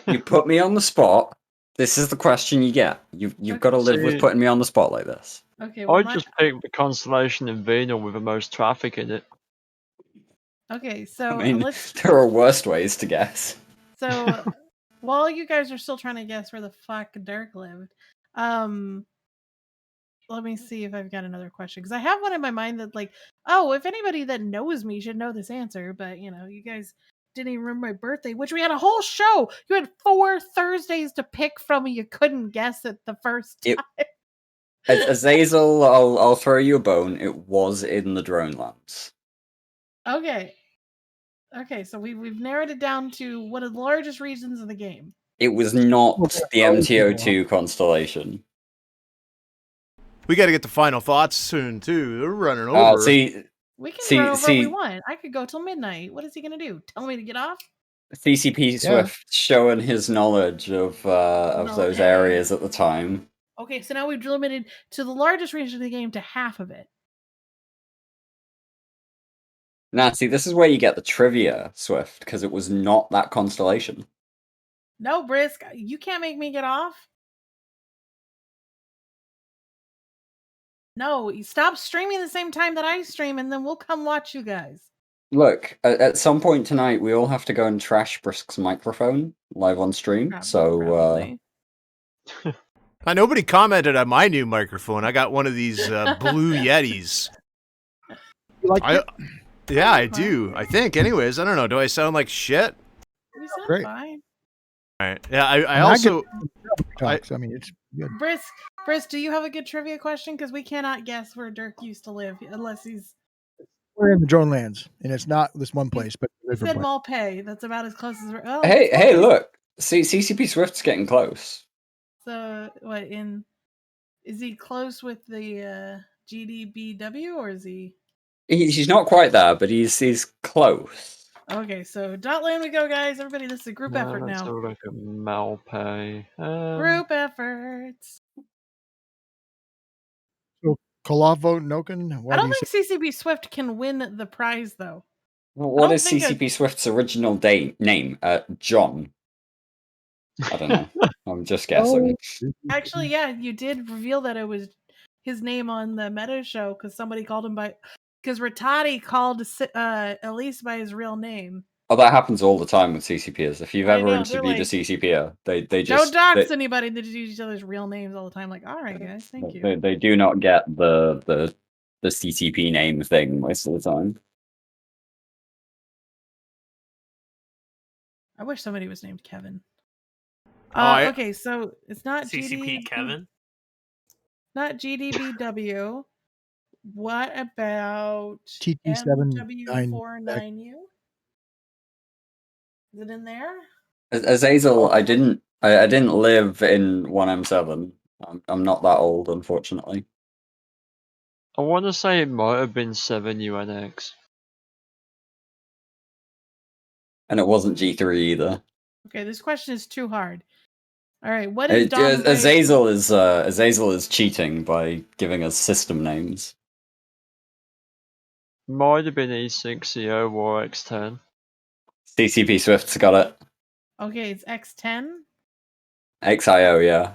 You put me on the spot. This is the question you get. You've got to live with See- putting me on the spot like this. Okay, well, I just picked the constellation in Venal with the most traffic in it. okay, so I mean, let's. there are worse ways to guess. So while you guys are still trying to guess where the fuck Dirk lived, let me see if I've got another question because I have one in my mind that like, oh, if anybody that knows me should know this answer, but you guys didn't even remember my birthday, which we had a whole show. You had 4 Thursdays to pick from, and you couldn't guess it the first time. Azazel, I'll throw you a bone. It was in the drone lands. Okay, so we've narrowed it down to one of the largest regions of the game. It was not the MTO2 constellation. We got to get the final thoughts soon too. They're running over. We can run over if we want. I could go till midnight. What is he gonna do? Tell me to get off? CCP Swift showing his knowledge of those areas at the time. Okay, so now we've limited to the largest region of the game to half of it. Now, see, this is where you get the trivia, Swift, because it was not that constellation. No, Brisk, you can't make me get off. No, you stop streaming the same time that I stream, and then we'll come watch you guys. Look, at some point tonight, we all have to go and trash Brisk's microphone live on stream. Probably. Nobody commented on my new microphone. I got one of these blue Yetis. You like it? Yeah, I do. I think. Anyways, I don't know. Do I sound like shit? You sound Great. fine. All right. Yeah, I also. I mean, it's good. Brisk, do you have a good trivia question? Because we cannot guess where Dirk used to live unless he's. We're in the drone lands, and it's not this one place, but He said Malpay. That's about as close as. Oh, hey, look. See, CCP Swift's getting close. So, what in? Is he close with the GDBW or is he? He's not quite there, but he's close. Okay, so Dotland we go, guys. Everybody, this is a group effort Let's now. have a look at Malpay. Group efforts. So Kolavo Noken. I don't think CCP Swift can win the prize though. What is CCP Swift's original name? John. I don't know. I'm just guessing. Actually, yeah, you did reveal that it was his name on the meta show because somebody called him by. Because Rattati called Elise by his real name. Oh, that happens all the time with CCPers. If you've ever interviewed like, a CCPer, they just don't dox anybody. They just use each other's real names all the time. Like, all right, guys, thank you. They do not get the CCP name thing most of the time. I wish somebody was named Kevin. Oh, okay, so it's not CCP Kevin. Not GDBW. What about TT79U? Is it in there? Azazel, I didn't live in 1M7. I'm not that old, unfortunately. I want to say it might have been 7UNX. And it wasn't G3 either. Okay, this question is too hard. All right, what is Azazel is cheating by giving us system names. Might have been E6EO or X10. CCP Swift's got it. Okay, it's X10. XIO, yeah.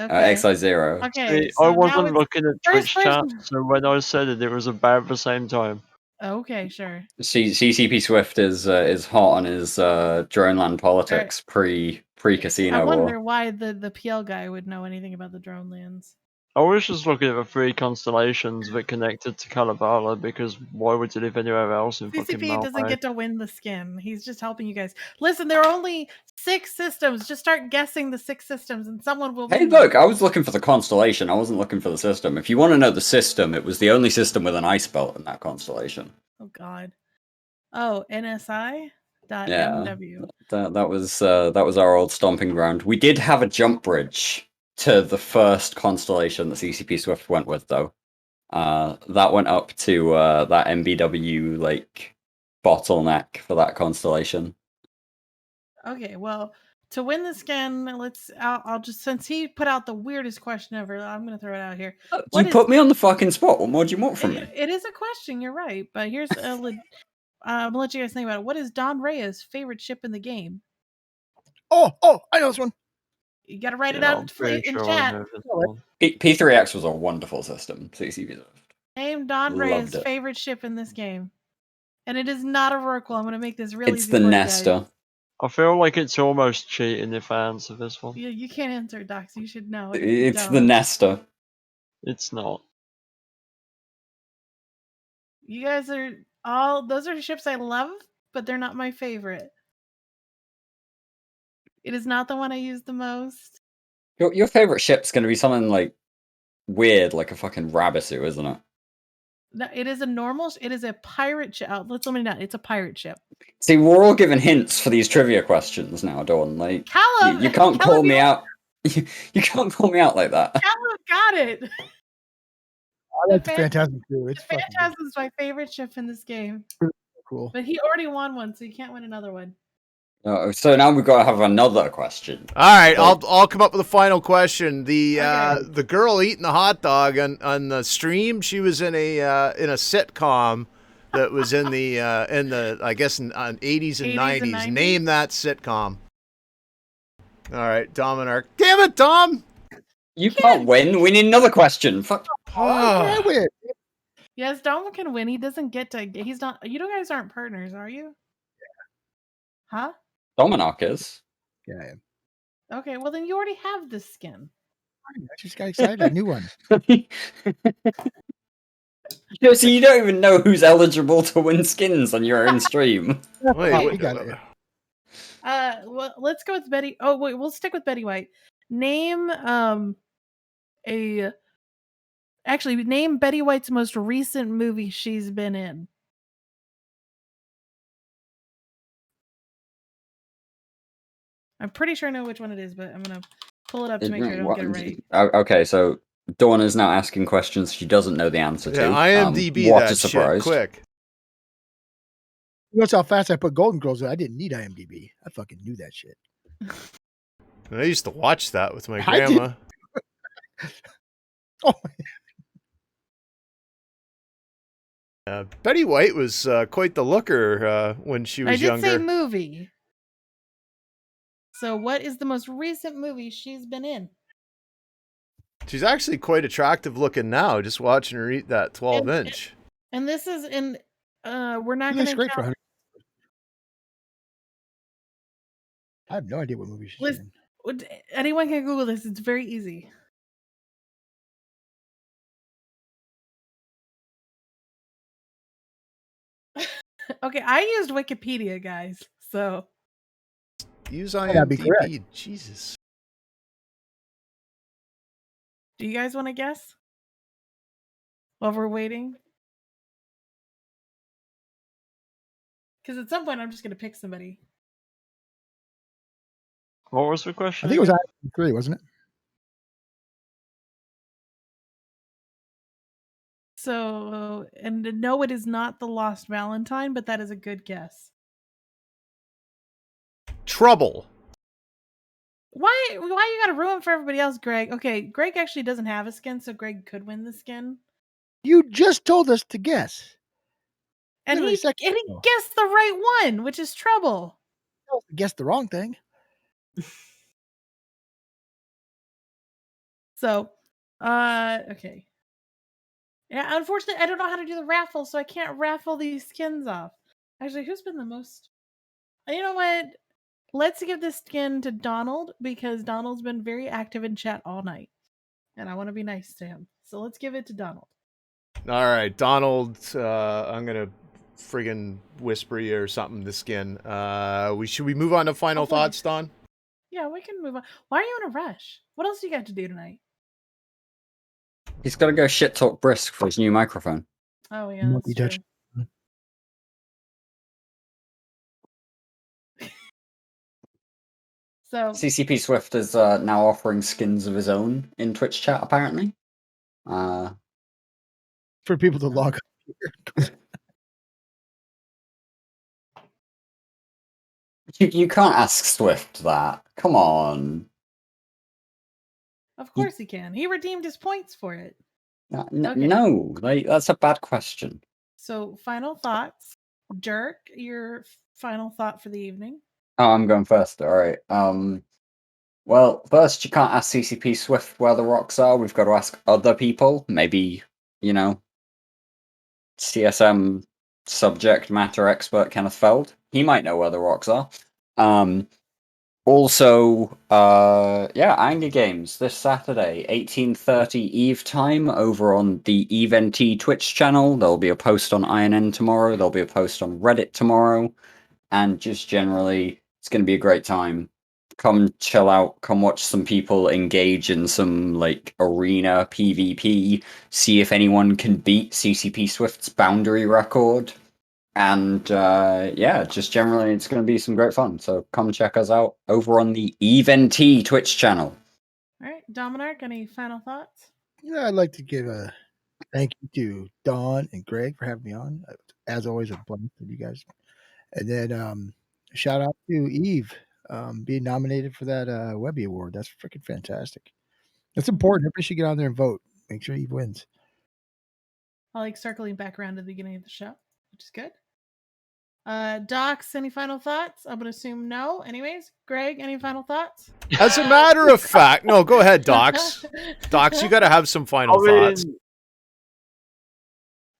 Okay. XI0. Okay, See, I wasn't looking at Twitch chat, so when I said it, it was about the same time. Okay, sure. CCP Swift is hot on his Droneland politics pre-casino I war. wonder why the PL guy would know anything about the drone lands. I was just looking at the 3 constellations that connected to Kalabala, because why would you live anywhere else in fucking CCP doesn't Malpay? get to win the skin. He's just helping you guys. Listen, there are only 6 systems. Just start guessing the 6 systems, and someone will. Hey, look! I was looking for the constellation. I wasn't looking for the system. If you want to know the system, it was the only system with an ice belt in that constellation. Oh God. Oh, NSI. Yeah, MW. that was our old stomping ground. We did have a jump bridge to the first constellation that CCP Swift went with, though. That went up to that MBW like bottleneck for that constellation. Okay, well, To win the skin, I'll just, since he put out the weirdest question ever, I'm gonna throw it out here. You put me on the fucking spot. What more do you want from me? It is a question. You're right, but here's I'm gonna let you guys think about it. What is Don Reyes' favorite ship in the game? Oh, I know this one. You gotta write it Yeah, out I'm pretty in sure I chat. know this one. P3X was a wonderful system. CCP. Name Don Loved Reyes' it. favorite ship in this game. And it is not a Rorqual. I'm gonna make this really It's easy the for you guys. Nesta. I feel like it's almost cheating if I answer this one. You can't answer, Docs. You should know. It's the Nesta. It's not. You guys are those are ships I love, but they're not my favorite. It is not the one I use the most. Your favorite ship's gonna be something like weird, like a fucking Rabisu, isn't it? No, it is a normal. It is a pirate ship. Let's let me know. It's a pirate ship. See, we're all given hints for these trivia questions now, Dawn. Like, Callum, you can't Callum, call me out. You can't call me out like that. Callum got it. I like the Phantasm too. It's The fucking Phantasm is my favorite ship in this game. cool. But he already won one, so you can't win another one. So now we've got to have another question. All right, Like- I'll come up with a final question. The Okay. the girl eating the hot dog on the stream, she was in a sitcom that was in the I guess on 80s and 80s and 90s. 90s? Name that sitcom. All right, Dominar. Damn it, Dom. You can't win. We need another question. Fuck. I win. Yes, Dom can win. He doesn't get to. He's not. You guys aren't partners, are you? Huh? Dominarch is. Yeah, I am. Okay, well then you already have this skin. I just got excited. A new one. So you don't even know who's eligible to win skins on your own stream. Wait, we got it. Well, let's go with Betty. Oh wait, we'll stick with Betty White. Name name Betty White's most recent movie she's been in. I'm pretty sure I know which one it is, but I'm gonna pull it up to make sure I don't get it right. Okay, so Dawn is now asking questions she doesn't know the answer to. Yeah, IMDb what that a surprise. shit quick. You notice how fast I put Golden Girls in? I didn't need IMDb. I fucking knew that shit. I used to watch that with my I did. grandma. Oh, Betty White was quite the looker when she was I did younger. say movie. So what is the most recent movie she's been in? She's actually quite attractive looking now, just watching her eat that 12-inch. And this is in we're not looks gonna great for count. 100. I have no idea what movie she's Listen, in. anyone can Google this. It's very easy. Okay, I used Wikipedia, guys. So Use that'd be correct. IMDb. Jesus. do you guys want to guess? While we're waiting? Because at some point I'm just gonna pick somebody. What was the I question? think it was again? IMDb, wasn't it? So and no, it is not the Lost Valentine, but that is a good guess. Trouble. Why you gotta ruin for everybody else, Greg? Okay, Greg actually doesn't have a skin, so Greg could win the skin. You just told us to guess. And Literally he seconds ago. guessed the right one, which is Trouble. Guessed the wrong thing. So okay. Yeah, unfortunately I don't know how to do the raffle, so I can't raffle these skins off. Actually, who's been the most you know what? Let's give this skin to Donald because Donald's been very active in chat all night. And I want to be nice to him. So let's give it to Donald. All right, Donald. I'm gonna friggin' whisper you or something. The skin. Should we move on to final Okay. thoughts, Don? Yeah, we can move on. Why are you in a rush? What else do you got to do tonight? He's got to go shit talk Brisk for his new microphone. Oh yeah, Monkey that's touch. true. So CCP Swift is now offering skins of his own in Twitch chat, apparently. For people to log up here. You can't ask Swift that. Come on. Of course he can. He redeemed his points for it. Okay. No, like, that's a bad question. So, final thoughts. Dirk, your final thought for the evening. Oh, I'm going first. All right. Well, first, you can't ask CCP Swift where the rocks are. We've got to ask other people. Maybe, CSM subject matter expert Kenneth Feld. He might know where the rocks are. Also, Anger Games this Saturday, 18:30 Eve time over on the EveNT Twitch channel. There'll be a post on INN tomorrow. There'll be a post on Reddit tomorrow. And just generally, it's going to be a great time. Come chill out, come watch some people engage in some, like, arena PvP, see if anyone can beat CCP Swift's boundary record. And just generally, it's going to be some great fun. So come check us out over on the EveNT Twitch channel. All right, Dominark, any final thoughts? Yeah, I'd like to give a thank you to Dawn and Greg for having me on. As always, a blast with you guys. And then shout out to Eve being nominated for that Webby Award. That's freaking fantastic. That's important. Everybody should get on there and vote. Make sure Eve wins. I like circling back around to the beginning of the show, which is good. Docs, any final thoughts? I'm gonna assume no. Anyways, Greg, any final thoughts? As a matter of fact, no, go ahead, Docs. Docs, you got to have some final thoughts.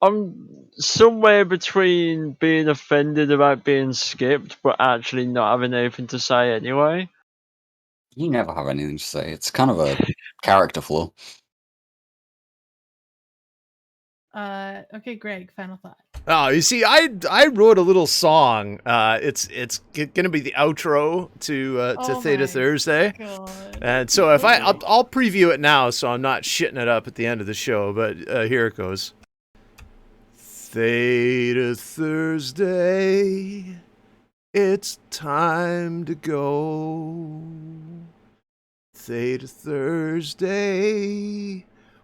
I'm somewhere between being offended about being skipped, but actually not having anything to say anyway. You never have anything to say. It's kind of a character flaw. Okay, Greg, final thought. Oh, you see, I wrote a little song. It's gonna be the outro to Theta Thursday, God. and so if I'll preview it now, so I'm not shitting it up at the end of the show. But here it goes. Theta Thursday, it's time to go. Theta Thursday,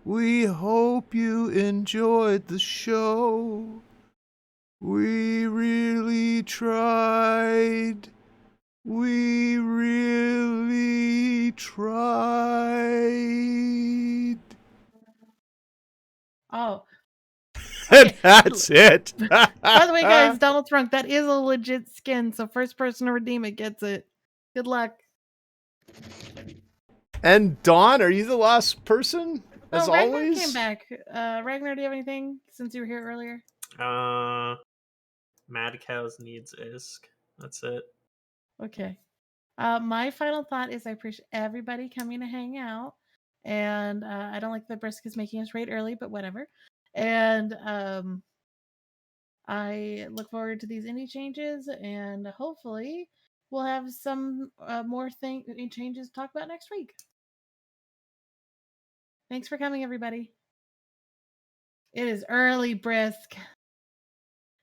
we hope you enjoyed the show. We really tried. We really tried. Oh. And Okay. that's it. By the way, guys, Donald Trump, that is a legit skin, so first person to redeem it gets it. Good luck. And Dawn, are you the last person? As Ragnar always? came back. Ragnar, do you have anything since you were here earlier? Mad Cows needs ISK. That's it. Okay. My final thought is I appreciate everybody coming to hang out. And I don't like that Brisk is making us raid early, but whatever. And I look forward to these indie changes, and hopefully we'll have some more changes to talk about next week. Thanks for coming, everybody. It is early, Brisk.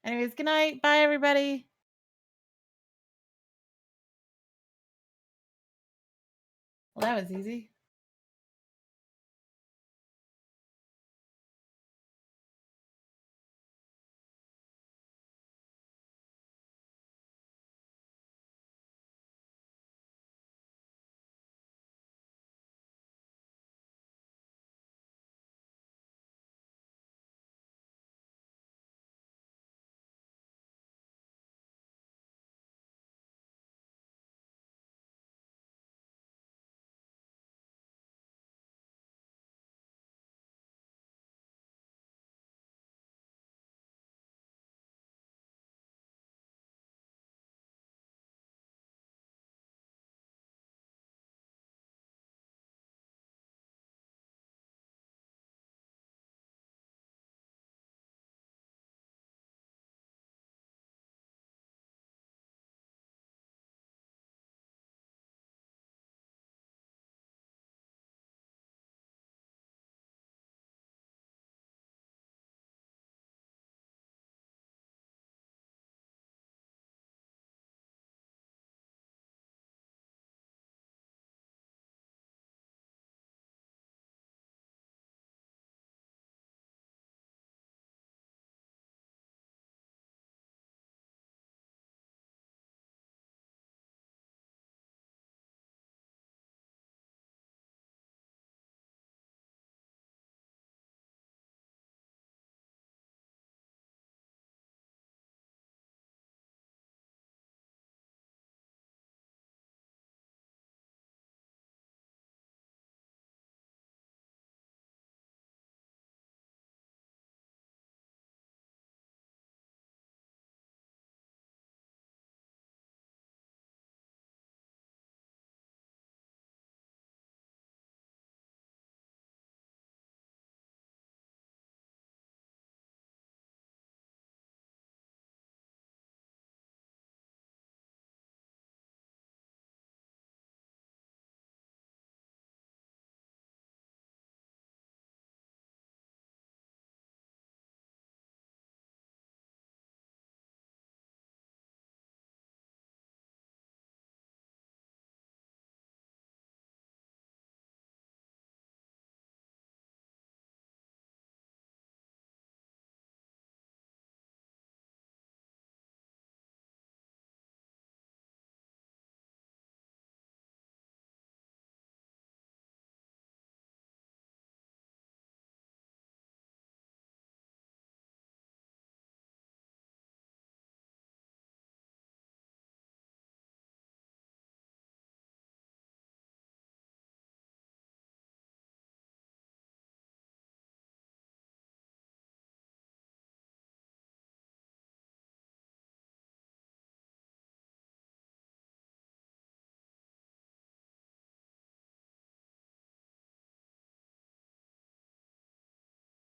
Anyways, good night. Bye, everybody. Well, that was easy.